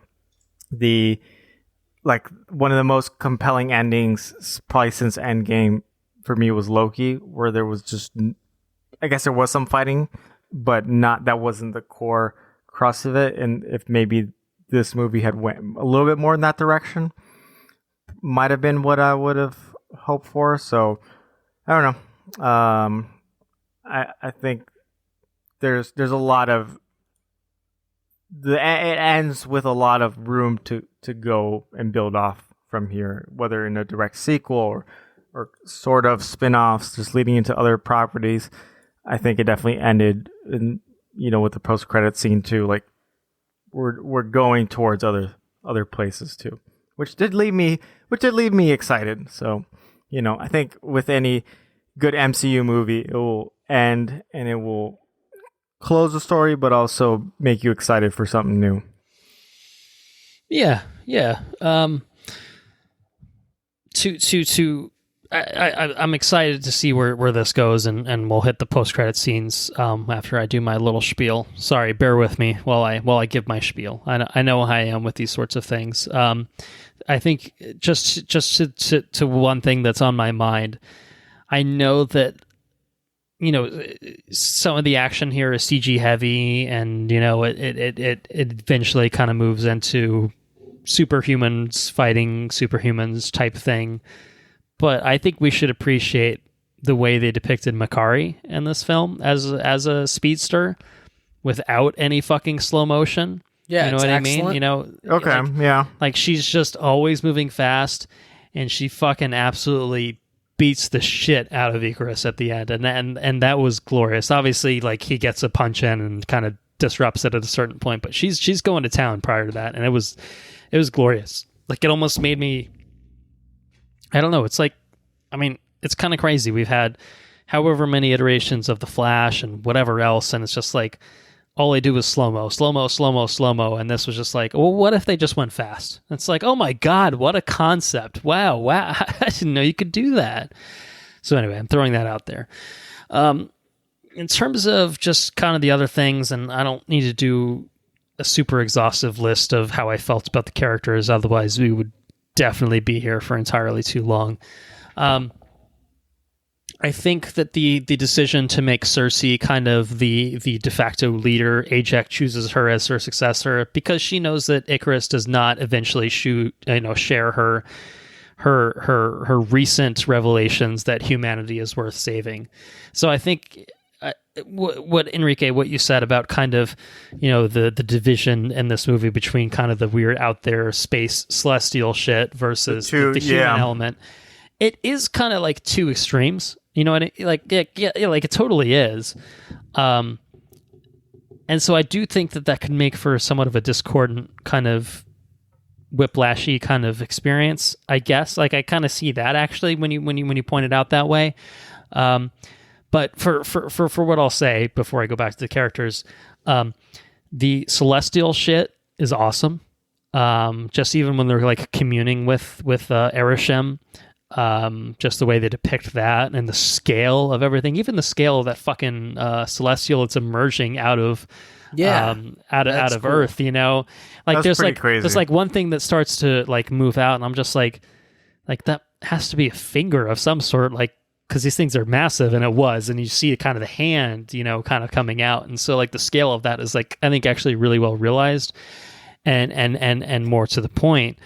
one of the most compelling endings probably since Endgame for me was Loki, where there was just, I guess there was some fighting, but that wasn't the core crux of it. And if maybe this movie had went a little bit more in that direction, might have been what I would have hoped for. So I don't know. I think there's a lot of it ends with a lot of room to go and build off from here, whether in a direct sequel or sort of spin-offs just leading into other properties. I think it definitely ended in, with the post-credit scene too. We're going towards other places too, which did leave me excited. So, I think with any good MCU movie, it will end and it will close the story, but also make you excited for something new. Yeah. I'm excited to see where this goes, and we'll hit the post-credit scenes after I do my little spiel. Sorry, bear with me while I give my spiel. I know how I am with these sorts of things. I think just to one thing that's on my mind. I know that some of the action here is CG heavy, and it eventually kind of moves into superhumans fighting superhumans type thing. But I think we should appreciate the way they depicted Makari in this film as a speedster without any fucking slow motion. Yeah, you know it's what excellent. I mean? Okay, yeah. Like she's just always moving fast, and she fucking absolutely beats the shit out of Icarus at the end, and that was glorious. Obviously, like he gets a punch in and kind of disrupts it at a certain point, but she's going to town prior to that, and it was glorious. Like it almost made me, I don't know. It's like, I mean, it's kind of crazy. We've had however many iterations of the Flash and whatever else, and it's just like all they do is slow-mo, and this was just like, well, what if they just went fast? It's like, oh my god, what a concept. Wow, I didn't know you could do that. So anyway, I'm throwing that out there. In terms of just kind of the other things, and I don't need to do a super exhaustive list of how I felt about the characters, otherwise we would definitely be here for entirely too long. I think that the decision to make Cersei kind of the de facto leader, Ajax chooses her as her successor because she knows that Icarus does not eventually share her recent revelations that humanity is worth saving. So I think what Henrique, what you said about kind of the division in this movie between kind of the weird out there space celestial shit versus the human element, it is kind of like two extremes. You know what I mean? Like it totally is. And so I do think that could make for somewhat of a discordant kind of whiplashy kind of experience, I guess. Like I kind of see that actually when you point it out that way. But for what I'll say before I go back to the characters, the celestial shit is awesome. Just even when they're like communing with Arishem. Just the way they depict that and the scale of everything, even the scale of that fucking celestial it's emerging out of out of cool. Earth, like that's there's like crazy. there's like one thing that starts to like move out, and I'm just like that has to be a finger of some sort, like because these things are massive, and it was, and you see kind of the hand kind of coming out, and so like the scale of that is like I think actually really well realized, and more to the point.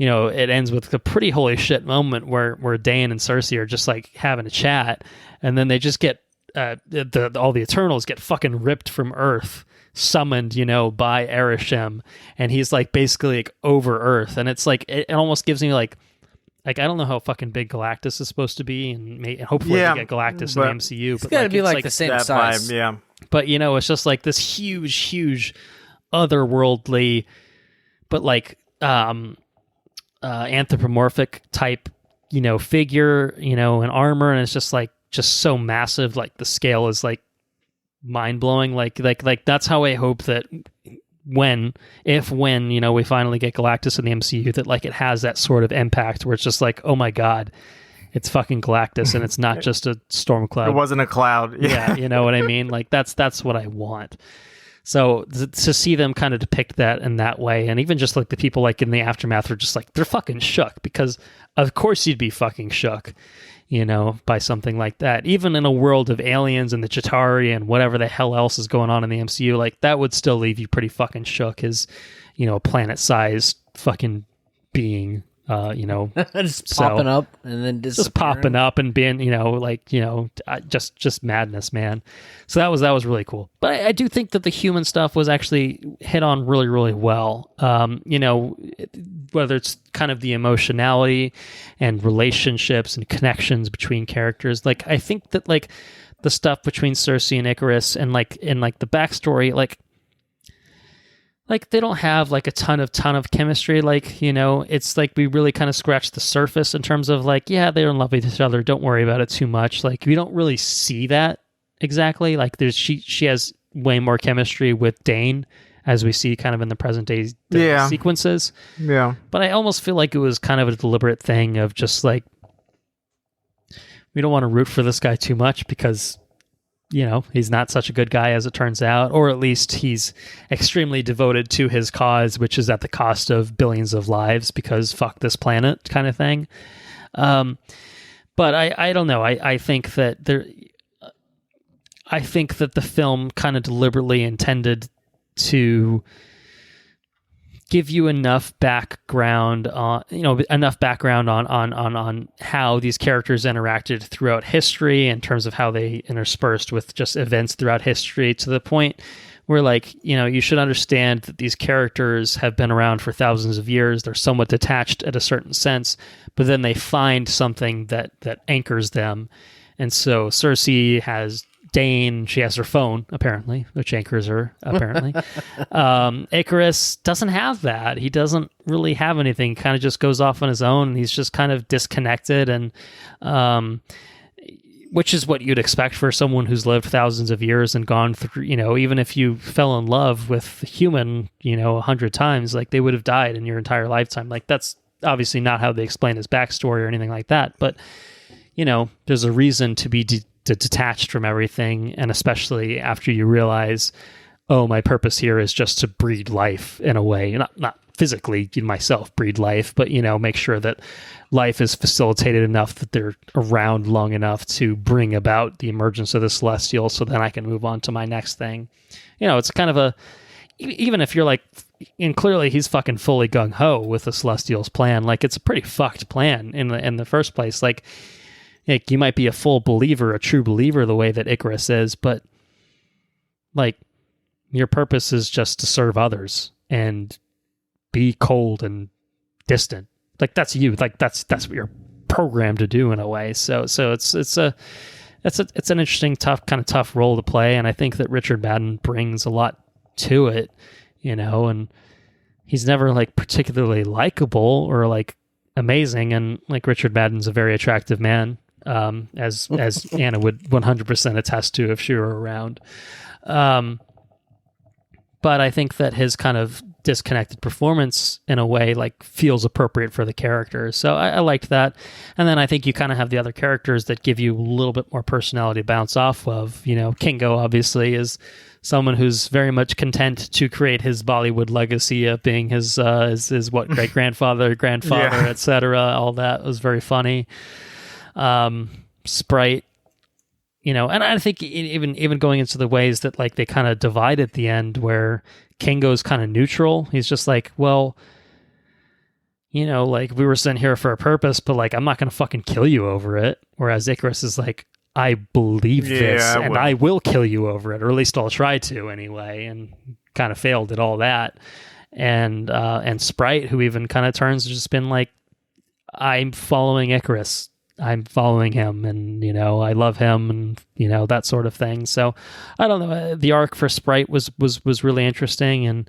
It ends with a pretty holy shit moment where Dane and Cersei are just like having a chat, and then they just get all the Eternals get fucking ripped from Earth, summoned, by Arishem, and he's like basically like over Earth, and it's like it almost gives me like I don't know how fucking big Galactus is supposed to be, and hopefully we get Galactus in the MCU. It's got to be like the same size, vibe, yeah. But it's just like this huge otherworldly, but like anthropomorphic type figure in armor, and it's just so massive, like the scale is like mind-blowing, like that's how I hope that when we finally get Galactus in the MCU, that like it has that sort of impact where it's just like, oh my god, it's fucking Galactus, and it's not just a storm cloud. It wasn't a cloud. Yeah, you know what I mean? Like that's what I want. So to see them kind of depict that in that way, and even just like the people like in the aftermath are just like, they're fucking shook, because of course you'd be fucking shook, by something like that. Even in a world of aliens and the Chitauri and whatever the hell else is going on in the MCU, like that would still leave you pretty fucking shook as, a planet-sized fucking being. Just popping up and then just popping up and being, just madness, man. So that was really cool. But I do think that the human stuff was actually hit on really, really well. Whether it's kind of the emotionality and relationships and connections between characters. Like, I think that like the stuff between Cersei and Icarus and like in like the backstory, like they don't have like a ton of chemistry. Like, it's like we really kind of scratched the surface in terms of like, yeah, they're in love with each other. Don't worry about it too much. Like, we don't really see that exactly. Like she has way more chemistry with Dane, as we see kind of in the present day sequences. Yeah. But I almost feel like it was kind of a deliberate thing of just like, we don't want to root for this guy too much because he's not such a good guy as it turns out, or at least he's extremely devoted to his cause, which is at the cost of billions of lives because fuck this planet kind of thing. But I don't know. I think that I think that the film kind of deliberately intended to give you enough background on how these characters interacted throughout history in terms of how they interspersed with just events throughout history, to the point where, like, you should understand that these characters have been around for thousands of years. They're somewhat detached at a certain sense, but then they find something that anchors them. And so Cersei has Dane, she has her phone, apparently, which anchors her, apparently. Icarus doesn't have that. He doesn't really have anything. Kind of just goes off on his own. He's just kind of disconnected, and which is what you'd expect for someone who's lived thousands of years and gone through, even if you fell in love with a human, 100 times, like, they would have died in your entire lifetime. Like, that's obviously not how they explain his backstory or anything like that. But, there's a reason to be detached from everything, and especially after you realize, oh, my purpose here is just to breed life in a way, not physically myself breed life, but make sure that life is facilitated enough that they're around long enough to bring about the emergence of the Celestial, so then I can move on to my next thing. It's kind of even if you're like, and clearly he's fucking fully gung-ho with the Celestial's plan, like, it's a pretty fucked plan in the first place. Like, you might be a full believer, a true believer, the way that Icarus is, but, like, your purpose is just to serve others and be cold and distant. Like, that's you. Like, that's what you're programmed to do in a way. So it's an interesting, tough role to play, and I think that Richard Madden brings a lot to it, and he's never, like, particularly likable or, like, amazing, and, like, Richard Madden's a very attractive man. As Anna would 100% attest to if she were around. But I think that his kind of disconnected performance, in a way, like, feels appropriate for the character. So I liked that. And then I think you kind of have the other characters that give you a little bit more personality to bounce off of. Kingo, obviously, is someone who's very much content to create his Bollywood legacy of being his great-grandfather, grandfather, etc. All that was very funny. Sprite, and I think even going into the ways that, like, they kind of divide at the end, where Kingo's kind of neutral. He's just like, well, like, we were sent here for a purpose, but, like, I'm not going to fucking kill you over it. Whereas Icarus is like, I believe this, and I will kill you over it, or at least I'll try to anyway, and kind of failed at all that. And Sprite, who even kind of turns to just been like, I'm following Icarus. I'm following him, and, I love him, and, that sort of thing. So I don't know. The arc for Sprite was really interesting, and,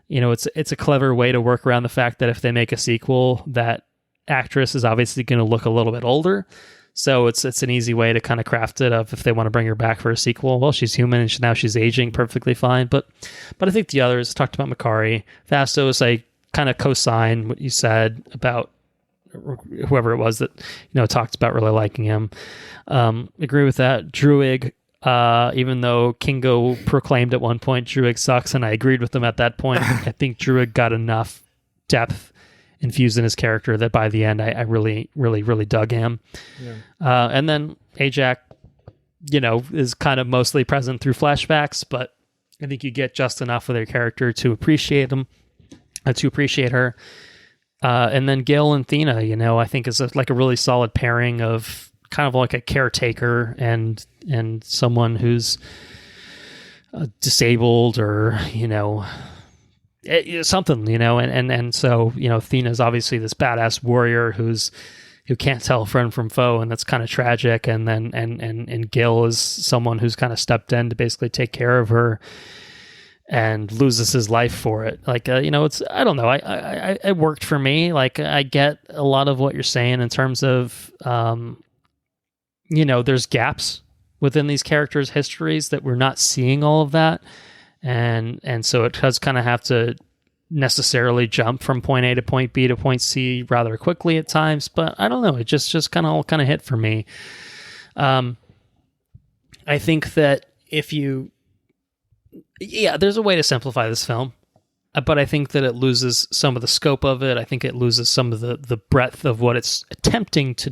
it's a clever way to work around the fact that if they make a sequel, that actress is obviously going to look a little bit older. So it's an easy way to kind of craft it of, if they want to bring her back for a sequel, well, she's human, and now she's aging perfectly fine. But I think the others, talked about Makari, Fastos, I kind of co-sign what you said about whoever it was that talked about really liking him. Agree with that. Druig, even though Kingo proclaimed at one point Druig sucks, and I agreed with them at that point, I think Druig got enough depth infused in his character that by the end I really dug him. And then Ajak, is kind of mostly present through flashbacks, but I think you get just enough of their character to appreciate him, to appreciate her. And then Gil and Thena, I think is a really solid pairing of kind of like a caretaker and someone who's disabled, or, something, and so, Thena's obviously this badass warrior who can't tell friend from foe, and that's kind of tragic. And then, and Gil is someone who's kind of stepped in to basically take care of her, and loses his life for it. Like, it's, I don't know. It worked for me. Like, I get a lot of what you're saying in terms of, there's gaps within these characters' histories that we're not seeing all of that. And so it does kind of have to necessarily jump from point A to point B to point C rather quickly at times. But I don't know. It just kind of all kind of hit for me. I think that there's a way to simplify this film, but I think that it loses some of the scope of it. I think it loses some of the breadth of what it's attempting to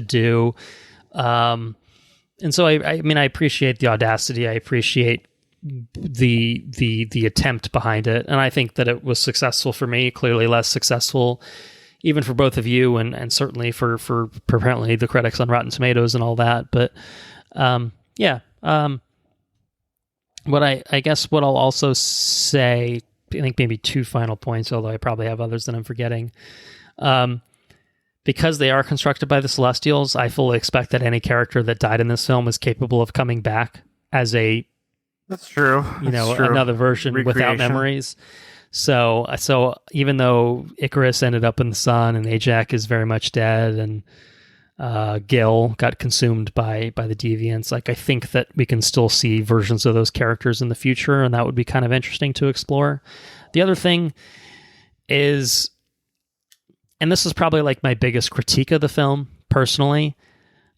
do. And so I mean, I appreciate the audacity. I appreciate the attempt behind it, and I think that it was successful for me. Clearly, less successful, even for both of you, and certainly for apparently the critics on Rotten Tomatoes and all that. But what I guess what I'll also say, I think maybe 2 final points, although I probably have others that I'm forgetting. Because they are constructed by the Celestials, I fully expect that any character that died in this film is capable of coming back as a That's true. Another version without memories. So even though Icarus ended up in the sun and Ajax is very much dead and Gil got consumed by the Deviants, like I think that we can still see versions of those characters in the future, and that would be kind of interesting to explore. The other thing is, and this is probably like my biggest critique of the film, personally,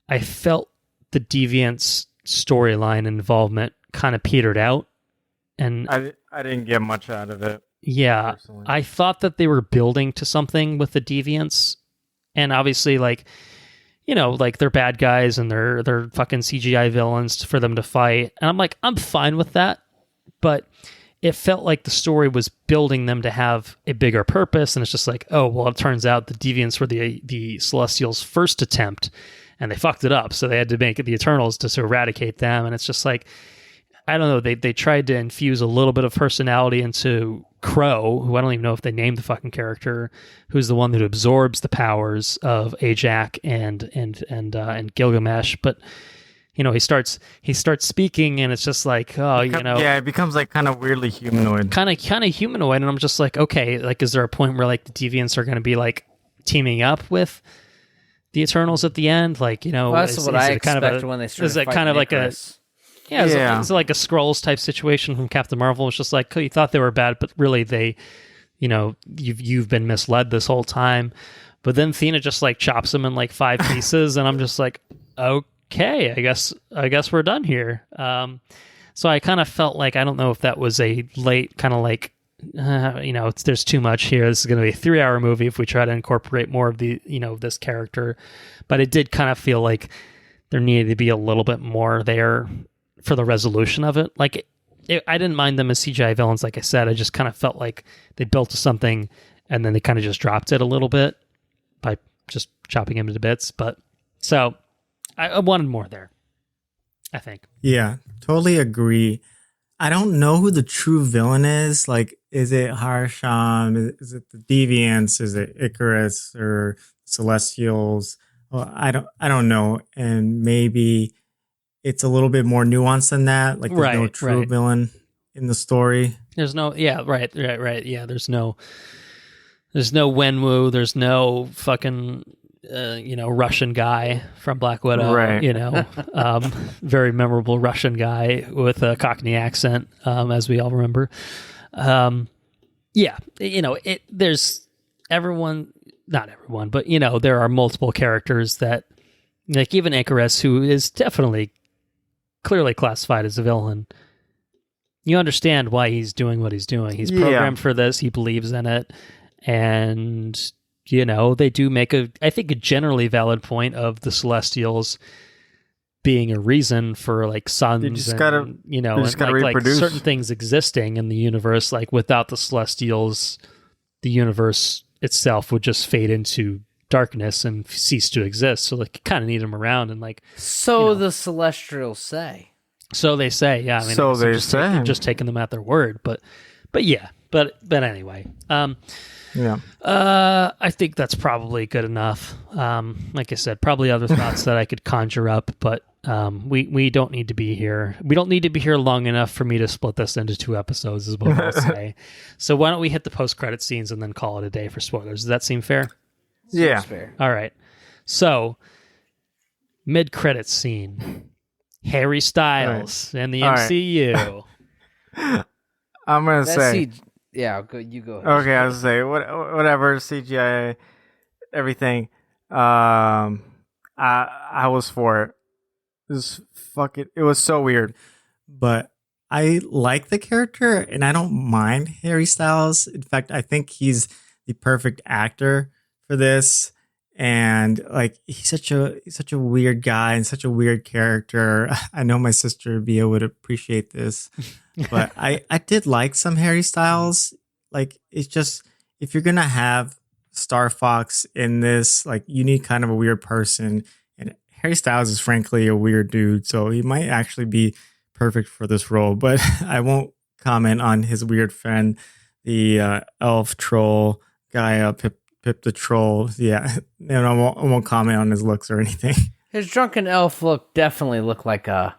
I felt the Deviants storyline involvement kind of petered out. And I didn't get much out of it. Yeah. Personally. I thought that they were building to something with the Deviants. And obviously, like, you know, like they're bad guys and they're fucking CGI villains for them to fight. And I'm like, I'm fine with that. But it felt like the story was building them to have a bigger purpose, and it's just like, oh, well, it turns out the Deviants were the Celestials' first attempt, and they fucked it up, so they had to make it the Eternals to eradicate them, and it's just like, I don't know, they tried to infuse a little bit of personality into Crow, who I don't even know if they named the fucking character, who's the one that absorbs the powers of Ajax and Gilgamesh, but you know, he starts speaking, and it's just like, oh, you know, yeah, it becomes like kind of weirdly humanoid, kind of humanoid, and I'm just like, okay, like, is there a point where like the Deviants are going to be like teaming up with the Eternals at the end? Like, you know, well, that's what I expected when they started. Is it kind of like Icarus. Is it like a Skrulls type situation from Captain Marvel? It's just like, oh, you thought they were bad, but really they, you know, you've been misled this whole time. But then Thena just like chops them in like 5 pieces, and I'm just like, okay, I guess we're done here. So I kind of felt like, I don't know if that was a late kind of like, you know, there's too much here. This is going to be a 3-hour movie if we try to incorporate more of the, you know, this character. But it did kind of feel like there needed to be a little bit more there for the resolution of it. Like, I didn't mind them as CGI villains, like I said. I just kind of felt like they built something and then they kind of just dropped it a little bit by just chopping him into bits. But so I wanted more there, I think. Yeah, totally agree. I don't know who the true villain is. Like, is it Harsham? Is it the Deviants? Is it Icarus or Celestials? Well, I don't know. And maybe it's a little bit more nuanced than that. Like, there's no true villain in the story. There's no, yeah, right. Yeah, there's no Wenwu. There's no fucking, you know, Russian guy from Black Widow. Right. You know, very memorable Russian guy with a Cockney accent, as we all remember. Yeah, you know, there's everyone, not everyone, but, you know, there are multiple characters that, like, even Icarus, who is definitely clearly classified as a villain, you understand why he's doing what he's doing. He's programmed for this. He believes in it. And, you know, they do make I think a generally valid point of the Celestials being a reason for, like, suns and, you know, and like certain things existing in the universe. Like, without the Celestials, the universe itself would just fade into darkness and cease to exist. So, like, you kind of need them around, and, like, so, you know, the Celestials say. So they say, yeah. I mean, so they say. Just taking them at their word, but yeah. But anyway. Yeah. I think that's probably good enough. Like I said, probably other thoughts that I could conjure up, but we don't need to be here. We don't need to be here long enough for me to split this into 2 episodes, is what I'll say. So why don't we hit the post-credit scenes and then call it a day for spoilers? Does that seem fair? Yeah. Fair. All right. So, mid-credit scene. Harry Styles and the MCU. I'm going to say... Yeah, you go ahead. Okay, I was going to say, whatever, CGI, everything. I was for it. It was so weird. But I like the character, and I don't mind Harry Styles. In fact, I think he's the perfect actor for this. and like he's such a weird guy and such a weird character. I know my sister Bia would appreciate this, but I did like some Harry Styles. Like, it's just, if you're gonna have Star Fox in this, like, you need kind of a weird person, and Harry Styles is frankly a weird dude, so he might actually be perfect for this role. But I won't comment on his weird friend, the elf troll guy, Pip the troll. Yeah, and I won't comment on his looks or anything. His drunken elf definitely looked like a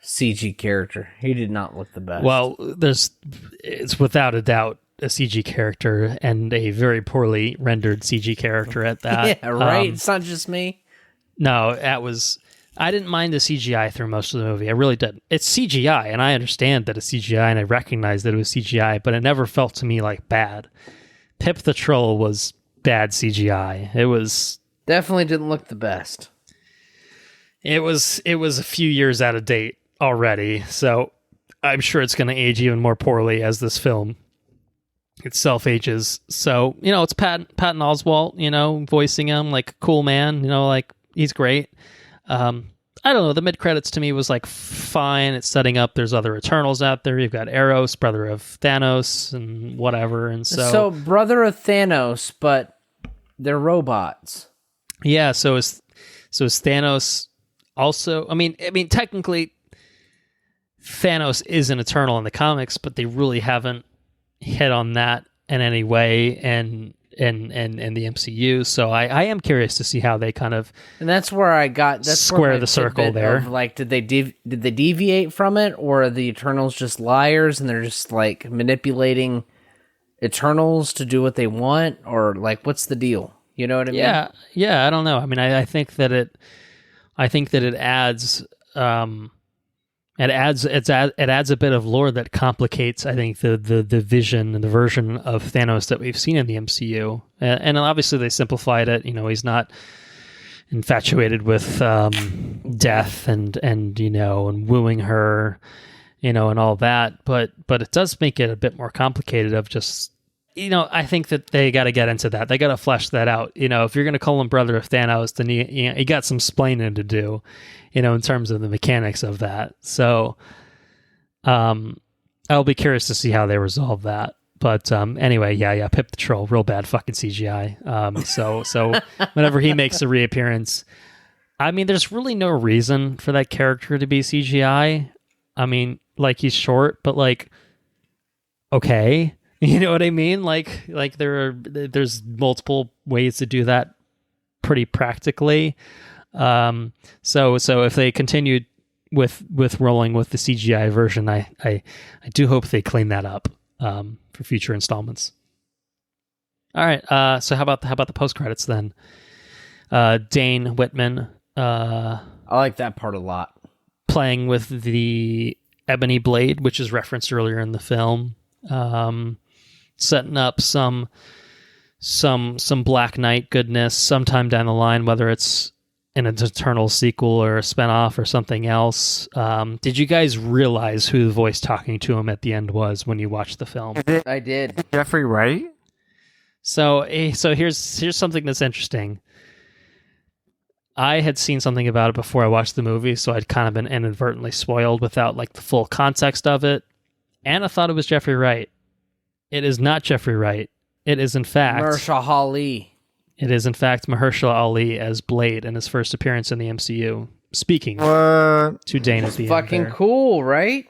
CG character. He did not look the best. Well, it's without a doubt a CG character, and a very poorly rendered CG character at that. Yeah, right? It's not just me. No, I didn't mind the CGI through most of the movie. I really didn't. It's CGI, and I understand that it's CGI, and I recognize that it was CGI, but it never felt to me like bad. Pip the Troll was bad CGI. It was... Definitely didn't look the best. It was a few years out of date already, so I'm sure it's going to age even more poorly as this film itself ages. So, it's Patton Oswalt, voicing him like a cool man, like he's great. I don't know, the mid-credits to me was like fine. It's setting up there's other Eternals out there. You've got Eros, brother of Thanos, and whatever. And so brother of Thanos, but they're robots. Yeah, so is Thanos also... I mean technically Thanos is an Eternal in the comics, but they really haven't hit on that in any way and in the MCU. So I am curious to see how they kind of... And that's where I got... That's square the circle there. Of, like, did they deviate from it, or are the Eternals just liars and they're just like manipulating Eternals to do what they want, or like what's the deal? You know what I mean? Yeah. I don't know. I mean, I think that it adds. It adds a bit of lore that complicates, I think, the vision and the version of Thanos that we've seen in the MCU. And obviously they simplified it. He's not infatuated with death and wooing her, and all that. But it does make it a bit more complicated of just, I think that they got to get into that. They got to flesh that out. If you're going to call him brother of Thanos, then you got some splaining to do, in terms of the mechanics of that. So I'll be curious to see how they resolve that. But anyway, yeah, Pip the Troll, real bad fucking CGI. So whenever he makes a reappearance, I mean, there's really no reason for that character to be CGI. I mean, like, he's short, but like, okay. You know what I mean? Like there's multiple ways to do that pretty practically. So if they continued with rolling with the CGI version, I do hope they clean that up for future installments. All right. So how about the post credits then? Dane Whitman. I like that part a lot. Playing with the ebony blade, which is referenced earlier in the film. Setting up some Black Knight goodness sometime down the line, whether it's in an Eternal sequel or a spinoff or something else. Did you guys realize who the voice talking to him at the end was when you watched the film? I did. Jeffrey Wright? So here's something that's interesting. I had seen something about it before I watched the movie, so I'd kind of been inadvertently spoiled without like the full context of it. And I thought it was Jeffrey Wright. It is not Jeffrey Wright. It is in fact Mahershala Ali. It is in fact Mahershala Ali as Blade in his first appearance in the MCU, speaking to Dane at the end. Fucking there. Cool, right?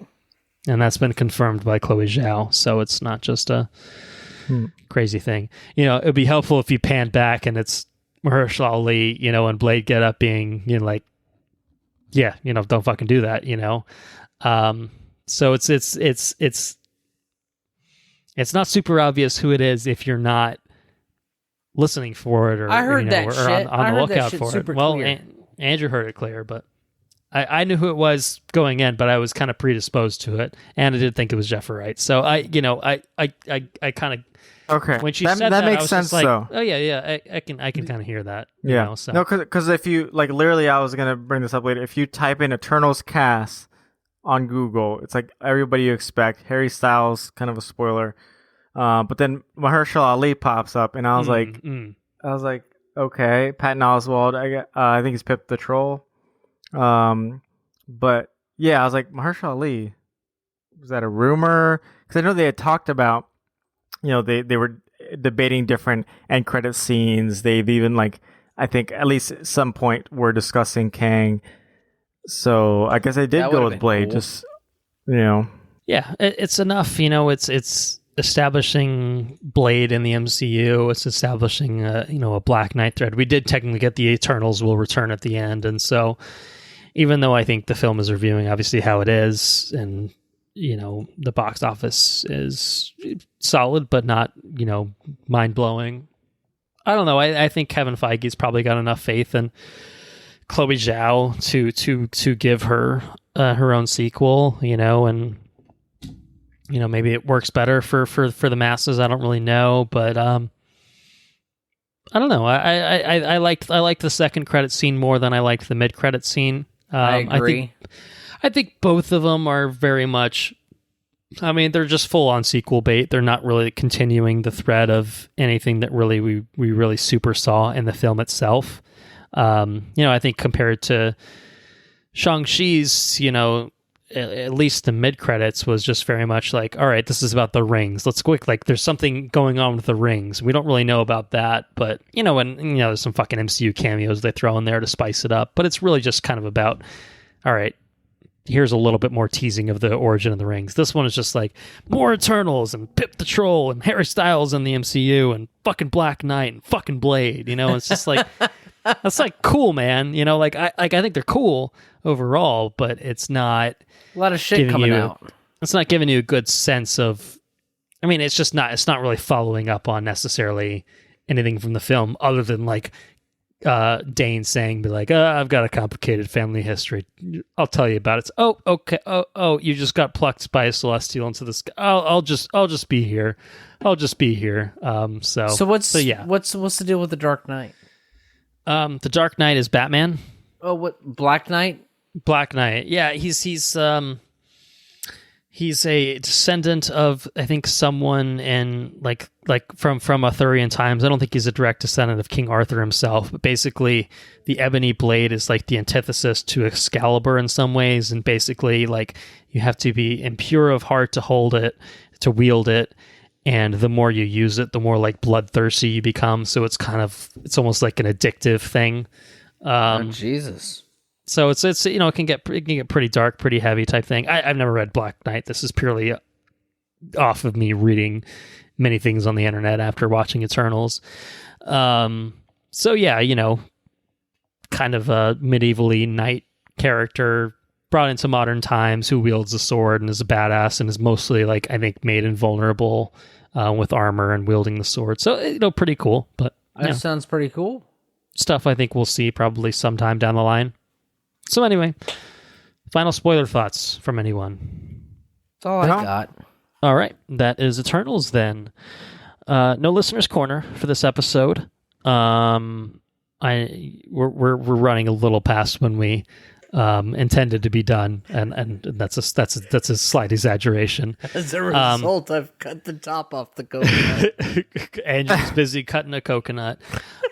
And that's been confirmed by Chloe Zhao, so it's not just a crazy thing. It'd be helpful if you panned back and it's Mahershala Ali, and Blade get up being, like, yeah, don't fucking do that, So it's not super obvious who it is if you're not listening for it, or I heard that or shit. on the lookout for it. Well, clear. Andrew heard it clear, but I knew who it was going in, but I was kind of predisposed to it, and I did think it was Jeffrey Wright. So I kind of okay. When she said that, makes I was sense. Just like, though. oh yeah, I can kind of hear that. Yeah. So. No, because if you like, literally, I was gonna bring this up later. If you type in Eternals cast on Google, it's like everybody you expect. Harry Styles, kind of a spoiler. But then Mahershala Ali pops up, and I was like, okay. Patton Oswalt, I think he's Pip the Troll. But yeah, I was like, Mahershala Ali, was that a rumor? Because I know they had talked about, they were debating different end credit scenes. They've even I think at least at some point were discussing Kang. So I guess I did go with Blade. Cool. Just Yeah, it's enough. It's establishing Blade in the MCU. It's establishing a Black Knight thread. We did technically get the Eternals will return at the end, and so even though I think the film is reviewing obviously how it is, and the box office is solid but not mind blowing. I don't know. I think Kevin Feige's probably got enough faith in Chloe Zhao to give her her own sequel, and maybe it works better for the masses. I don't really know, but I don't know. I liked the second credit scene more than I liked the mid credit scene. I agree. I think both of them are very much. I mean, they're just full on sequel bait. They're not really continuing the thread of anything that really we really super saw in the film itself. I think compared to Shang-Chi's, at least the mid credits was just very much like, all right, this is about the rings. Let's quick, there's something going on with the rings. We don't really know about that, but there's some fucking MCU cameos they throw in there to spice it up. But it's really just kind of about, all right, here's a little bit more teasing of the origin of the rings. This one is just more Eternals and Pip the Troll and Harry Styles in the MCU and fucking Black Knight and fucking Blade. It's just that's cool, man. I think they're cool overall, but it's not A lot of shit coming out. It's not giving you a good sense of. I mean, it's not really following up on necessarily anything from the film, other than Dane saying, I've got a complicated family history. I'll tell you about it. Oh, okay. Oh, you just got plucked by a celestial into the sky. I'll just be here. I'll just be here. So what's the deal with the Dark Knight? The Dark Knight is Batman. Oh, what, Black Knight? Black Knight. Yeah, he's a descendant of, I think, someone in from Arthurian times. I don't think he's a direct descendant of King Arthur himself, but basically the ebony blade is the antithesis to Excalibur in some ways, and basically you have to be impure of heart to hold it, to wield it, and the more you use it, the more bloodthirsty you become. So it's almost like an addictive thing. Jesus. So it's it can get pretty dark, pretty heavy type thing. I've never read Black Knight. This is purely off of me reading many things on the internet after watching Eternals. So yeah, kind of a medievally knight character brought into modern times who wields a sword and is a badass and is mostly I think made invulnerable with armor and wielding the sword. So pretty cool. But that sounds pretty cool. Stuff I think we'll see probably sometime down the line. So anyway, final spoiler thoughts from anyone? That's all I got. All right, that is Eternals then. No listener's corner for this episode. We're running a little past when we intended to be done, and that's a slight exaggeration. As a result, I've cut the top off the coconut. Andrew's busy cutting a coconut.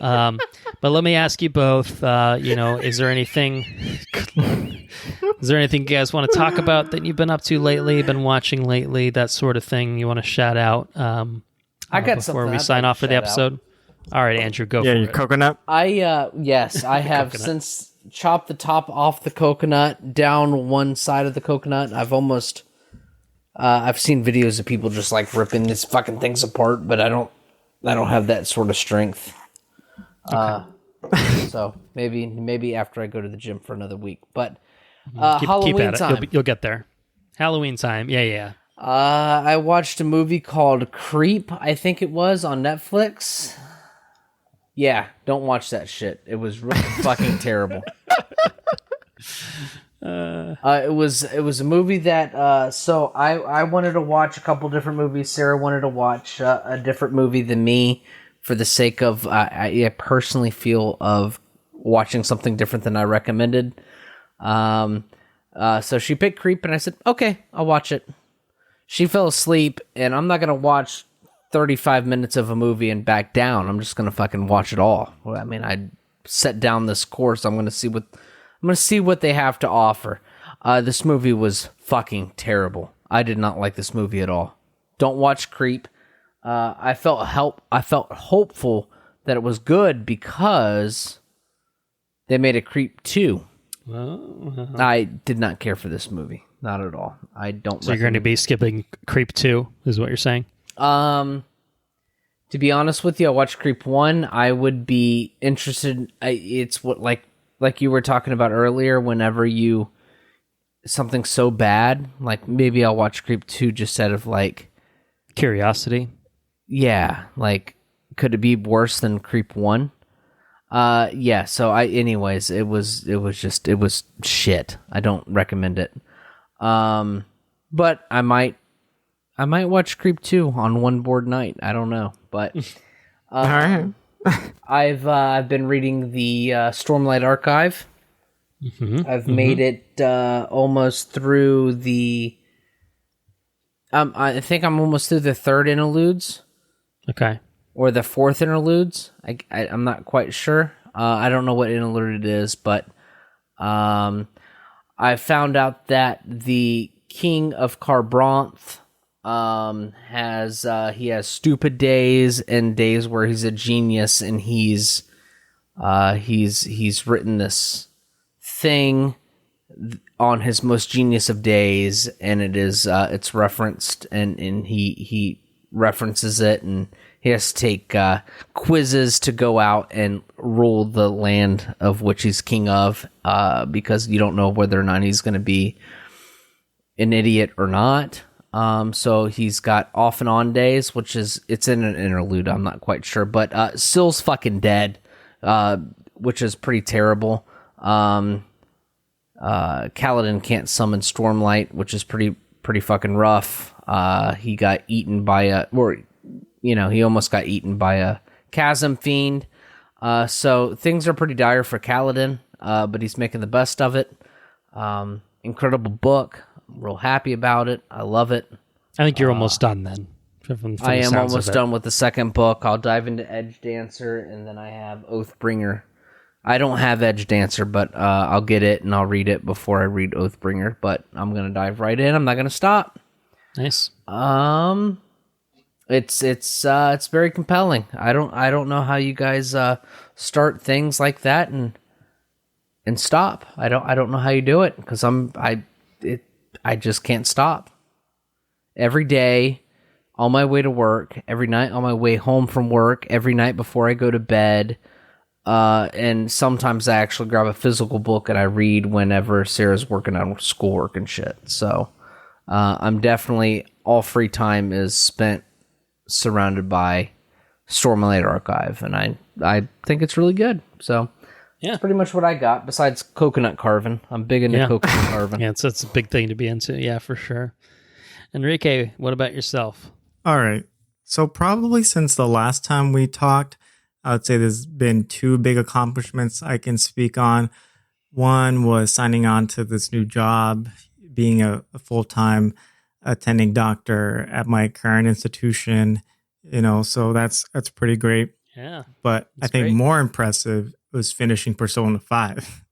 But let me ask you both, is there anything you guys want to talk about that you've been up to lately, been watching lately, that sort of thing you want to shout out I got before something we sign off for the episode? All right, Andrew, go for it. Yeah, your coconut? Yes, I have coconut. Since chopped the top off the coconut, down one side of the coconut. I've seen videos of people just ripping these fucking things apart, but I don't have that sort of strength. Okay. So maybe after I go to the gym for another week. But Halloween time. You'll get there. Halloween time. Yeah. I watched a movie called Creep, I think it was, on Netflix. Yeah, don't watch that shit. It was really fucking terrible. It was a movie that so I wanted to watch a couple different movies. Sarah wanted to watch a different movie than me for the sake of I personally feel of watching something different than I recommended. So she picked Creep, and I said, okay, I'll watch it. She fell asleep, and I'm not gonna watch 35 minutes of a movie and back down. I'm just gonna fucking watch it all. I mean, I set down this course. I'm gonna see what they have to offer. This movie was fucking terrible. I did not like this movie at all. Don't watch Creep. I felt hopeful that it was good because they made a Creep 2. I did not care for this movie. Not at all. I don't. So you're going to be skipping Creep 2, is what you're saying? To be honest with you, I watched Creep 1. I would be interested. It's what like you were talking about earlier. Whenever something so bad, like maybe I'll watch Creep 2 just out of like curiosity. Yeah, like could it be worse than Creep 1? Yeah. So anyways, it was shit. I don't recommend it. But I might watch Creep 2 on one board night. I don't know, but All right. I've been reading the Stormlight Archive. I've made it almost through the. I think I'm almost through the third interludes. Okay. Or the fourth interludes. I'm not quite sure. I don't know what interlude it is, but I found out that the King of Carbranth has stupid days and days where he's a genius, and he's written this thing on his most genius of days, and it's referenced, and he references it, and he has to take quizzes to go out and rule the land of which he's king of, because you don't know whether or not he's going to be an idiot or not. So he's got off and on days, it's in an interlude. I'm not quite sure, but Syl's fucking dead, which is pretty terrible. Kaladin can't summon Stormlight, which is pretty fucking rough. He got eaten by he almost got eaten by a chasm fiend. So things are pretty dire for Kaladin, but he's making the best of it. Incredible book. I'm real happy about it. I love it. I think you're almost done then. From I am almost done with the second book. I'll dive into Edge Dancer, and then I have Oathbringer. I don't have Edge Dancer, but I'll get it and I'll read it before I read Oathbringer. But I'm gonna dive right in. I'm not gonna stop. Nice. It's very compelling. I don't know how you guys start things like that and stop. I don't know how you do it, because I just can't stop. Every day on my way to work, every night on my way home from work, every night before I go to bed, and sometimes I actually grab a physical book and I read whenever Sarah's working on schoolwork and shit. So I'm definitely, all free time is spent surrounded by Stormlight Archive, and I think it's really good. So yeah, that's pretty much what I got, besides coconut carving. I'm big into coconut carving. Yeah, it's a big thing to be into. Yeah, for sure. Henrique, what about yourself? All right. So probably since the last time we talked, I would say there's been two big accomplishments I can speak on. One was signing on to this new job, being a full-time attending doctor at my current institution, so that's pretty great. Yeah. But I think more impressive was finishing Persona 5.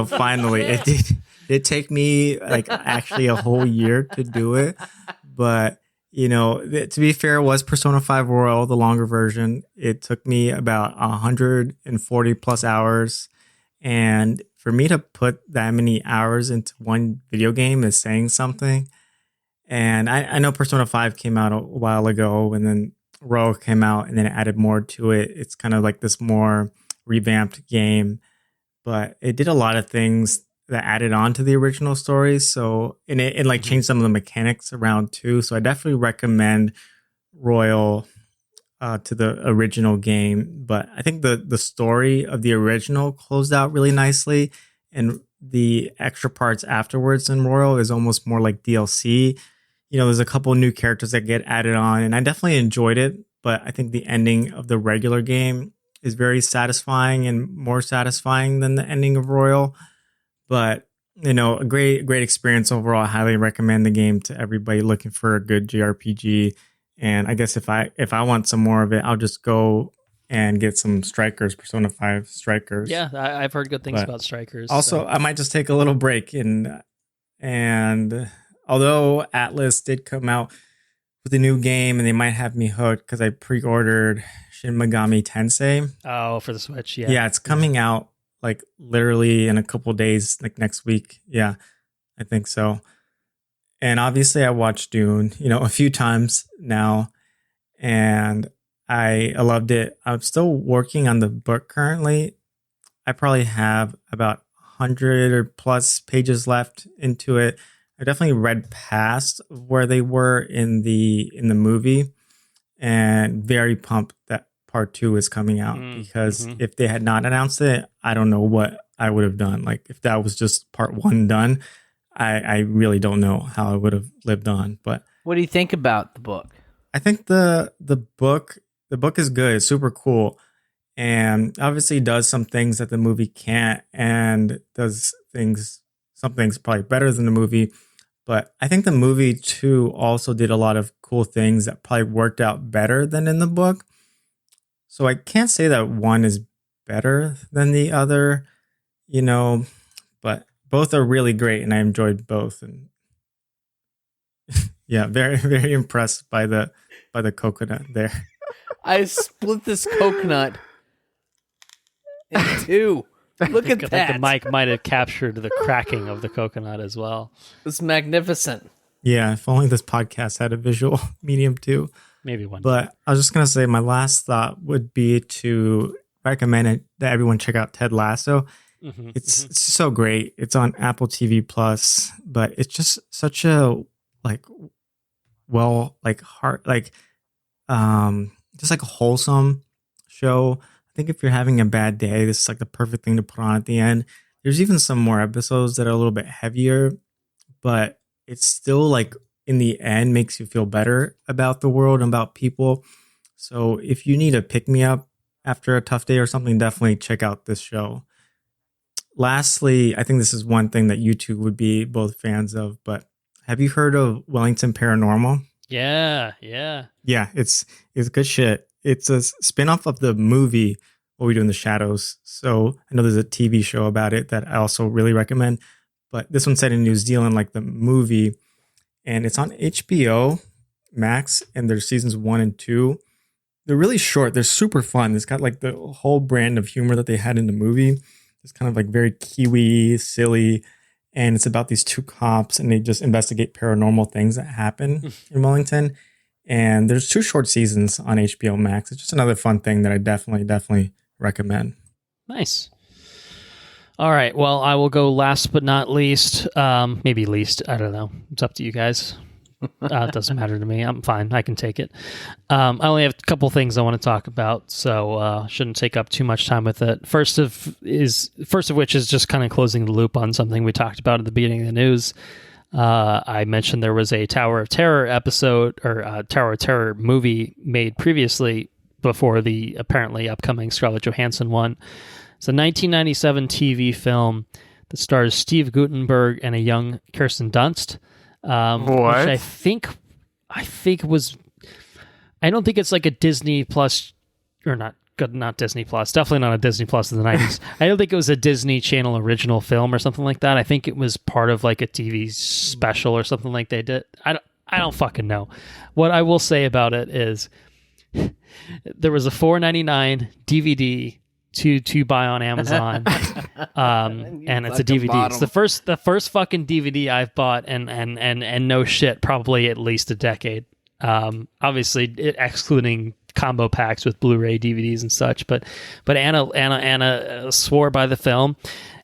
Finally. Yeah. It did take me actually a whole year to do it, but to be fair, it was Persona 5 Royal, the longer version. It took me about 140 plus hours, and for me to put that many hours into one video game is saying something. And I know Persona 5 came out a while ago, and then Royal came out, and then it added more to it. It's kind of like this more revamped game, but it did a lot of things that added on to the original story. So, and it changed some of the mechanics around too. So I definitely recommend Royal to the original game. But I think the story of the original closed out really nicely, and the extra parts afterwards in Royal is almost more like DLC. There's a couple new characters that get added on, and I definitely enjoyed it. But I think the ending of the regular game is very satisfying, and more satisfying than the ending of Royal. But, a great experience overall. I highly recommend the game to everybody looking for a good JRPG. And I guess if I want some more of it, I'll just go and get some Strikers, Persona 5 Strikers. Yeah, I've heard good things about Strikers. Also, I might just take a little break. And although Atlas did come out with a new game and they might have me hooked because I pre-ordered Shin Megami Tensei. Oh, for the Switch, yeah. Yeah, it's coming out like literally in a couple days, like next week. Yeah, I think so. And obviously I watched Dune, a few times now. And I loved it. I'm still working on the book currently. I probably have about 100 or plus pages left into it. I definitely read past where they were in the movie, and very pumped that part 2 is coming out because if they had not announced it, I don't know what I would have done. Like if that was just part 1 done, I really don't know how I would have lived on. But what do you think about the book? I think the book is good. It's super cool. And obviously does some things that the movie can't, and does some things probably better than the movie. But I think the movie too also did a lot of cool things that probably worked out better than in the book. So I can't say that one is better than the other, but both are really great and I enjoyed both. And yeah, very, very impressed by the coconut there. I split this coconut in 2. Look at that. I think the mic might have captured the cracking of the coconut as well. It's magnificent. Yeah, if only this podcast had a visual medium too. Maybe one. But I was just going to say my last thought would be to recommend it, that everyone check out Ted Lasso. It's so great. It's on Apple TV Plus, but it's just such a just like a wholesome show. I think if you're having a bad day, this is like the perfect thing to put on at the end. There's even some more episodes that are a little bit heavier, but it's still like in the end makes you feel better about the world and about people. So if you need a pick me up after a tough day or something, definitely check out this show. Lastly, I think this is one thing that you two would be both fans of, but have you heard of Wellington Paranormal? Yeah. Yeah, it's good shit. It's a spinoff of the movie What We Do in the Shadows. So I know there's a TV show about it that I also really recommend, but this one's set in New Zealand like the movie, and it's on HBO Max, and there's seasons 1 and 2. They're really short. They're super fun. It's got like the whole brand of humor that they had in the movie. It's kind of like very Kiwi, silly, and it's about these 2 cops, and they just investigate paranormal things that happen in Wellington. And there's 2 short seasons on HBO Max. It's just another fun thing that I definitely recommend. Nice. All right. Well, I will go last but not least. Maybe least. I don't know. It's up to you guys. It doesn't matter to me. I'm fine. I can take it. I only have a couple things I want to talk about, so shouldn't take up too much time with it. First of which is just kind of closing the loop on something we talked about at the beginning of the news. I mentioned there was a Tower of Terror episode or Tower of Terror movie made previously before the apparently upcoming Scarlett Johansson one. It's a 1997 TV film that stars Steve Guttenberg and a young Kirsten Dunst. Which I think was, I don't think it's like a Disney Plus or not Disney Plus, definitely not a Disney Plus in the 90s. I don't think it was a Disney Channel original film or something like that. I think it was part of like a TV special or something like they did. I don't fucking know. What I will say about it is there was a $4.99 DVD to buy on Amazon, and it's a DVD. It's the first fucking DVD I've bought, and no shit, probably at least a decade. Obviously, excluding combo packs with Blu-ray DVDs and such. But Anna swore by the film,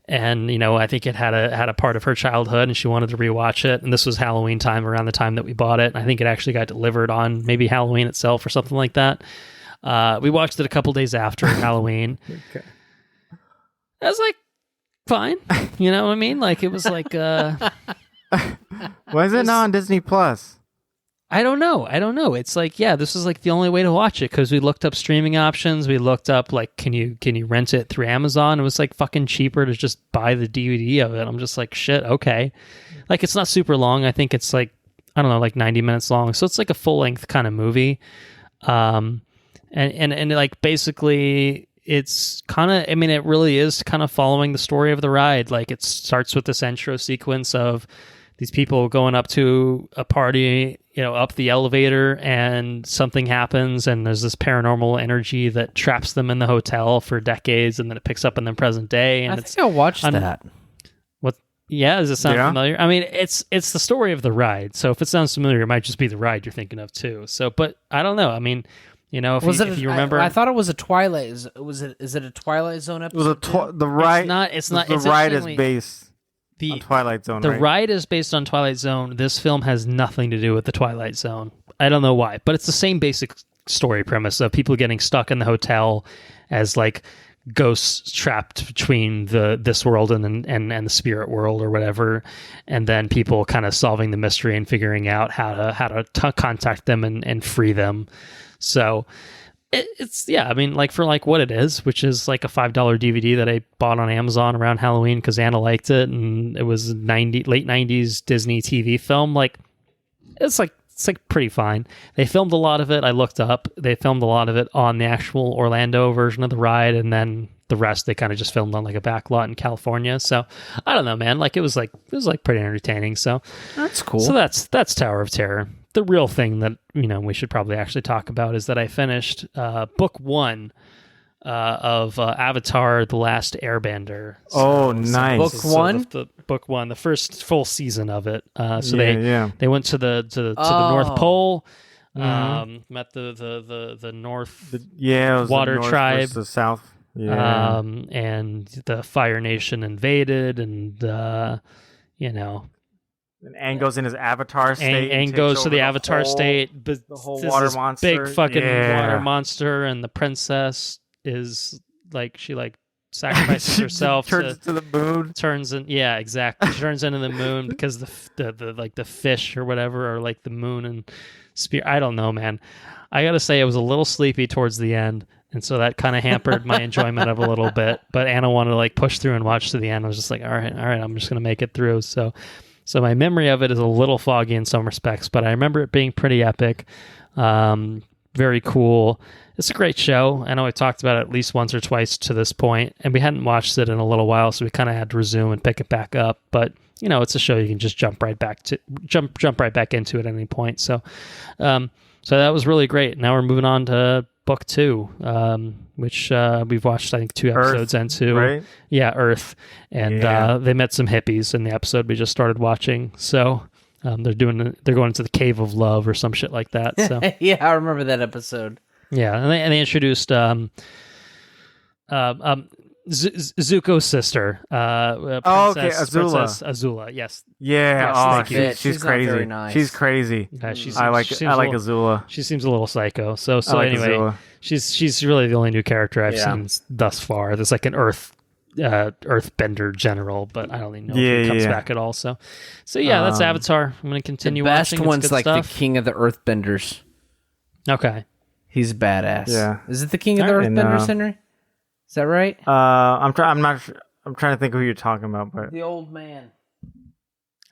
and I think it had a part of her childhood, and she wanted to rewatch it. And this was Halloween time, around the time that we bought it. And I think it actually got delivered on maybe Halloween itself or something like that. We watched it a couple days after Halloween. Okay. I was like, fine. You know what I mean? Like, it was like... Why is it not on Disney Plus? I don't know. It's like, yeah, this is like the only way to watch it, because we looked up streaming options. We looked up, like, can you rent it through Amazon? It was like fucking cheaper to just buy the DVD of it. I'm just like, shit, okay. Like, it's not super long. I think it's like I don't know, like 90 minutes long. So it's like a full length kind of movie. And like basically it's kind of, I mean, it really is kind of following the story of the ride. Like it starts with this intro sequence of these people going up to a party, up the elevator, and something happens, and there's this paranormal energy that traps them in the hotel for decades, and then it picks up in the present day. And I think I watched that. What? Yeah, does it sound familiar? I mean, it's the story of the ride. So if it sounds familiar, it might just be the ride you're thinking of too. So, but I don't know. I mean, if you remember, I thought it was a Twilight. Is it a Twilight Zone episode? The ride. It's not. The ride is based on Twilight Zone. The right? ride is based on Twilight Zone. This film has nothing to do with the Twilight Zone. I don't know why, but it's the same basic story premise of people getting stuck in the hotel as like ghosts trapped between this world and the spirit world or whatever, and then people kind of solving the mystery and figuring out how to contact them and free them. So it's I mean, like for like what it is, which is like a $5 DVD that I bought on Amazon around Halloween because Anna liked it, and it was late 90s Disney TV film. Like it's like pretty fine. They filmed a lot of it. I looked up. They filmed a lot of it on the actual Orlando version of the ride, and then the rest they kind of just filmed on like a back lot in California. So I don't know, man. Like it was pretty entertaining. So that's cool. So that's Tower of Terror. The real thing that we should probably actually talk about is that I finished book 1 of Avatar: The Last Airbender. Nice. Book 1. Book 1, the first full season of it. They went to the North Pole. Met the North Water the North Tribe, the South. Yeah. And the Fire Nation invaded, and And Aang goes in his Avatar state. Aang goes to the Avatar state. But the whole water monster. Big fucking water monster, and the princess is like, she like sacrifices herself. Turns to the moon. Exactly. She turns into the moon because the like the fish or whatever, or like the moon and spirit. I don't know, man. I gotta say, I was a little sleepy towards the end, and so that kind of hampered my enjoyment of a little bit. But Anna wanted to like push through and watch to the end. I was just like, all right, I'm just gonna make it through. So my memory of it is a little foggy in some respects, but I remember it being pretty epic. Very cool. It's a great show. I know I talked about it at least once or twice to this point, and we hadn't watched it in a little while, so we kind of had to resume and pick it back up. But it's a show you can just jump right back into at any point. So that was really great. Now we're moving on to book 2, which we've watched, I think, 2 episodes into. Right? Yeah, Earth. And they met some hippies in the episode we just started watching. So they're going into the Cave of Love or some shit like that. So yeah, I remember that episode. Yeah, and they introduced Zuko's sister. Princess Azula. Yes. Yeah. Yes, she's crazy. Very nice. She's crazy. I like Azula. She seems a little psycho. So anyway, Azula. she's really the only new character I've seen thus far. There's like an Earthbender general, but I don't even know if he comes back at all. So that's Avatar. I'm going to continue watching. The best one's like stuff. the King of the Earthbenders. Okay. He's badass. Yeah. Is it the King of the Earthbenders, Henry? Is that right? I'm trying to think of who you're talking about, but the old man.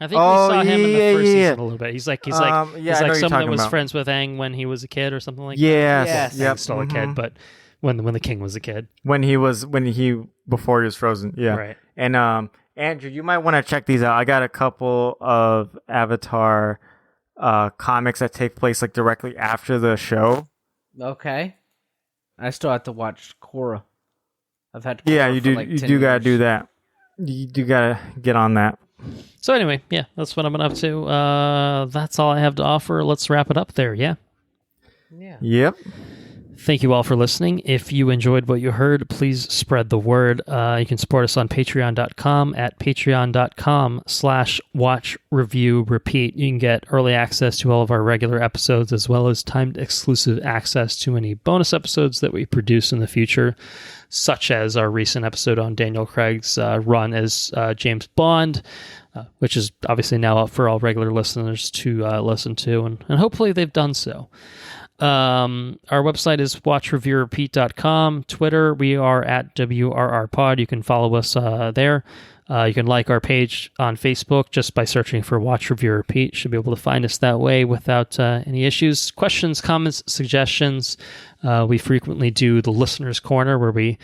I think we saw him in the first season a little bit. He's like someone that was friends with Aang when he was a kid or something like that. Yes. Aang's still a kid, but when the king was a kid. Before he was frozen. Yeah. Right. And Andrew, you might want to check these out. I got a couple of Avatar comics that take place like directly after the show. Okay. I still have to watch Korra. I've had to. Yeah, you do. You do gotta do that. You do gotta get on that. So anyway, yeah, that's what I've been up to. That's all I have to offer. Let's wrap it up there. Yeah. Yeah. Yep. Thank you all for listening. If you enjoyed what you heard, please spread the word. You can support us on patreon.com at patreon.com/watchreviewrepeat. You can get early access to all of our regular episodes, as well as timed exclusive access to any bonus episodes that we produce in the future, such as our recent episode on Daniel Craig's run as James Bond, which is obviously now up for all regular listeners to listen to, and hopefully they've done so. Our website is watchreviewrepeat.com. Twitter, we are at WRRpod. You can follow us there. You can like our page on Facebook just by searching for Watch Review Repeat. Should be able to find us that way without any issues. Questions, comments, suggestions. We frequently do the Listener's Corner where we,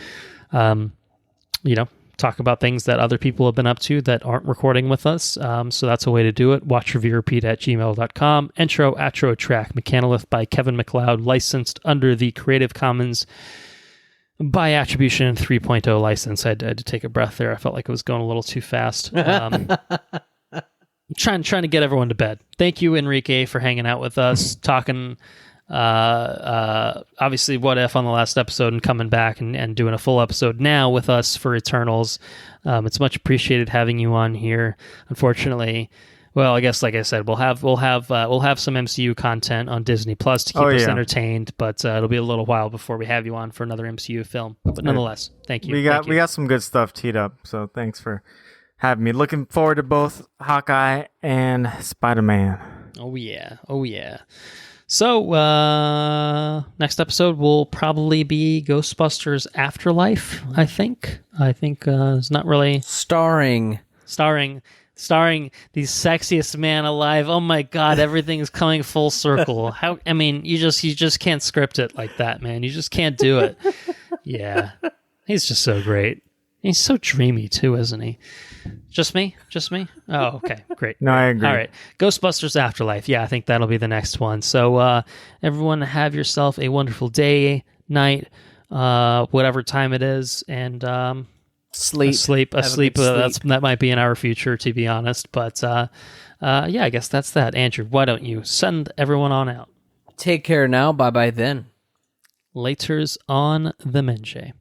talk about things that other people have been up to that aren't recording with us. So that's a way to do it. WatchReviewRepeat@gmail.com. Intro, outro track, Mechanolith by Kevin MacLeod, licensed under the Creative Commons by Attribution 3.0 license. I had to take a breath there. I felt like it was going a little too fast. Trying to get everyone to bed. Thank you, Henrique, for hanging out with us, talking obviously What If on the last episode and coming back and doing a full episode now with us for Eternals. It's much appreciated having you on here. Unfortunately, well, I guess like I said, we'll have some MCU content on Disney Plus to keep us entertained, but it'll be a little while before we have you on for another MCU film. But nonetheless, thank you. We got some good stuff teed up, so thanks for having me. Looking forward to both Hawkeye and Spider-Man. Oh yeah. So, next episode will probably be Ghostbusters Afterlife, I think. It's not really... Starring the sexiest man alive. Oh my God, everything is coming full circle. You just can't script it like that, man. You just can't do it. Yeah. He's just so great. He's so dreamy too, isn't he? Just me? Oh, okay. Great. No, I agree. All right. Ghostbusters Afterlife. Yeah, I think that'll be the next one. So everyone have yourself a wonderful day, night, whatever time it is, and sleep. That might be in our future, to be honest. But I guess that's that. Andrew, why don't you send everyone on out? Take care now. Bye-bye then. Laters on the Menjay.